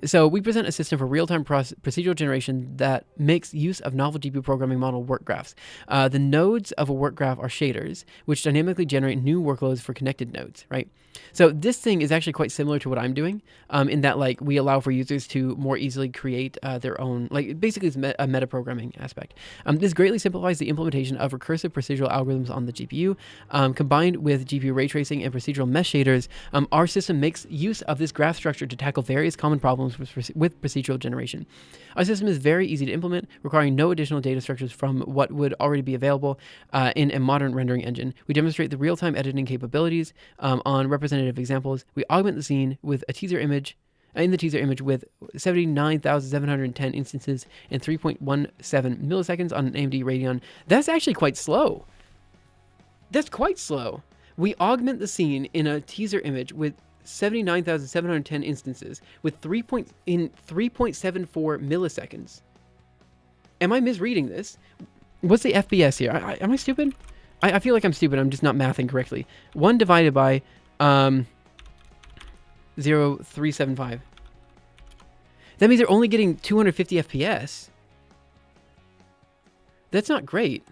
A: So we present a system for real-time procedural generation that makes use of novel GPU programming model work graphs. The nodes of a work graph are shaders, which dynamically generate new workloads for connected nodes, right? So this thing is actually quite similar to what I'm doing in that like we allow for users to more easily create their own, like basically it's a meta-programming aspect. This greatly simplifies the implementation of recursive procedural algorithms on the GPU. Combined with GPU ray tracing and procedural mesh shaders, our system makes use of this graph structure to tackle various common problems with procedural generation. Our system is very easy to implement, requiring no additional data structures from what would already be available in a modern rendering engine. We demonstrate the real-time editing capabilities on representative examples. We augment the scene with a teaser image, in the teaser image with 79,710 instances and 3.17 milliseconds on an AMD Radeon. That's actually quite slow. That's quite slow. We augment the scene in a teaser image with 79,710 instances with 3.74 milliseconds. Am I misreading this? What's the FPS here? Am I stupid? I feel like I'm stupid. I'm just not mathing correctly. 1 divided by 0.375. That means they're only getting 250 FPS. That's not great.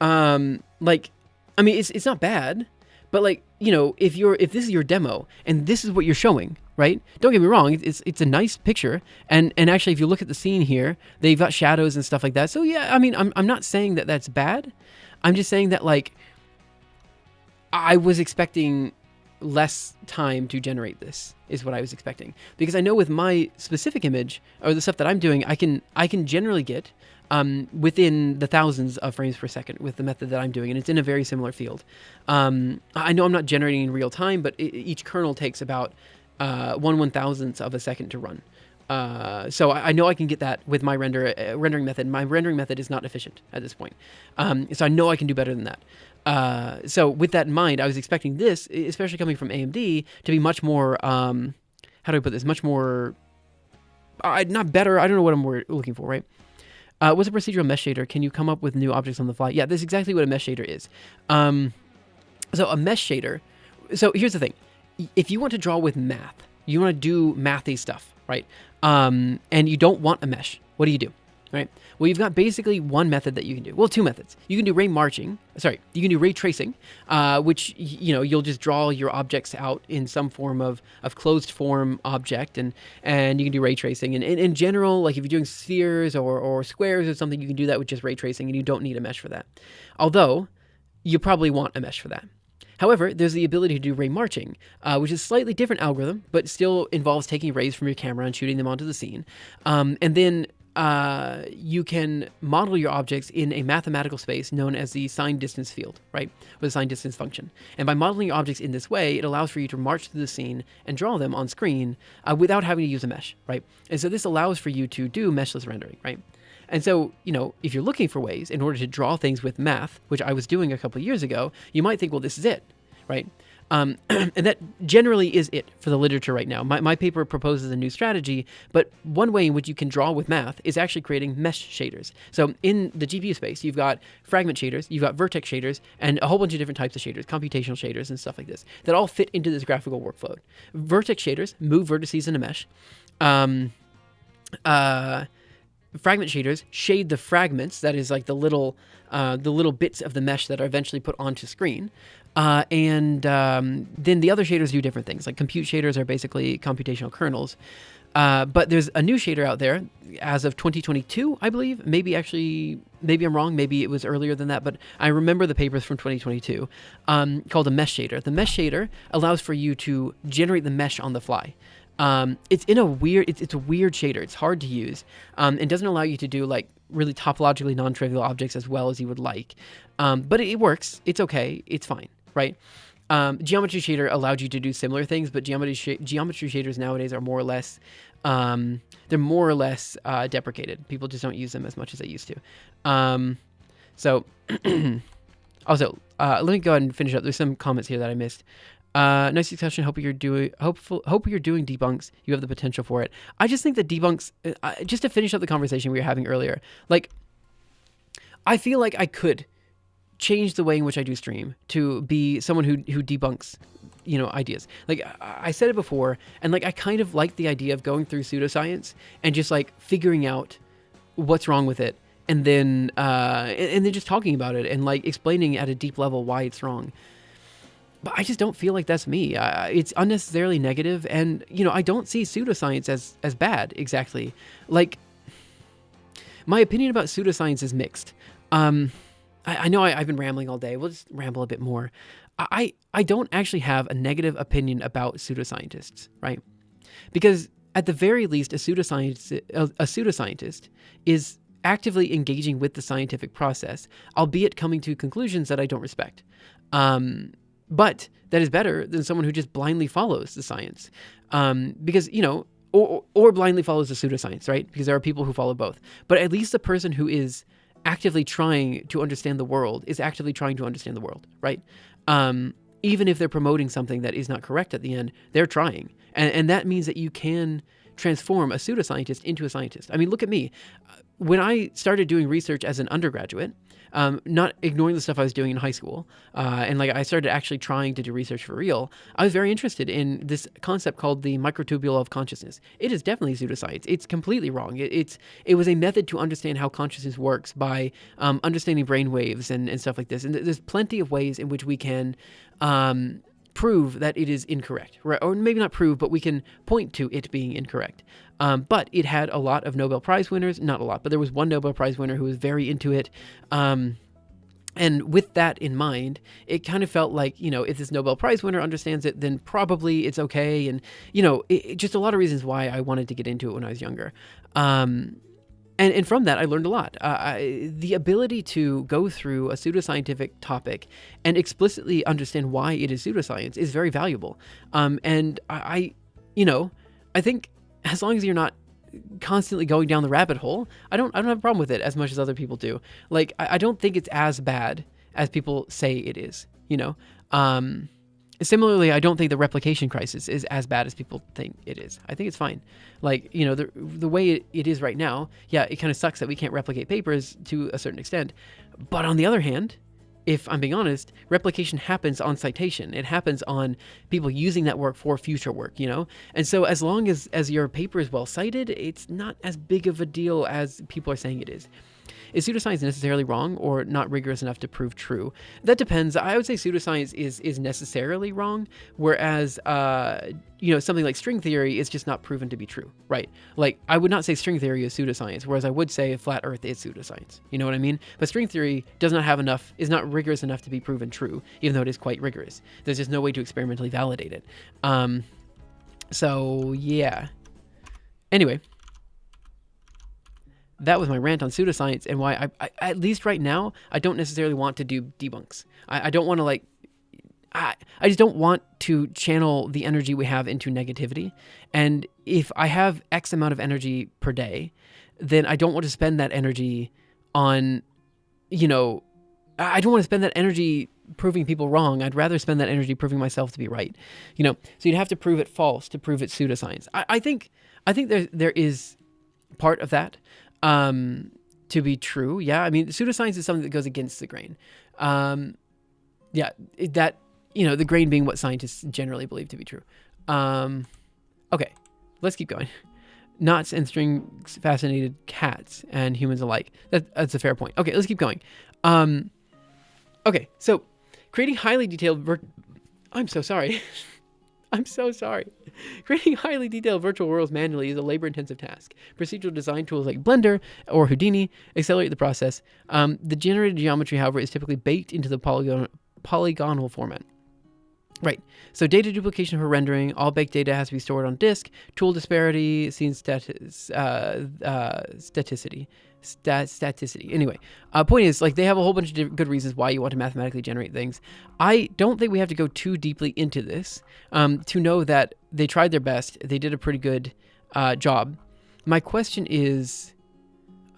A: Like, I mean, it's not bad, but like, you know, if this is your demo and this is what you're showing, right? Don't get me wrong, it's a nice picture, and actually, if you look at the scene here, they've got shadows and stuff like that. So yeah, I mean, I'm not saying that that's bad. I'm just saying that, like, I was expecting less time to generate this, is what I was expecting, because I know with my specific image or the stuff that I'm doing, I can generally get within the thousands of frames per second with the method that I'm doing, and it's in a very similar field. I know I'm not generating in real time, but each kernel takes about 1/1000th of a second to run. So I know I can get that with my rendering method. My rendering method is not efficient at this point. So I know I can do better than that. So with that in mind, I was expecting this, especially coming from AMD, to be much more, how do I put this? Much more, not better. I don't know what I'm looking for, right? What's a procedural mesh shader? Can you come up with new objects on the fly? Yeah, that's exactly what a mesh shader is. So a mesh shader, so here's the thing. If you want to draw with math, you want to do mathy stuff, right? And you don't want a mesh, what do? Right? Well, you've got basically one method that you can do. Well, two methods. You can do you can do ray tracing, which, you know, you'll just draw your objects out in some form of closed form object, and you can do ray tracing. And in general, like if you're doing spheres or squares or something, you can do that with just ray tracing, and you don't need a mesh for that. Although, you probably want a mesh for that. However, there's the ability to do ray marching, which is a slightly different algorithm, but still involves taking rays from your camera and shooting them onto the scene. And then you can model your objects in a mathematical space known as the sign distance field, right? Or the sign distance function. And by modeling your objects in this way, it allows for you to march through the scene and draw them on screen without having to use a mesh, right? And so this allows for you to do meshless rendering, right? And so, you know, if you're looking for ways in order to draw things with math, which I was doing a couple of years ago, you might think, well, this is it, right? And that generally is it for the literature right now. My paper proposes a new strategy, but one way in which you can draw with math is actually creating mesh shaders. So in the GPU space, you've got fragment shaders, you've got vertex shaders, and a whole bunch of different types of shaders, computational shaders and stuff like this, that all fit into this graphical workflow. Vertex shaders move vertices in a mesh. Fragment shaders shade the fragments, that is like the little bits of the mesh that are eventually put onto screen. And then the other shaders do different things. Like compute shaders are basically computational kernels. But there's a new shader out there as of 2022, I believe. Maybe I'm wrong. Maybe it was earlier than that, but I remember the papers from 2022 called a mesh shader. The mesh shader allows for you to generate the mesh on the fly. It's a weird shader. It's hard to use. It doesn't allow you to do like really topologically non-trivial objects as well as you would like. But it works. It's okay. It's fine, right? Geometry shader allowed you to do similar things, but geometry shaders nowadays are more or less, deprecated. People just don't use them as much as they used to. So also, let me go ahead and finish up. There's some comments here that I missed. Nice discussion. Hope you're doing debunks. You have the potential for it. I just think that debunks, just to finish up the conversation we were having earlier, like, I feel like I could change the way in which I do stream to be someone who debunks, you know, ideas. Like I said it before, and like I kind of like the idea of going through pseudoscience and just like figuring out what's wrong with it, and then just talking about it and like explaining at a deep level why it's wrong. But I just don't feel like that's me. It's unnecessarily negative, and you know, I don't see pseudoscience as bad exactly. Like, my opinion about pseudoscience is mixed. I know I've been rambling all day. We'll just ramble a bit more. I don't actually have a negative opinion about pseudoscientists, right? Because at the very least, a pseudoscientist is actively engaging with the scientific process, albeit coming to conclusions that I don't respect. But that is better than someone who just blindly follows the science. Because, you know, or blindly follows the pseudoscience, right? Because there are people who follow both. But at least the person who is actively trying to understand the world is actively trying to understand the world, right? Even if they're promoting something that is not correct at the end, they're trying. And that means that you can transform a pseudoscientist into a scientist. I mean, look at me. When I started doing research as an undergraduate, not ignoring the stuff I was doing in high school, and like I started actually trying to do research for real, I was very interested in this concept called the microtubule of consciousness. It is definitely pseudoscience. It's completely wrong. It was a method to understand how consciousness works by understanding brain waves and stuff like this. And there's plenty of ways in which we can prove that it is incorrect, right? Or maybe not prove, but we can point to it being incorrect. But it had a lot of Nobel Prize winners, not a lot, but there was one Nobel Prize winner who was very into it. And with that in mind, it kind of felt like, if this Nobel Prize winner understands it, then probably it's okay. And, just a lot of reasons why I wanted to get into it when I was younger. And from that, I learned a lot. The ability to go through a pseudoscientific topic and explicitly understand why it is pseudoscience is very valuable. And I think as long as you're not constantly going down the rabbit hole, I don't have a problem with it as much as other people do. Like, I don't think it's as bad as people say it is, Similarly, I don't think the replication crisis is as bad as people think it is. I think it's fine. Like, the way it is right now, yeah, it kind of sucks that we can't replicate papers to a certain extent. But on the other hand, if I'm being honest, replication happens on citation. It happens on people using that work for future work, And so as long as your paper is well cited, it's not as big of a deal as people are saying it is. Is pseudoscience necessarily wrong or not rigorous enough to prove true? That depends. I would say pseudoscience is necessarily wrong, whereas something like string theory is just not proven to be true, right? Like, I would not say string theory is pseudoscience, whereas I would say flat Earth is pseudoscience. You know what I mean? But string theory is not rigorous enough to be proven true, even though it is quite rigorous. There's just no way to experimentally validate it. So yeah. Anyway. That was my rant on pseudoscience and why I at least right now, I don't necessarily want to do debunks. I don't want to I just don't want to channel the energy we have into negativity. And if I have X amount of energy per day, then I don't want to spend that energy on, I don't want to spend that energy proving people wrong. I'd rather spend that energy proving myself to be right. So you'd have to prove it false to prove it pseudoscience. I think there is part of that. To be true. Yeah. I mean, pseudoscience is something that goes against the grain. The grain being what scientists generally believe to be true. Okay, let's keep going. Knots and strings fascinated cats and humans alike. That's a fair point. Okay, let's keep going. Okay, so creating highly detailed I'm so sorry. I'm so sorry. Creating highly detailed virtual worlds manually is a labor-intensive task. Procedural design tools like Blender or Houdini accelerate the process. The generated geometry, however, is typically baked into the polygonal format. Right. So data duplication for rendering. All baked data has to be stored on disk. Tool disparity, scene staticity. Anyway, point is, they have a whole bunch of good reasons why you want to mathematically generate things. I don't think we have to go too deeply into this to know that they tried their best. They did a pretty good job. My question is,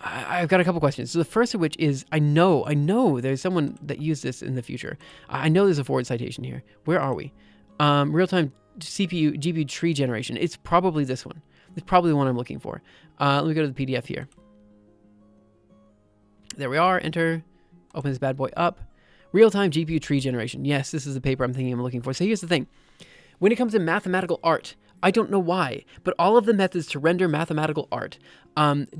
A: I've got a couple questions. So the first of which is, I know there's someone that used this in the future. I know there's a forward citation here. Where are we? Real-time GPU tree generation. It's probably this one. It's probably the one I'm looking for. Let me go to the PDF here. There we are. Enter. Open this bad boy up. Real-time GPU tree generation. Yes, this is the paper I'm thinking I'm looking for. So here's the thing. When it comes to mathematical art, I don't know why, but all of the methods to render mathematical art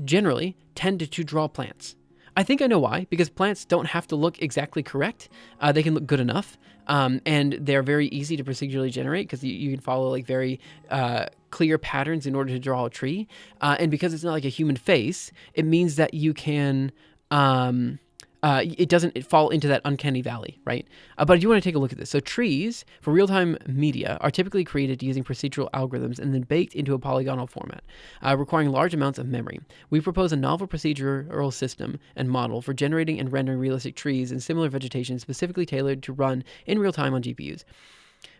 A: generally tend to draw plants. I think I know why, because plants don't have to look exactly correct. They can look good enough, and they're very easy to procedurally generate because you can follow very clear patterns in order to draw a tree. And because it's not like a human face, it means that you can... it doesn't fall into that uncanny valley, right? But I do want to take a look at this. So trees for real-time media are typically created using procedural algorithms and then baked into a polygonal format, requiring large amounts of memory. We propose a novel procedural system and model for generating and rendering realistic trees and similar vegetation specifically tailored to run in real time on GPUs.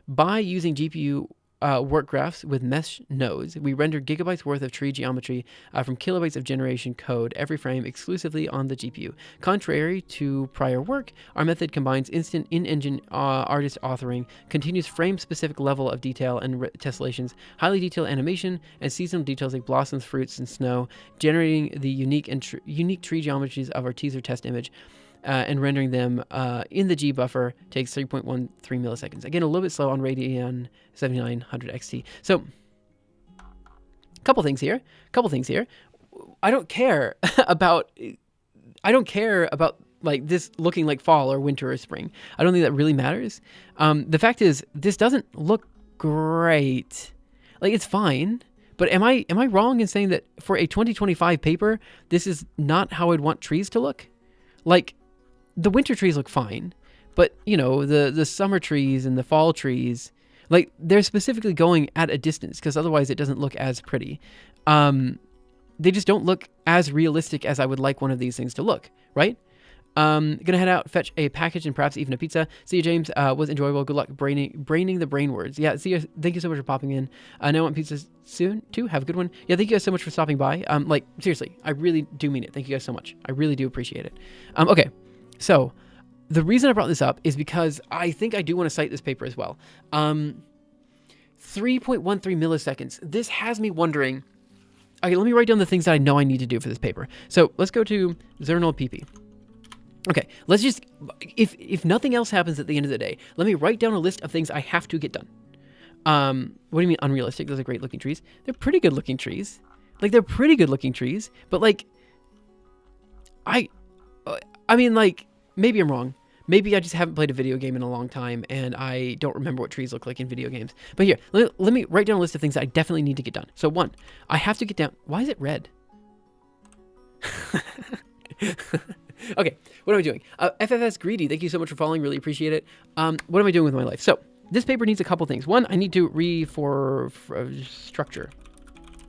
A: By using GPU work graphs with mesh nodes. We render gigabytes worth of tree geometry from kilobytes of generation code every frame exclusively on the GPU. Contrary to prior work, our method combines instant in-engine artist authoring, continuous frame-specific level of detail and tessellations, highly detailed animation, and seasonal details like blossoms, fruits, and snow, generating the unique tree geometries of our teaser test image. And rendering them in the G buffer takes 3.13 milliseconds. Again, a little bit slow on Radeon 7900 XT. So, couple things here. I don't care about like this looking like fall or winter or spring. I don't think that really matters. The fact is, this doesn't look great. Like, it's fine. But am I wrong in saying that for a 2025 paper, this is not how I'd want trees to look? Like, the winter trees look fine, but you know, the summer trees and the fall trees, like they're specifically going at a distance because otherwise it doesn't look as pretty. They just don't look as realistic as I would like one of these things to look, right? Gonna head out, fetch a package and perhaps even a pizza. See you, James. Was enjoyable. Good luck braining the brain words. Yeah, see you. Thank you so much for popping in. Now I want pizza soon too. Have a good one. Yeah, thank you guys so much for stopping by. Like seriously, I really do mean it. Thank you guys so much. I really do appreciate it. Okay. So, the reason I brought this up is because I think I do want to cite this paper as well. 3.13 milliseconds. This has me wondering. Okay, let me write down the things that I know I need to do for this paper. So, let's go to Zernal PP. Okay, let's just, if nothing else happens at the end of the day, let me write down a list of things I have to get done. What do you mean unrealistic? Those are great looking trees. They're pretty good looking trees. Like, they're pretty good looking trees, but like, I mean, like, maybe I'm wrong. Maybe I just haven't played a video game in a long time and I don't remember what trees look like in video games. But here, let me write down a list of things that I definitely need to get done. So 1, I have to get down. Why is it red? Okay, what am I doing? FFS Greedy, thank you so much for following. Really appreciate it. What am I doing with my life? So this paper needs a couple things. 1, I need to structure.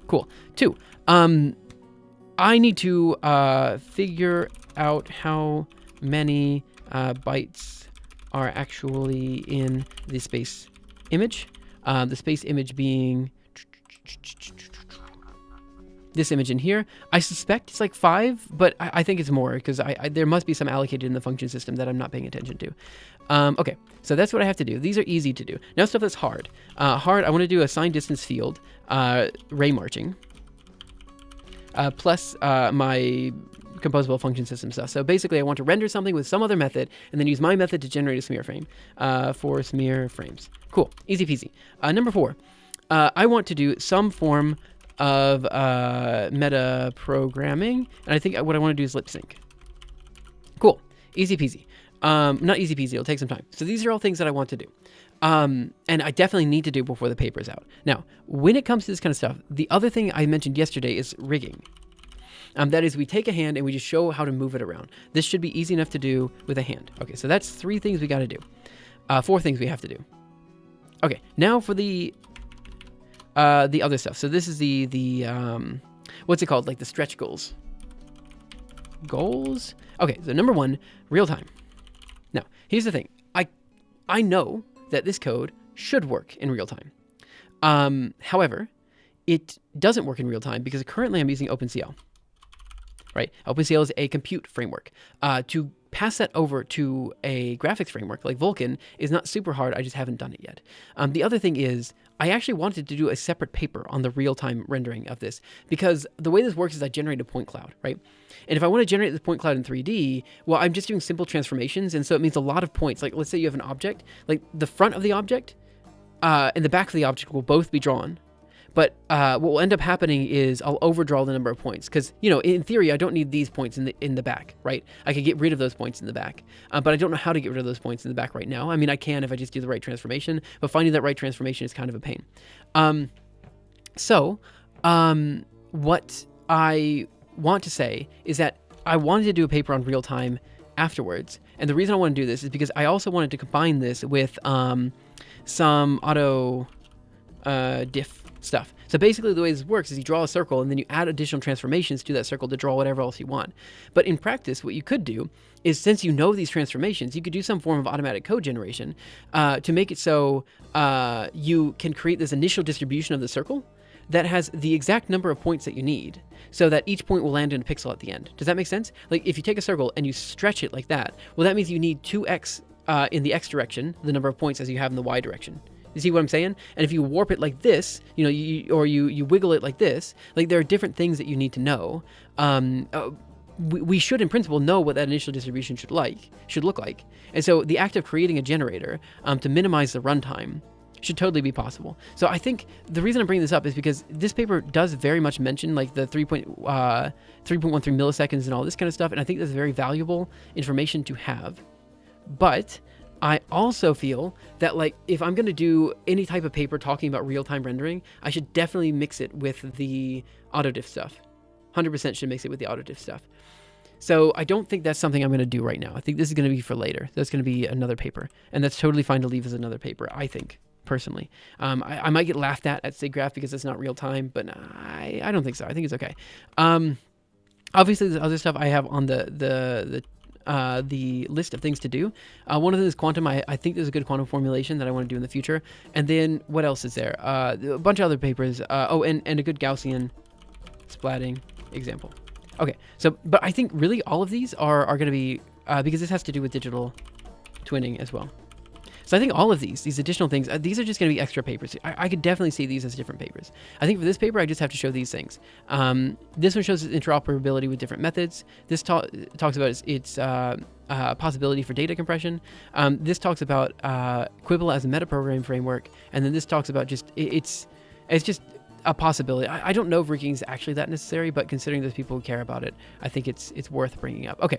A: Cool. 2, I need to figure out how many bytes are actually in the space image. The space image being this image in here. I suspect it's like 5, but I think it's more because there must be some allocated in the function system that I'm not paying attention to. Okay, so that's what I have to do. These are easy to do. Now stuff that's hard. I want to do a signed distance field, ray marching, plus my composable function system stuff. So basically I want to render something with some other method and then use my method to generate a smear frame for smear frames. Cool, easy peasy. Number 4, I want to do some form of meta programming, and I think what I want to do is lip sync. Cool, easy peasy. Not easy peasy, it'll take some time. So these are all things that I want to do. And I definitely need to do before the paper is out. Now, when it comes to this kind of stuff, the other thing I mentioned yesterday is rigging. That is, we take a hand and we just show how to move it around. This should be easy enough to do with a hand. Okay, so that's 3 things we got to do. 4 things we have to do. Okay, now for the other stuff. So this is the what's it called? Like the stretch goals. Goals? Okay, so number 1, real time. Now, here's the thing. I know that this code should work in real time. However, it doesn't work in real time because currently I'm using OpenCL. Right? OpenCL is a compute framework. To pass that over to a graphics framework like Vulkan is not super hard. I just haven't done it yet. The other thing is I actually wanted to do a separate paper on the real-time rendering of this because the way this works is I generate a point cloud, right? And if I want to generate this point cloud in 3D, well, I'm just doing simple transformations. And so it means a lot of points. Like, let's say you have an object, like the front of the object and the back of the object will both be drawn. But what will end up happening is I'll overdraw the number of points because, you know, in theory, I don't need these points in the back, right? I could get rid of those points in the back, but I don't know how to get rid of those points in the back right now. I mean, I can if I just do the right transformation, but finding that right transformation is kind of a pain. What I want to say is that I wanted to do a paper on real time afterwards. And the reason I want to do this is because I also wanted to combine this with some auto diff stuff. So basically the way this works is you draw a circle and then you add additional transformations to that circle to draw whatever else you want. But in practice, what you could do is, since you know these transformations, you could do some form of automatic code generation to make it so you can create this initial distribution of the circle that has the exact number of points that you need, so that each point will land in a pixel at the end. Does that make sense? Like if you take a circle and you stretch it like that, well, that means you need 2x in the x direction, the number of points, as you have in the y direction. You see what I'm saying? And if you warp it like this, you know, you wiggle it like this, like there are different things that you need to know. We should, in principle, know what that initial distribution should look like. And so the act of creating a generator to minimize the runtime should totally be possible. So I think the reason I'm bringing this up is because this paper does very much mention like the 3.13 milliseconds and all this kind of stuff, and I think that's very valuable information to have. But I also feel that like if I'm going to do any type of paper talking about real-time rendering, I should definitely mix it with the autodiff stuff. 100% should mix it with the autodiff stuff. So I don't think that's something I'm going to do right now. I think this is going to be for later. That's going to be another paper, and that's totally fine to leave as another paper, I think, personally. I might get laughed at SIGGRAPH because it's not real time, but I don't think so. I think it's okay. Obviously, there's other stuff I have on the list of things to do. One of them is quantum. I think there's a good quantum formulation that I want to do in the future. And then what else is there? A bunch of other papers. And a good Gaussian splatting example. Okay, so, but I think really all of these are going to be, because this has to do with digital twinning as well. So I think all of these additional things, these are just going to be extra papers. I could definitely see these as different papers. I think for this paper, I just have to show these things. This one shows interoperability with different methods. This talks about its possibility for data compression. This talks about Quibble as a metaprogramming framework. And then this talks about just, it's just a possibility. I don't know if rigging is actually that necessary, but considering there's people who care about it, I think it's worth bringing up. Okay,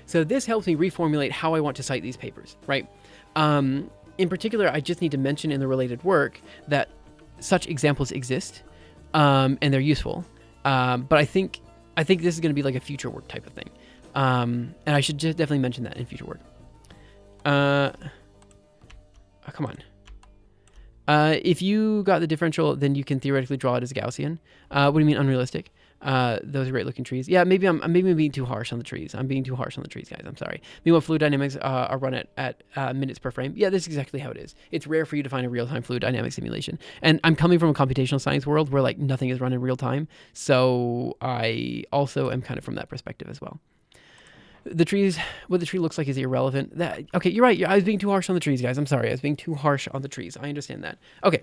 A: so this helps me reformulate how I want to cite these papers, right? In particular, I just need to mention in the related work that such examples exist, and they're useful. But I think this is going to be like a future work type of thing, and I should just definitely mention that in future work. Oh, come on. If you got the differential, then you can theoretically draw it as a Gaussian. What do you mean unrealistic? Those are great looking trees. Yeah, maybe I'm being too harsh on the trees. I'm being too harsh on the trees, guys. I'm sorry. Meanwhile, fluid dynamics are run at minutes per frame. Yeah, that's exactly how it is. It's rare for you to find a real-time fluid dynamic simulation. And I'm coming from a computational science world where like nothing is run in real time. So I also am kind of from that perspective as well. The trees, what the tree looks like is irrelevant. Okay, you're right. I was being too harsh on the trees, guys. I'm sorry. I was being too harsh on the trees. I understand that. Okay.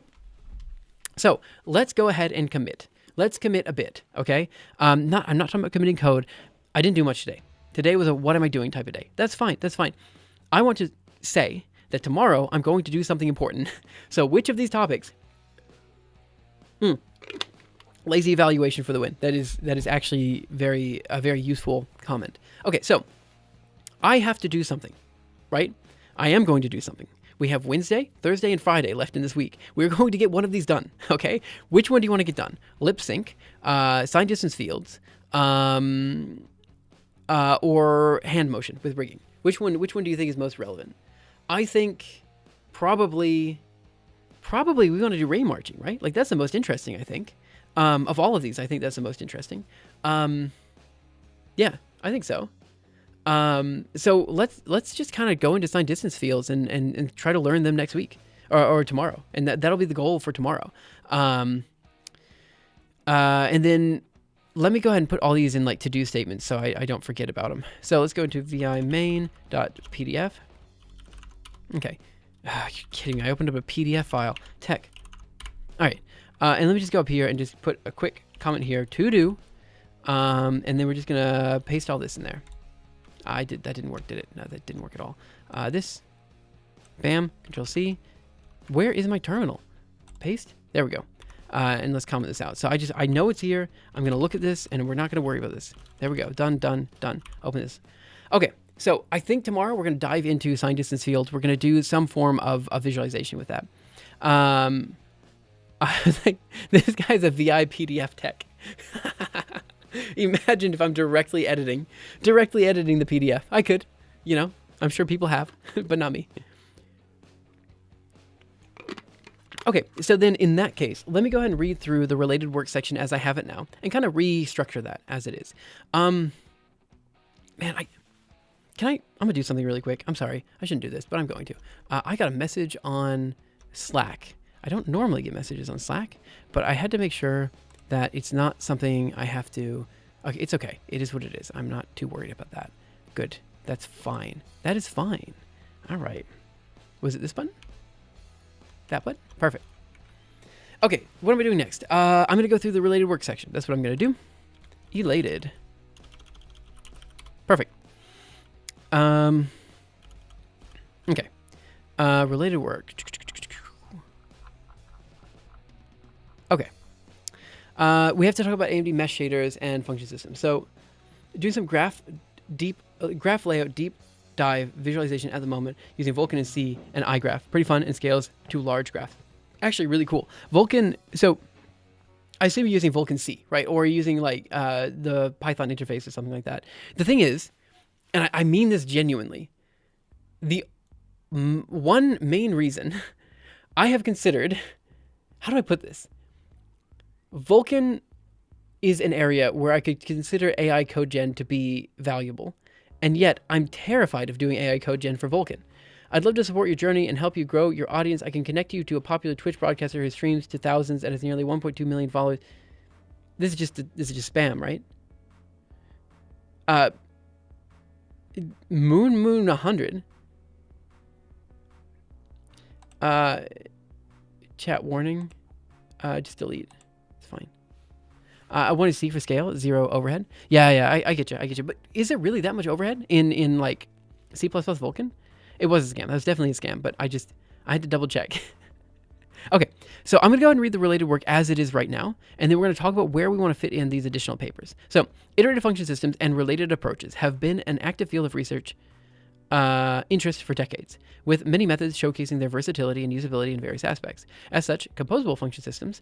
A: So let's go ahead and commit. Let's commit a bit, okay? I'm not talking about committing code. I didn't do much today. Today was a what am I doing type of day. That's fine. That's fine. I want to say that tomorrow I'm going to do something important. So which of these topics? Lazy evaluation for the win. That is actually a very useful comment. Okay, so I have to do something, right? I am going to do something. We have Wednesday, Thursday, and Friday left in this week. We're going to get one of these done, okay? Which one do you want to get done? Lip sync, sign distance fields, or hand motion with rigging? Which one do you think is most relevant? I think probably we want to do rain marching, right? Like that's the most interesting, I think. Of all of these, I think that's the most interesting. Yeah, I think so. So let's just kind of go into sign distance fields and try to learn them next week or tomorrow. And that'll be the goal for tomorrow. And then let me go ahead and put all these in like to-do statements so I don't forget about them. So let's go into vi main.pdf. Okay. You're kidding me. I opened up a PDF file. Tech. All right. And let me just go up here and just put a quick comment here to do. And then we're just going to paste all this in there. That didn't work, did it? No, that didn't work at all. This, bam, Control C. Where is my terminal? Paste. There we go. And let's comment this out. So I know it's here. I'm going to look at this and we're not going to worry about this. There we go. Done, done, done. Open this. Okay. So I think tomorrow we're going to dive into sign distance fields. We're going to do some form of visualization with that. This guy's a VI PDF tech. Imagine if I'm directly editing the PDF. I could, I'm sure people have, but not me. Okay, so then in that case, let me go ahead and read through the related work section as I have it now and kind of restructure that as it is. Man, I'm gonna do something really quick. I'm sorry, I shouldn't do this, but I'm going to. I got a message on Slack. I don't normally get messages on Slack, but I had to make sure that it's not something I have to, okay, it's okay. It is what it is. I'm not too worried about that. Good, that's fine. That is fine. All right. Was it this button? That button? Perfect. Okay, what am I doing next? I'm gonna go through the related work section. That's what I'm gonna do. Elated. Perfect. Okay. Related work. Okay. We have to talk about AMD mesh shaders and function systems. So, doing some graph layout deep dive visualization at the moment using Vulkan and C and iGraph. Pretty fun and scales to large graphs. Actually, really cool. Vulkan. So, I assume you're using Vulkan C, right? Or using like the Python interface or something like that. The thing is, and I mean this genuinely, the one main reason I have considered, how do I put this? Vulkan is an area where I could consider AI code gen to be valuable, and yet I'm terrified of doing AI code gen for Vulkan. I'd love to support your journey and help you grow your audience. I can connect you to a popular Twitch broadcaster who streams to thousands and has nearly 1.2 million followers. This is just spam, right? Moon 100. Chat warning. Just delete. It's fine. I want to see for scale, 0 overhead. Yeah, I get you. But is it really that much overhead in like C++ Vulkan? It was a scam. That was definitely a scam, but I had to double check. Okay, so I'm going to go ahead and read the related work as it is right now, and then we're going to talk about where we want to fit in these additional papers. So, iterative function systems and related approaches have been an active field of research interest for decades, with many methods showcasing their versatility and usability in various aspects. As such, composable function systems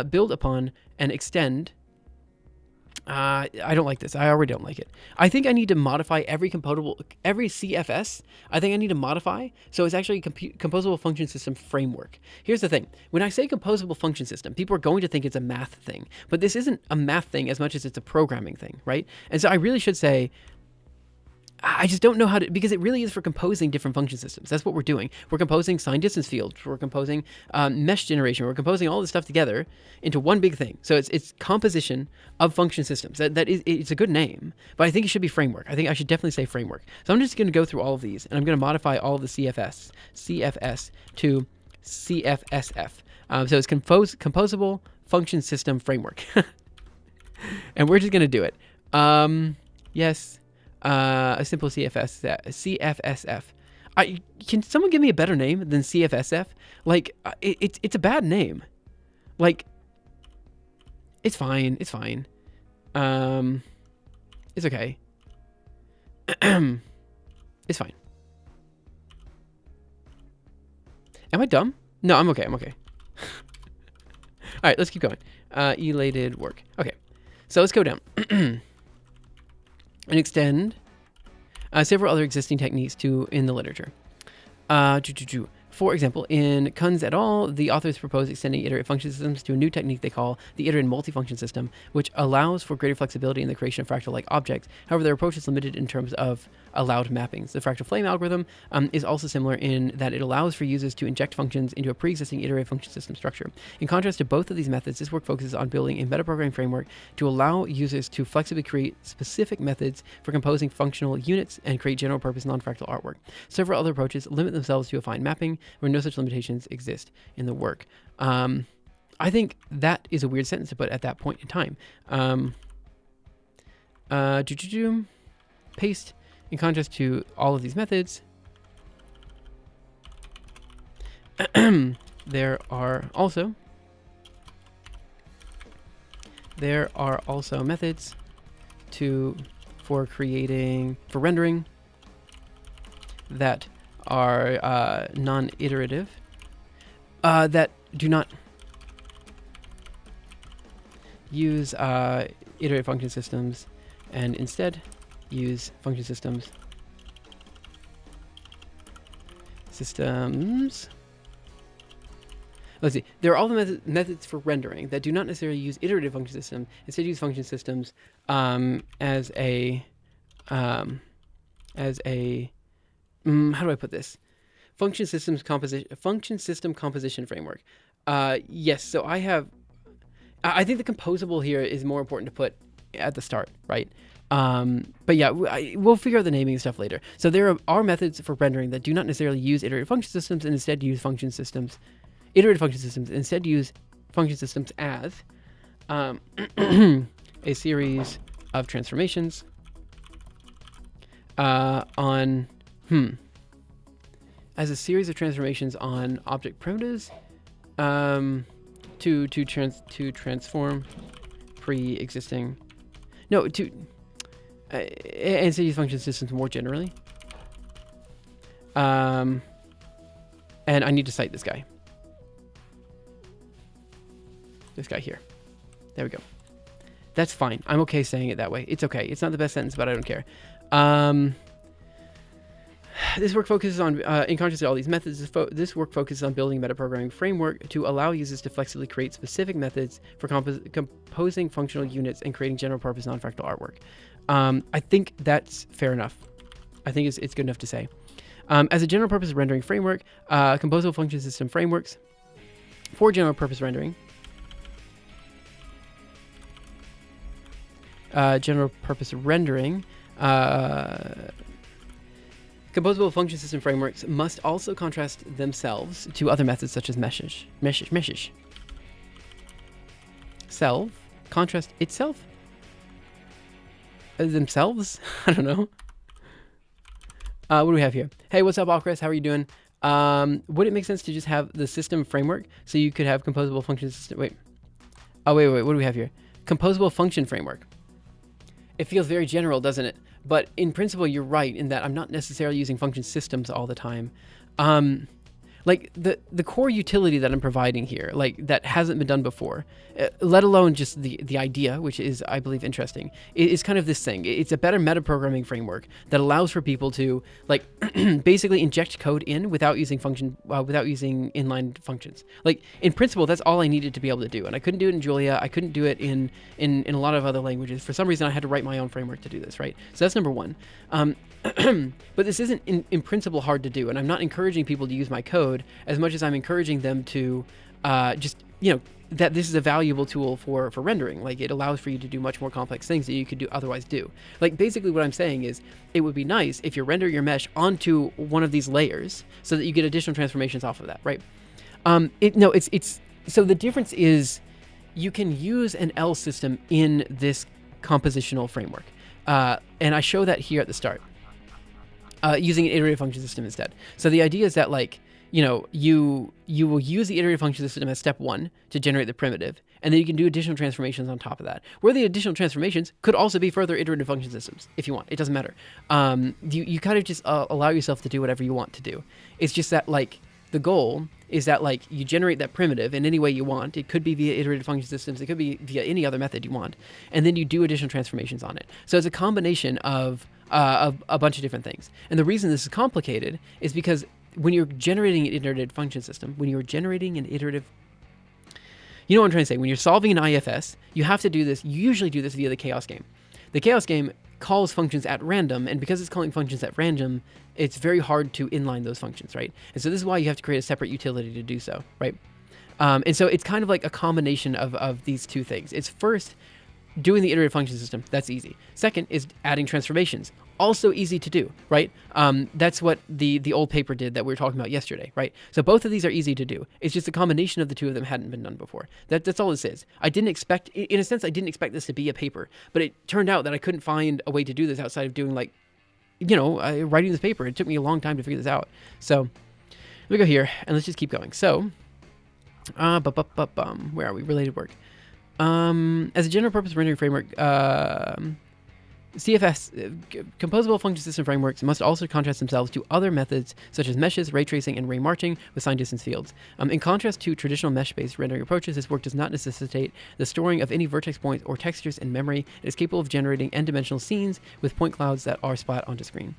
A: build upon and extend. I don't like this. I already don't like it. I think I need to modify every CFS. I think I need to modify so it's actually a composable function system framework. Here's the thing. When I say composable function system, people are going to think it's a math thing, but this isn't a math thing as much as it's a programming thing, right? And so I really should say, I just don't know how to, because it really is for composing different function systems. That's what we're doing. We're composing sign distance fields. We're composing mesh generation. We're composing all this stuff together into one big thing. So it's composition of function systems. It's a good name, but I think it should be framework. I think I should definitely say framework. So I'm just going to go through all of these, and I'm going to modify all of the CFS to CFSF. So it's composable function system framework. And we're just going to do it. Yes. A simple CFSF. Can someone give me a better name than CFSF? Like, it's a bad name. Like, it's fine. It's fine. It's okay. It's fine. Am I dumb? No, I'm okay. I'm okay. All right, let's keep going. Elated work. Okay, so let's go down. And extend several other existing techniques in the literature. For example, in Kunz et al., the authors propose extending iterative function systems to a new technique they call the iterative multifunction system, which allows for greater flexibility in the creation of fractal-like objects. However, their approach is limited in terms of allowed mappings. The fractal flame algorithm is also similar in that it allows for users to inject functions into a pre-existing iterative function system structure. In contrast to both of these methods, this work focuses on building a metaprogramming framework to allow users to flexibly create specific methods for composing functional units and create general-purpose non-fractal artwork. Several other approaches limit themselves to a fine mapping, where no such limitations exist in the work. I think that is a weird sentence to put at that point in time. Paste. In contrast to all of these methods, there are also methods for rendering that are non-iterative, that do not use iterative function systems and instead use function systems let's see. There are all the methods for rendering that do not necessarily use iterative function systems. Instead, use function systems as a how do I put this? Function system composition framework. Yes. So I think the composable here is more important to put at the start, right? But yeah, we'll figure out the naming and stuff later. So there are methods for rendering that do not necessarily use iterative function systems and instead use iterative function systems. Instead, use function systems as a series of transformations on object primitives to transform pre-existing. No, and use function systems more generally. And I need to cite this guy. This guy here. There we go. That's fine. I'm okay saying it that way. It's okay. It's not the best sentence, but I don't care. This work focuses on, in contrast to all these methods, this work focuses on building a metaprogramming framework to allow users to flexibly create specific methods for composing functional units and creating general-purpose non-fractal artwork. I think that's fair enough. I think it's good enough to say. As a general-purpose rendering framework, composable function system frameworks for general-purpose rendering. Composable function system frameworks must also contrast themselves to other methods such as meshes. Contrast itself? Themselves? I don't know. What do we have here? Hey, what's up, Alchris? How are you doing? Would it make sense to just have the system framework so you could have composable function system? Wait. What do we have here? Composable function framework. It feels very general, doesn't it? But in principle, you're right in that I'm not necessarily using function systems all the time. Like the core utility that I'm providing here, like that hasn't been done before, let alone just the idea, which is, I believe, interesting, is kind of this thing. It's a better metaprogramming framework that allows for people to like basically inject code in without using inline functions. Like in principle, that's all I needed to be able to do, and I couldn't do it in Julia. I couldn't do it in a lot of other languages. For some reason, I had to write my own framework to do this, right? So that's number one. But this isn't in principle hard to do, and I'm not encouraging people to use my code as much as I'm encouraging them to just, that this is a valuable tool for rendering. Like, it allows for you to do much more complex things that you could otherwise do. Like, basically what I'm saying is it would be nice if you render your mesh onto one of these layers so that you get additional transformations off of that, right? So the difference is you can use an L system in this compositional framework. And I show that here at the start. Using an iterative function system instead. So the idea is that, like, you will use the iterative function system as step one to generate the primitive, and then you can do additional transformations on top of that. Where the additional transformations could also be further iterative function systems, if you want. It doesn't matter. You kind of just allow yourself to do whatever you want to do. It's just that, like, the goal is that, like, you generate that primitive in any way you want. It could be via iterative function systems. It could be via any other method you want. And then you do additional transformations on it. So it's a combination of a bunch of different things. And the reason this is complicated is because when you're generating an iterative function system, you know what I'm trying to say? When you're solving an IFS, you have to do this. You usually do this via the chaos game. The chaos game calls functions at random, and because it's calling functions at random, it's very hard to inline those functions, right? And so this is why you have to create a separate utility to do so, right? And so it's kind of like a combination of these two things. It's first doing the iterative function system. That's easy. Second is adding transformations. Also easy to do, right? That's what the old paper did that we were talking about yesterday, right? So both of these are easy to do. It's just a combination of the two of them hadn't been done before. That's all this is. I didn't expect this to be a paper, but it turned out that I couldn't find a way to do this outside of doing, like, writing this paper. It took me a long time to figure this out. So let me go here and let's just keep going. So, where are we? Related work. As a general purpose rendering framework, CFS, composable function system frameworks, must also contrast themselves to other methods such as meshes, ray tracing, and ray marching with signed distance fields. In contrast to traditional mesh-based rendering approaches, this work does not necessitate the storing of any vertex points or textures in memory. It is capable of generating n-dimensional scenes with point clouds that are splat onto screen.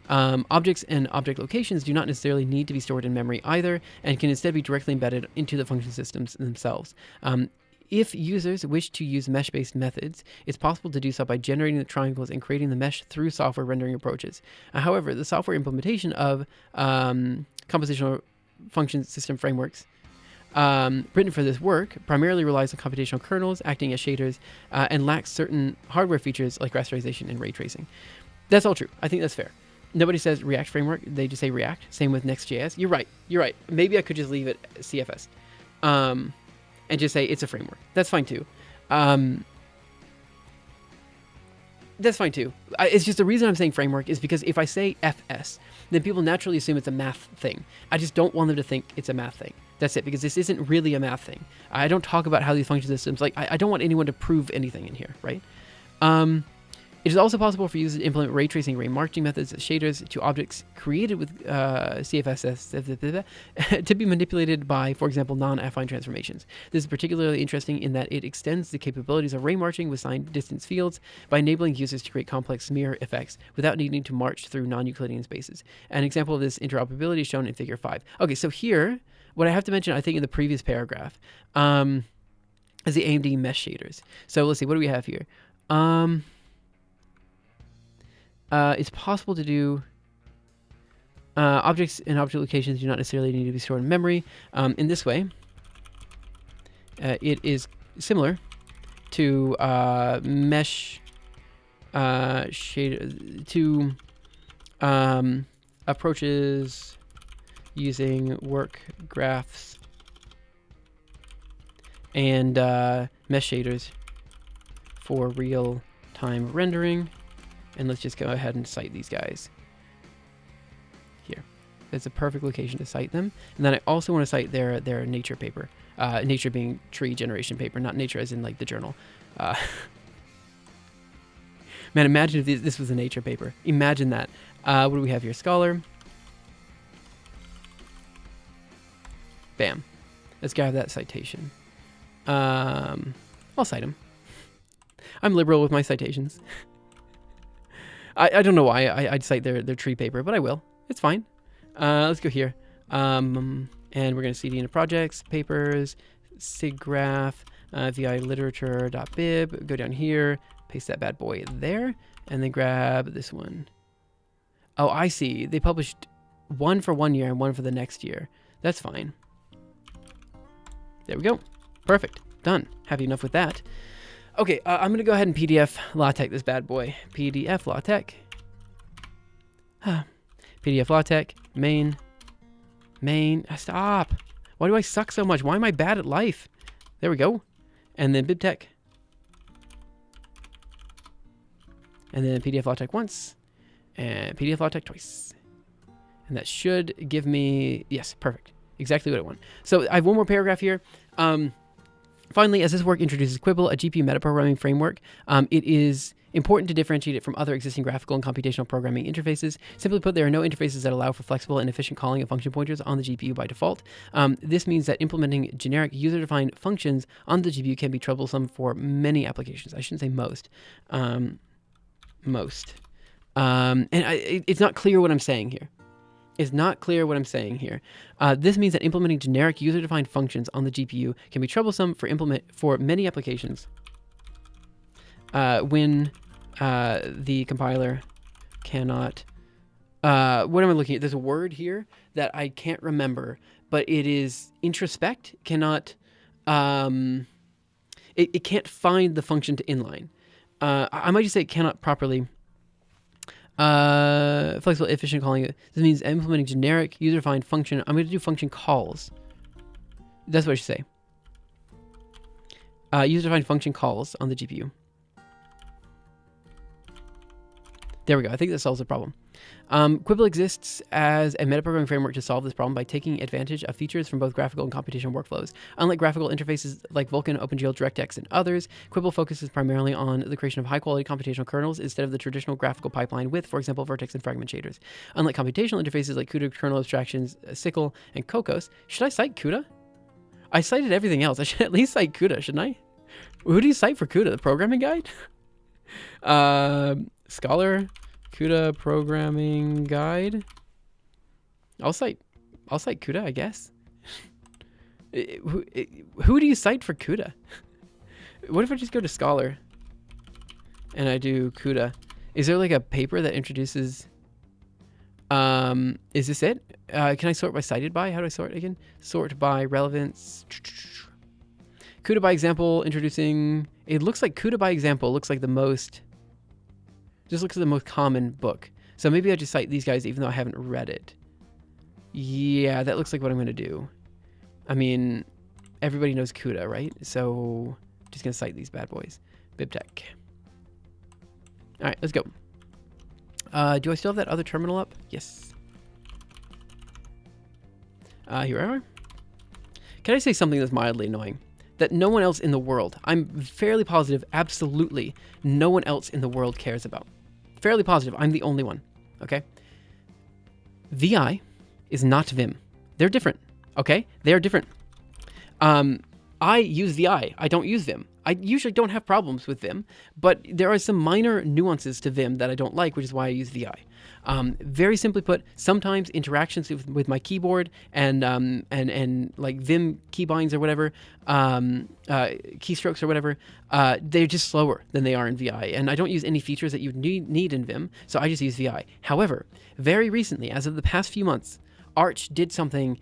A: Objects and object locations do not necessarily need to be stored in memory either, and can instead be directly embedded into the function systems themselves. If users wish to use mesh-based methods, it's possible to do so by generating the triangles and creating the mesh through software rendering approaches. However, the software implementation of compositional function system frameworks written for this work primarily relies on computational kernels acting as shaders and lacks certain hardware features like rasterization and ray tracing. That's all true. I think that's fair. Nobody says React framework. They just say React. Same with Next.js. You're right. You're right. Maybe I could just leave it CFS. And just say it's a framework. That's fine too. That's fine too. It's just the reason I'm saying framework is because if I say FS, then people naturally assume it's a math thing. I just don't want them to think it's a math thing. That's it, because this isn't really a math thing. I don't talk about how these function systems, like, I don't want anyone to prove anything in here, right? It is also possible for users to implement ray tracing, ray marching methods as shaders to objects created with CFSS to be manipulated by, for example, non-affine transformations. This is particularly interesting in that it extends the capabilities of ray marching with signed distance fields by enabling users to create complex smear effects without needing to march through non-Euclidean spaces. An example of this interoperability is shown in Figure 5. Okay, so here, what I have to mention, I think in the previous paragraph, is the AMD mesh shaders. So let's see, what do we have here? It's possible to do objects and object locations do not necessarily need to be stored in memory. In this way, it is similar to mesh shade to approaches using work graphs and mesh shaders for real-time rendering. And let's just go ahead and cite these guys here. That's a perfect location to cite them. And then I also want to cite their Nature paper. Nature being tree generation paper, not Nature as in like the journal. Man, imagine if this was a Nature paper. Imagine that. What do we have here? Scholar. Bam. Let's grab that citation. I'll cite him. I'm liberal with my citations. I don't know why I'd cite their tree paper, but I will. It's fine. Let's go here. And we're going to cd into projects, papers, siggraph, vi literature.bib. Go down here, paste that bad boy there, and then grab this one. Oh, I see. They published one for 1 year and one for the next year. That's fine. There we go. Perfect. Done. Happy enough with that. Okay, I'm going to go ahead and PDF LaTeX this bad boy. PDF LaTeX. PDF LaTeX. Main. Stop. Why do I suck so much? Why am I bad at life? There we go. And then BibTeX. And then PDF LaTeX once. And PDF LaTeX twice. And that should give me... Yes, perfect. Exactly what I want. So I have one more paragraph here. Finally, as this work introduces Quibble, a GPU metaprogramming framework, it is important to differentiate it from other existing graphical and computational programming interfaces. Simply put, there are no interfaces that allow for flexible and efficient calling of function pointers on the GPU by default. This means that implementing generic user-defined functions on the GPU can be troublesome for many applications. I shouldn't say most. It's not clear what I'm saying here. It's not clear what I'm saying here. This means that implementing generic user-defined functions on the GPU can be troublesome for many applications when the compiler cannot... what am I looking at? There's a word here that I can't remember, but it is introspect, cannot... it can't find the function to inline. I might just say it cannot properly... flexible, efficient calling. This means implementing generic user-defined function. I'm going to do function calls. That's what I should say. User-defined function calls on the GPU. There we go. I think that solves the problem. Quibble exists as a metaprogramming framework to solve this problem by taking advantage of features from both graphical and computational workflows. Unlike graphical interfaces like Vulkan, OpenGL, DirectX, and others, Quibble focuses primarily on the creation of high-quality computational kernels instead of the traditional graphical pipeline with, for example, vertex and fragment shaders. Unlike computational interfaces like CUDA, kernel abstractions, Sickle, and Cocos, should I cite CUDA? I cited everything else. I should at least cite CUDA, shouldn't I? Who do you cite for CUDA? The programming guide? Scholar, CUDA programming guide. I'll cite CUDA, I guess. Who do you cite for CUDA? What if I just go to Scholar and I do CUDA? Is there like a paper that introduces... is this it? Can I sort by cited by? How do I sort again? Sort by relevance. CUDA by example introducing... It looks like CUDA by example looks like the most... Just looks like the most common book. So maybe I just cite these guys even though I haven't read it. Yeah, that looks like what I'm going to do. I mean, everybody knows CUDA, right? So just going to cite these bad boys. BibTech. All right, let's go. Do I still have that other terminal up? Yes. Here we are. Can I say something that's mildly annoying? That no one else in the world, I'm fairly positive, absolutely, no one else in the world cares about. Fairly positive, I'm the only one, okay? VI is not Vim. They're different, okay? They are different. I use VI, I don't use Vim. I usually don't have problems with Vim, but there are some minor nuances to Vim that I don't like, which is why I use VI. Very simply put, sometimes interactions with my keyboard and like Vim keybinds or whatever, keystrokes or whatever, they're just slower than they are in VI. And I don't use any features that you need in Vim, so I just use VI. However, very recently, as of the past few months, Arch did something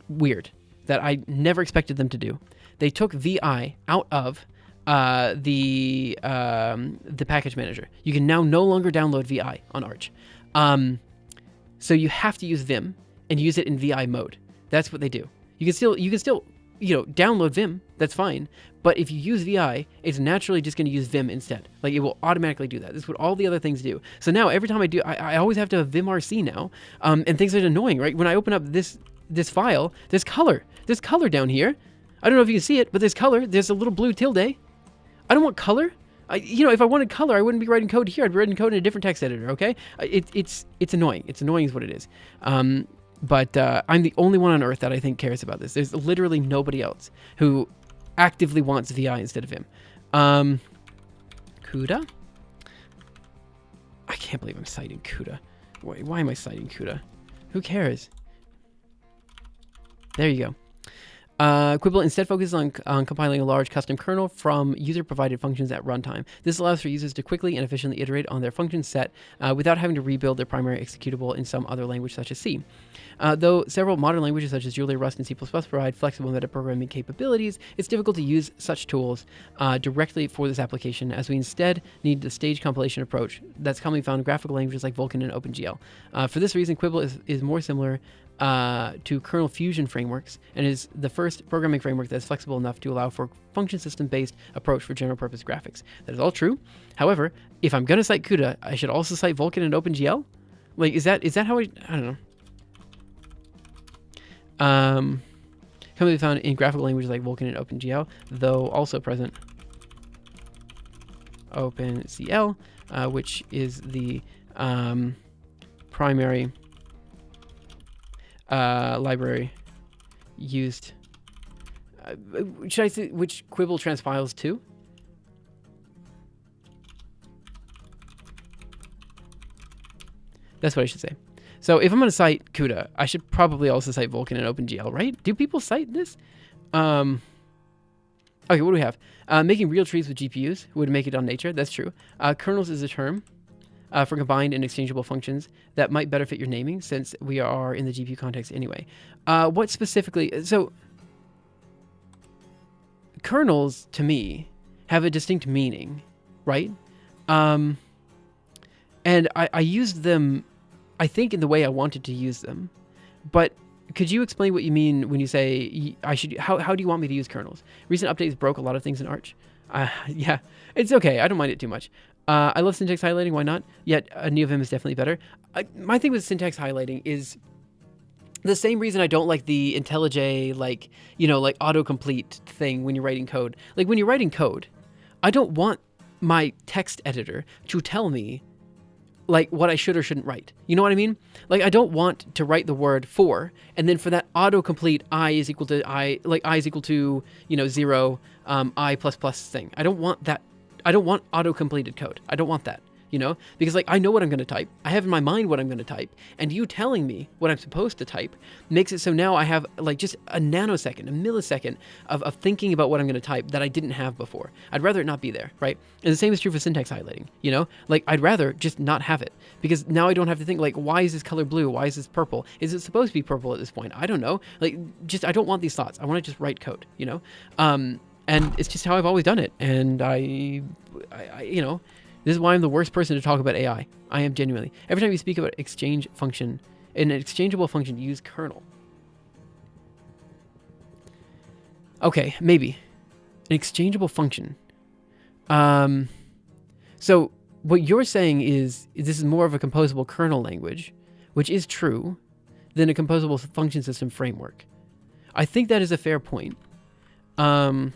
A: weird that I never expected them to do. They took VI out of the package manager. You can now no longer download VI on Arch. So you have to use Vim and use it in VI mode. That's what they do. You can still download Vim. That's fine. But if you use VI, it's naturally just going to use Vim instead. Like it will automatically do that. This is what all the other things do. So now every time I do, I always have to have vimrc now, and things are annoying, right? When I open up this file, there's color. There's color down here. I don't know if you can see it, but there's color. There's a little blue tilde. I don't want color. If I wanted color, I wouldn't be writing code here. I'd be writing code in a different text editor, okay? It's annoying. It's annoying is what it is. But I'm the only one on earth that I think cares about this. There's literally nobody else who actively wants VI instead of Vim. CUDA? I can't believe I'm citing CUDA. Why am I citing CUDA? Who cares? There you go. Quibble instead focuses on compiling a large custom kernel from user-provided functions at runtime. This allows for users to quickly and efficiently iterate on their function set without having to rebuild their primary executable in some other language such as C. Though several modern languages such as Julia, Rust, and C++ provide flexible metaprogramming capabilities, it's difficult to use such tools directly for this application, as we instead need the stage compilation approach that's commonly found in graphical languages like Vulkan and OpenGL. For this reason, Quibble is more similar to kernel fusion frameworks and is the first programming framework that's flexible enough to allow for function system-based approach for general purpose graphics. That is all true. However, if I'm going to cite CUDA, I should also cite Vulkan and OpenGL? Like, is that how I don't know. Can be found in graphical languages like Vulkan and OpenGL, though also present OpenCL, which is the primary library used. Should I say which Quibble transpiles to? That's what I should say. So if I'm going to cite CUDA, I should probably also cite Vulkan and OpenGL, right? Do people cite this? Okay, what do we have? Making real trees with GPUs would make it on nature. That's true. Kernels is a term for combined and exchangeable functions that might better fit your naming, since we are in the GPU context anyway. What specifically? So kernels, to me, have a distinct meaning, right? And I used them, I think, in the way I wanted to use them. But could you explain what you mean when you say I should? How do you want me to use kernels? Recent updates broke a lot of things in Arch. Yeah, it's okay. I don't mind it too much. I love syntax highlighting. Why not? Yet NeoVim is definitely better. My thing with syntax highlighting is the same reason I don't like the IntelliJ, like autocomplete thing when you're writing code. Like when you're writing code, I don't want my text editor to tell me like what I should or shouldn't write. You know what I mean? Like I don't want to write the word for, and then for that autocomplete I is equal to 0, I++ thing. I don't want that. I don't want auto-completed code. I don't want that. you know, because like I know what I'm going to type. I have in my mind what I'm going to type, and you telling me what I'm supposed to type makes it so now I have like just a nanosecond, a millisecond of thinking about what I'm going to type that I didn't have before. I'd rather it not be there, right? And the same is true for syntax highlighting, you know, like I'd rather just not have it, because now I don't have to think like, why is this color blue? Why is this purple? Is it supposed to be purple at this point? I don't know. Like, just I don't want these thoughts. I want to just write code, you know. And it's just how I've always done it. And I you know, this is why I'm the worst person to talk about AI. I am genuinely. Every time you speak about exchange function, in an exchangeable function, use kernel. Okay, maybe. An exchangeable function. So what you're saying is this is more of a composable kernel language, which is true, than a composable function system framework. I think that is a fair point. But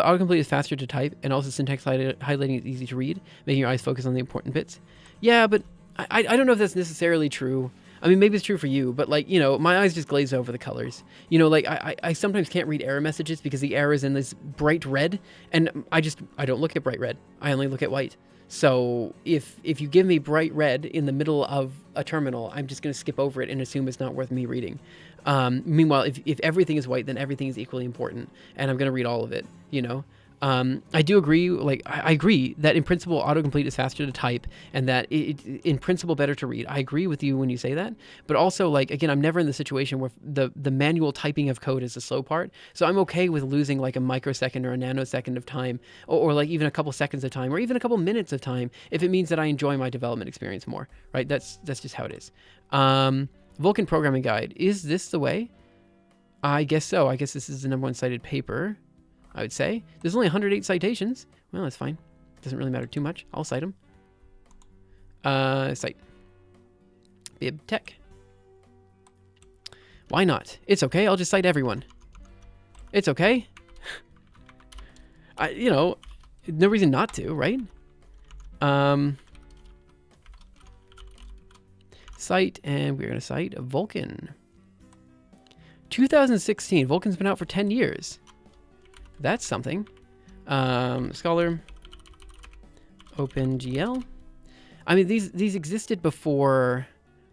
A: autocomplete is faster to type, and also syntax highlighting is easy to read, making your eyes focus on the important bits. Yeah, but I don't know if that's necessarily true. I mean, maybe it's true for you, but like, you know, my eyes just glaze over the colors. You know, like I sometimes can't read error messages because the error is in this bright red, and I don't look at bright red. I only look at white. So if you give me bright red in the middle of a terminal, I'm just going to skip over it and assume it's not worth me reading. Meanwhile, if everything is white, then everything is equally important, and I'm going to read all of it, you know? I do agree, like, I agree that in principle, autocomplete is faster to type, and that it in principle better to read. I agree with you when you say that, but also, like, again, I'm never in the situation where the manual typing of code is the slow part, so I'm okay with losing like a microsecond or a nanosecond of time, or like even a couple seconds of time, or even a couple minutes of time, if it means that I enjoy my development experience more, right? That's just how it is. Vulkan Programming Guide, is this the way? I guess so. I guess this is the #1 cited paper, I would say. There's only 108 citations. Well, that's fine. Doesn't really matter too much. I'll cite them. Cite. Bib Tech. Why not? It's okay. I'll just cite everyone. It's okay. You know, no reason not to, right? Cite, and we're going to cite Vulkan. 2016. Vulkan's been out for 10 years. That's something. Scholar. OpenGL. I mean, these existed before,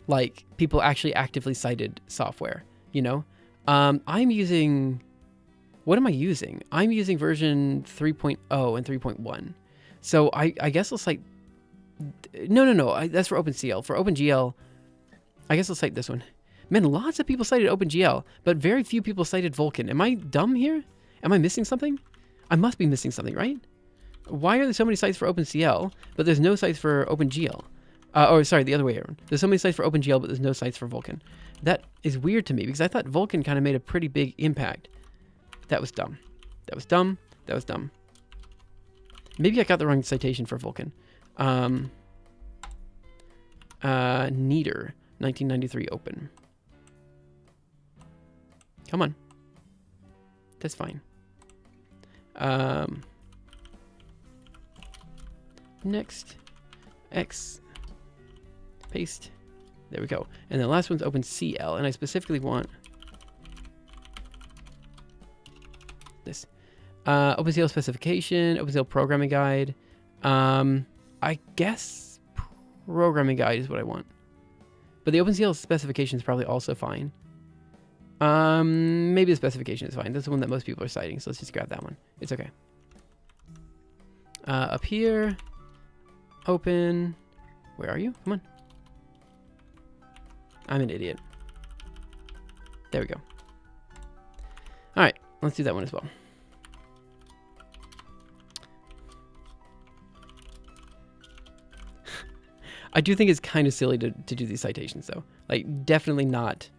A: like, people actually actively cited software, you know? I'm using... What am I using? I'm using version 3.0 and 3.1. So I guess I'll cite... No. That's for OpenCL. For OpenGL, I guess I'll cite this one. Man, lots of people cited OpenGL, but very few people cited Vulkan. Am I dumb here? Am I missing something? I must be missing something, right? Why are there so many sites for OpenCL, but there's no sites for OpenGL? Or sorry, the other way around. There's so many sites for OpenGL, but there's no sites for Vulkan. That is weird to me, because I thought Vulkan kind of made a pretty big impact. That was dumb. That was dumb. That was dumb. Maybe I got the wrong citation for Vulkan. Neater, 1993 open. Come on. That's fine. Next. X. Paste. There we go. And the last one's OpenCL, and I specifically want this. OpenCL specification, OpenCL programming guide. I guess programming guide is what I want. But the OpenCL specification is probably also fine. Maybe the specification is fine. That's the one that most people are citing, so let's just grab that one. It's okay. Up here, open. Where are you? Come on. I'm an idiot. There we go. All right, let's do that one as well. I do think it's kind of silly to do these citations, though. Like, definitely not.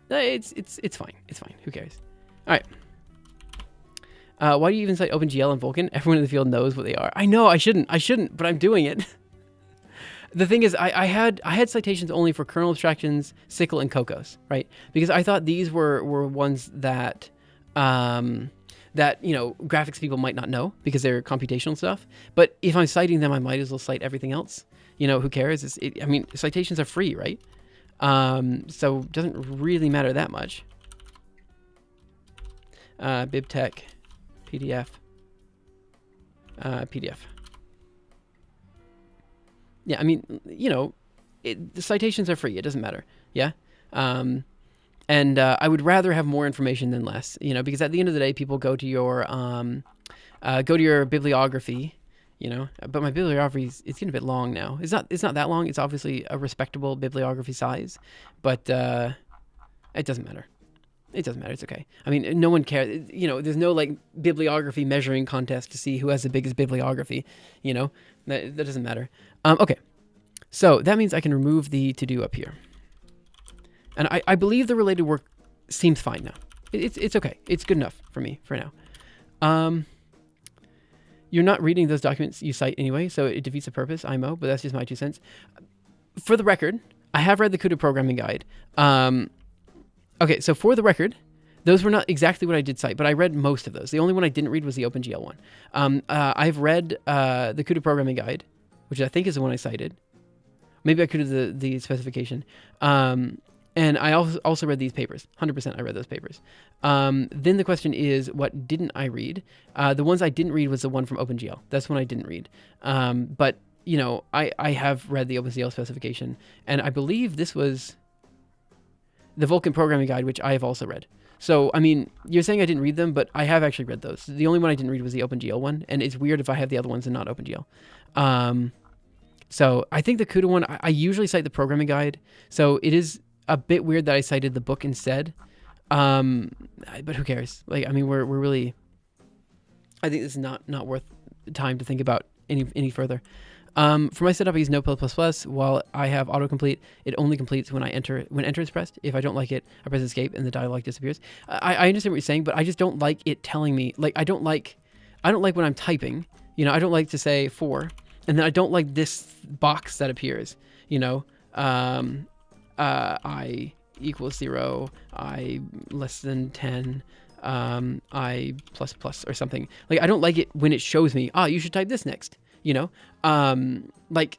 A: It's fine. It's fine. Who cares? All right. Why do you even cite OpenGL and Vulkan? Everyone in the field knows what they are. I know I shouldn't, but I'm doing it. The thing is, I had citations only for kernel abstractions, SYCL, and Cocos, right? Because I thought these were ones that you know, graphics people might not know because they're computational stuff. But if I'm citing them, I might as well cite everything else. You know, who cares? I mean, citations are free, right? So it doesn't really matter that much. BibTeX, PDF, PDF. Yeah, I mean, the citations are free. It doesn't matter. Yeah. And I would rather have more information than less, because at the end of the day, people go to your bibliography, but my bibliography is getting a bit long now. It's not that long. It's obviously a respectable bibliography size, but it doesn't matter. It doesn't matter. It's okay. I mean, no one cares. There's no like bibliography measuring contest to see who has the biggest bibliography. That doesn't matter. Okay. So that means I can remove the to do up here. And I believe the related work seems fine now. It's okay. It's good enough for me for now. You're not reading those documents you cite anyway, so it defeats the purpose, IMO, but that's just my 2 cents. For the record, I have read the CUDA programming guide. Okay, so for the record, those were not exactly what I did cite, but I read most of those. The only one I didn't read was the OpenGL one. I've read the CUDA programming guide, which I think is the one I cited. Maybe I could have the specification. And I also read these papers. 100% I read those papers. Then the question is, what didn't I read? The ones I didn't read was the one from OpenGL. That's one I didn't read. But, I have read the OpenGL specification. And I believe this was the Vulkan programming guide, which I have also read. So, I mean, you're saying I didn't read them, but I have actually read those. The only one I didn't read was the OpenGL one. And it's weird if I have the other ones and not OpenGL. So I think the CUDA one, I usually cite the programming guide. So it is a bit weird that I cited the book instead. But who cares? Like, I mean, we're really, I think this is not worth time to think about any further. For my setup, I use No++. While I have autocomplete, it only completes when enter is pressed. If I don't like it, I press escape and the dialog disappears. I understand what you're saying, but I just don't like it telling me, like, I don't like when I'm typing, I don't like to say 4, and then I don't like this box that appears, I equals 0, I less than 10, I plus plus or something. Like, I don't like it when it shows me, you should type this next, like,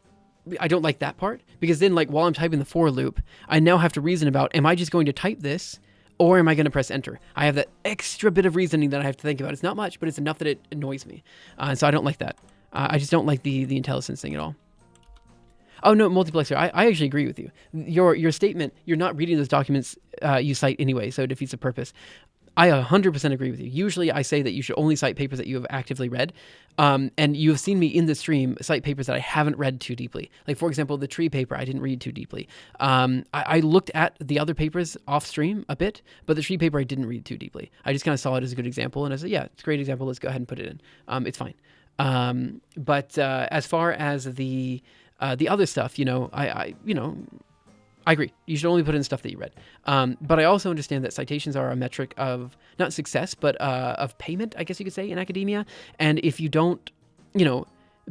A: I don't like that part, because then, like, while I'm typing the for loop, I now have to reason about, am I just going to type this, or am I going to press enter? I have that extra bit of reasoning that I have to think about. It's not much, but it's enough that it annoys me. So I don't like that. I just don't like the IntelliSense thing at all. Oh, no, multiplexer. I actually agree with you. Your statement, you're not reading those documents you cite anyway, so it defeats the purpose. I 100% agree with you. Usually I say that you should only cite papers that you have actively read. And you have seen me in the stream cite papers that I haven't read too deeply. Like, for example, the tree paper, I didn't read too deeply. I looked at the other papers off stream a bit, but the tree paper I didn't read too deeply. I just kind of saw it as a good example, and I said, yeah, it's a great example. Let's go ahead and put it in. It's fine. But as far as the other stuff, I agree. You should only put in stuff that you read. But I also understand that citations are a metric of not success, but of payment, I guess you could say, in academia. And if you don't,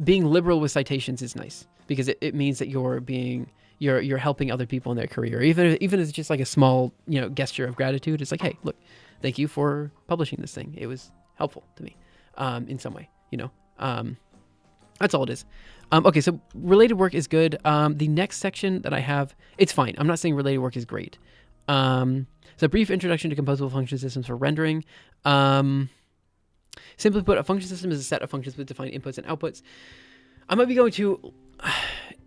A: being liberal with citations is nice, because it means that you're helping other people in their career. Even if it's just like a small, gesture of gratitude. It's like, hey, look, thank you for publishing this thing. It was helpful to me in some way, That's all it is. Okay, so related work is good. The next section that I have, it's fine. I'm not saying related work is great. So brief introduction to composable function systems for rendering. Simply put, a function system is a set of functions with defined inputs and outputs. I might be going to...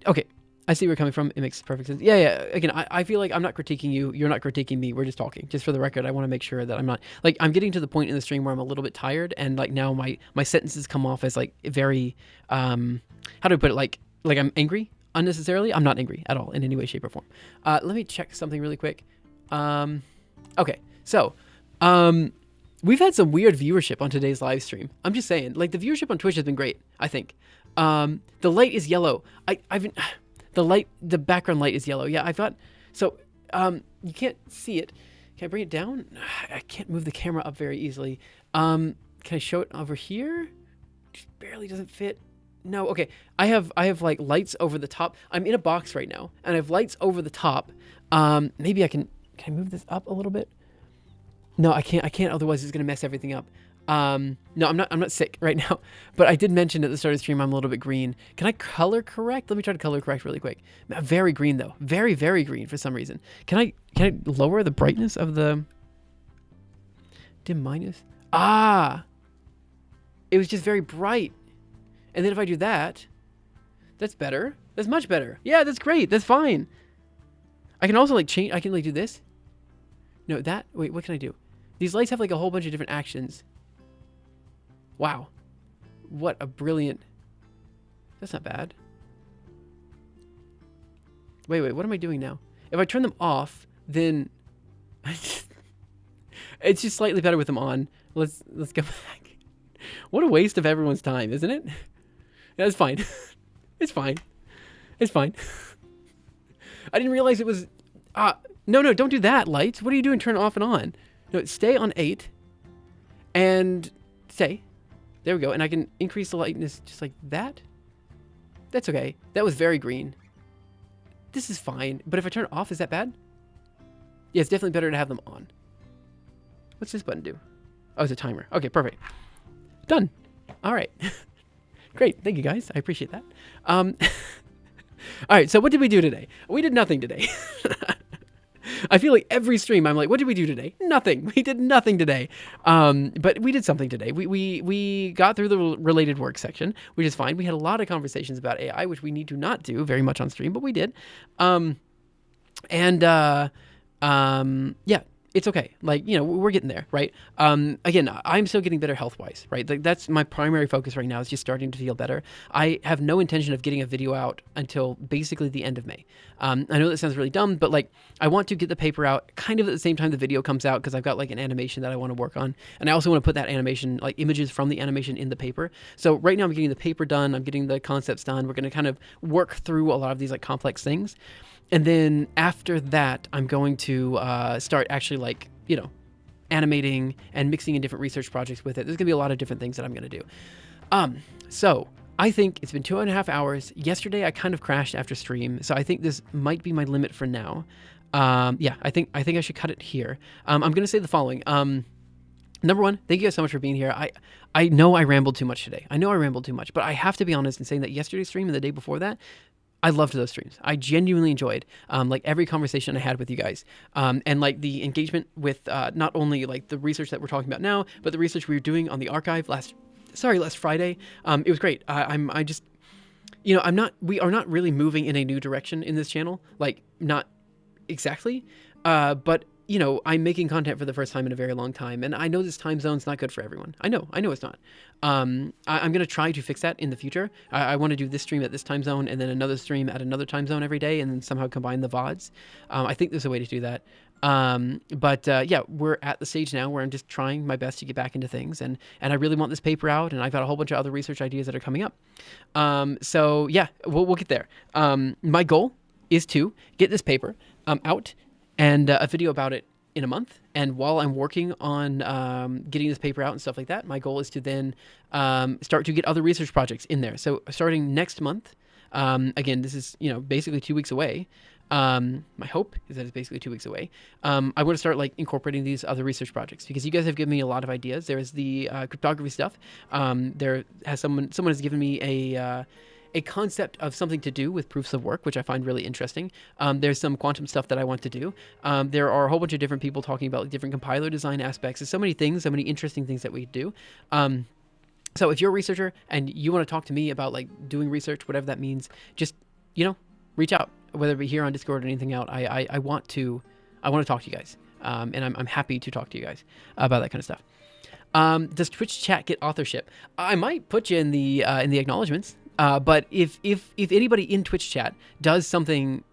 A: Okay, I see where you're coming from. It makes perfect sense. Yeah. Again, I feel like I'm not critiquing you. You're not critiquing me. We're just talking. Just for the record, I want to make sure that I'm not... Like, I'm getting to the point in the stream where I'm a little bit tired, and, like, now my sentences come off as, like, very... how do I put it? Like I'm angry unnecessarily. I'm not angry at all in any way, shape, or form. Let me check something really quick. Okay, so we've had some weird viewership on today's live stream. I'm just saying, like, the viewership on Twitch has been great, I think. The light is yellow. The background light is yellow. Yeah, I've got, so you can't see it. Can I bring it down? I can't move the camera up very easily. Can I show it over here? Just barely doesn't fit. No, okay. I have like lights over the top. I'm in a box right now, and I have lights over the top. Maybe I can I move this up a little bit? No, I can't. Otherwise, it's gonna mess everything up. No, I'm not sick right now, but I did mention at the start of the stream I'm a little bit green. Can I color correct? Let me try to color correct really quick. I'm very green though, very, very green for some reason. Can I lower the brightness of the dim minus? Ah, it was just very bright. And then if I do that, that's better. That's much better. Yeah, that's great. That's fine. I can also like change. I can like do this. No, that. Wait, what can I do? These lights have like a whole bunch of different actions. Wow. What a brilliant. That's not bad. Wait, what am I doing now? If I turn them off, then it's just slightly better with them on. Let's go back. What a waste of everyone's time, isn't it? That's fine. It's fine. It's fine. I didn't realize it was... No, don't do that, lights. What are you doing? Turn it off and on. No, stay on 8. And stay. There we go. And I can increase the lightness just like that. That's okay. That was very green. This is fine. But if I turn it off, is that bad? Yeah, it's definitely better to have them on. What's this button do? Oh, it's a timer. Okay, perfect. Done. All right. Great. Thank you, guys. I appreciate that. All right, so what did we do today? We did nothing today. I feel like every stream I'm like, what did we do today? Nothing. We did nothing today. But we did something today. We got through the related work section, which is fine. We had a lot of conversations about AI, which we need to not do very much on stream, but we did. Yeah. It's okay. Like, you know, we're getting there, right? Again, I'm still getting better health-wise, right? Like, that's my primary focus right now, is just starting to feel better. I have no intention of getting a video out until basically the end of May. I know that sounds really dumb, but like, I want to get the paper out kind of at the same time the video comes out, because I've got like an animation that I want to work on. And I also want to put that animation, like images from the animation, in the paper. So right now I'm getting the paper done. I'm getting the concepts done. We're going to kind of work through a lot of these like complex things. And then after that, I'm going to start actually like, you know, animating and mixing in different research projects with it. There's gonna be a lot of different things that I'm gonna do. So I think it's been 2.5 hours. Yesterday I kind of crashed after stream, so I think this might be my limit for now. Yeah, I think I should cut it here. I'm gonna say the following. Number one, thank you guys so much for being here. I know I rambled too much today. I know I rambled too much, but I have to be honest in saying that yesterday's stream and the day before that, I loved those streams. I genuinely enjoyed like every conversation I had with you guys, and like the engagement with not only like the research that we're talking about now, but the research we were doing on the archive last Friday. It was great. I just, you know, we are not really moving in a new direction in this channel, like not exactly, but you know, I'm making content for the first time in a very long time, and I know this time zone's not good for everyone. I know it's not. I'm going to try to fix that in the future. I want to do this stream at this time zone, and then another stream at another time zone every day, and then somehow combine the VODs. I think there's a way to do that. Yeah, we're at the stage now where I'm just trying my best to get back into things, and I really want this paper out, and I've got a whole bunch of other research ideas that are coming up. So yeah, we'll get there. My goal is to get this paper out, and a video about it in a month. And while I'm working on getting this paper out and stuff like that, my goal is to then start to get other research projects in there. So starting next month, again, this is, you know, basically 2 weeks away. My hope is that it's basically 2 weeks away. I want to start like incorporating these other research projects, because you guys have given me a lot of ideas. There's the cryptography stuff. Someone has given me a concept of something to do with proofs of work, which I find really interesting. There's some quantum stuff that I want to do. There are a whole bunch of different people talking about different compiler design aspects. There's so many things, so many interesting things that we do. So if you're a researcher and you want to talk to me about like doing research, whatever that means, just, you know, reach out, whether it be here on Discord or anything else. I want to talk to you guys. And I'm happy to talk to you guys about that kind of stuff. Does Twitch chat get authorship? I might put you in the acknowledgements. But if anybody in Twitch chat does something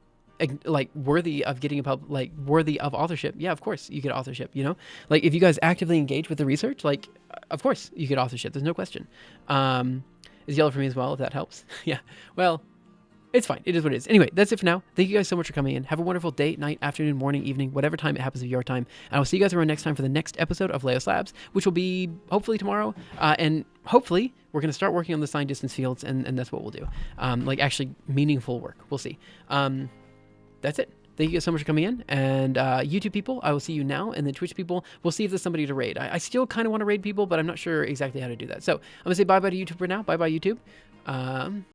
A: like worthy of getting worthy of authorship, yeah, of course you get authorship, you know? Like if you guys actively engage with the research, like of course you get authorship. There's no question. Is yellow for me as well, if that helps. Yeah. Well, it's fine. It is what it is. Anyway, that's it for now. Thank you guys so much for coming in. Have a wonderful day, night, afternoon, morning, evening, whatever time it happens of your time. And I will see you guys around next time for the next episode of Leos Labs, which will be hopefully tomorrow. And hopefully we're going to start working on the sign distance fields, and that's what we'll do. Like actually meaningful work. We'll see. That's it. Thank you guys so much for coming in. And YouTube people, I will see you now. And then Twitch people, we'll see if there's somebody to raid. I still kind of want to raid people, but I'm not sure exactly how to do that. So I'm going to say bye-bye to YouTube for now. Bye-bye, YouTube.